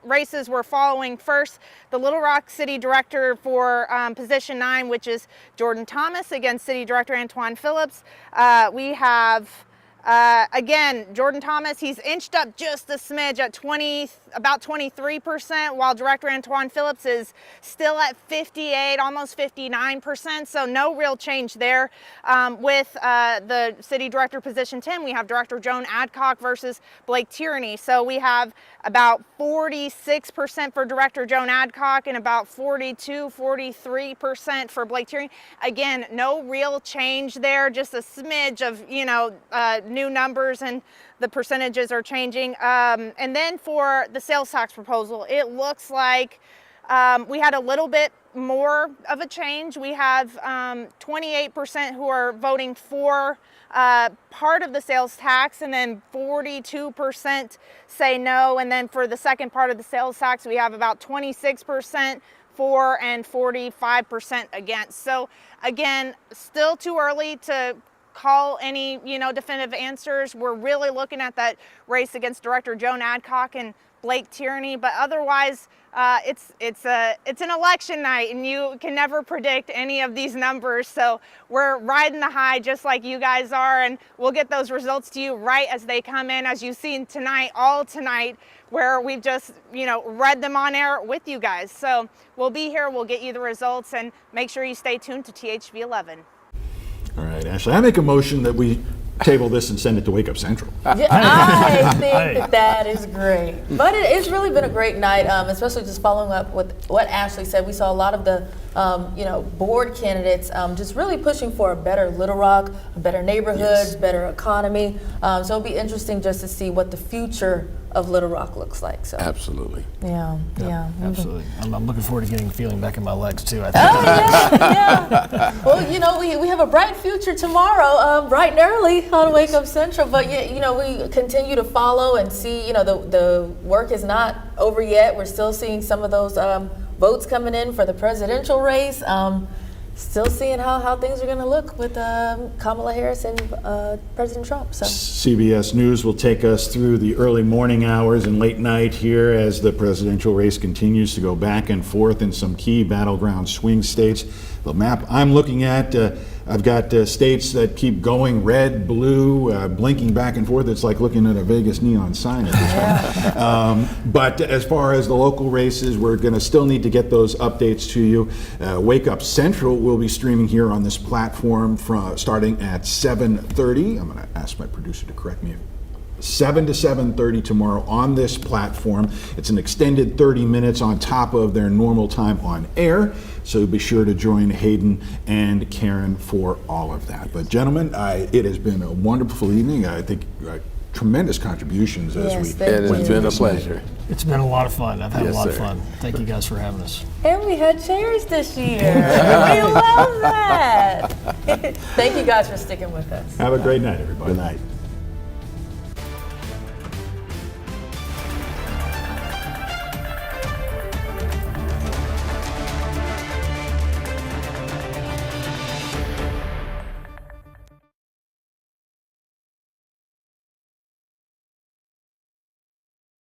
races we're following. First, the Little Rock City Director for position 9, which is Jordan Thomas against City Director Antoine Phillips. We have again, Jordan Thomas, he's inched up just a smidge at about 23%, while Director Antoine Phillips is still at 58, almost 59%, so no real change there. With the City Director position 10, we have Director Joan Adcock versus Blake Tierney. So we have about 46% for Director Joan Adcock and about 43% for Blake Tierney. Again, no real change there, just a smidge of, new numbers, and the percentages are changing. And then for the sales tax proposal, it looks like we had a little bit more of a change. We have 28% who are voting for part of the sales tax, and then 42% say no. And then for the second part of the sales tax, we have about 26% for and 45% against. So again, still too early to call any definitive answers. We're really looking at that race against Director Joan Adcock and Blake Tierney, but otherwise it's an election night, and you can never predict any of these numbers. So we're riding the high just like you guys are, and we'll get those results to you right as they come in, as you've seen tonight, all tonight, where we've just read them on air with you guys. So we'll be here, we'll get you the results, and make sure you stay tuned to THV11. All right, Ashley, I make a motion that we table this and send it to Wake Up Central. I think that is great. But it's really been a great night, especially just following up with what Ashley said. We saw a lot of the board candidates just really pushing for a better Little Rock, better neighborhoods, better economy. So it'll be interesting just to see what the future of Little Rock looks like. So absolutely. Yeah. Absolutely. I'm looking forward to getting feeling back in my legs too, I think. Yeah. Well, we have a bright future tomorrow, bright and early on Wake Up Central. But we continue to follow and see. The work is not over yet. We're still seeing some of those votes coming in for the presidential race. Still seeing how things are going to look with Kamala Harris and President Trump. So CBS News will take us through the early morning hours and late night here as the presidential race continues to go back and forth in some key battleground swing states. The map I'm looking at, I've got states that keep going red, blue, blinking back and forth. It's like looking at a Vegas neon sign at this point. But as far as the local races, we're going to still need to get those updates to you. Wake Up Central will be streaming here on this platform starting at 7:30. I'm going to ask my producer to correct me. 7 to 7:30 tomorrow on this platform. It's an extended 30 minutes on top of their normal time on air. So be sure to join Hayden and Karen for all of that. But gentlemen, it has been a wonderful evening. I think tremendous contributions as we. It has been a pleasure. It's been a lot of fun. I've had a lot of fun. Thank you guys for having us. And we had chairs this year. We love that. Thank you guys for sticking with us. Have a great night, everybody. Good night.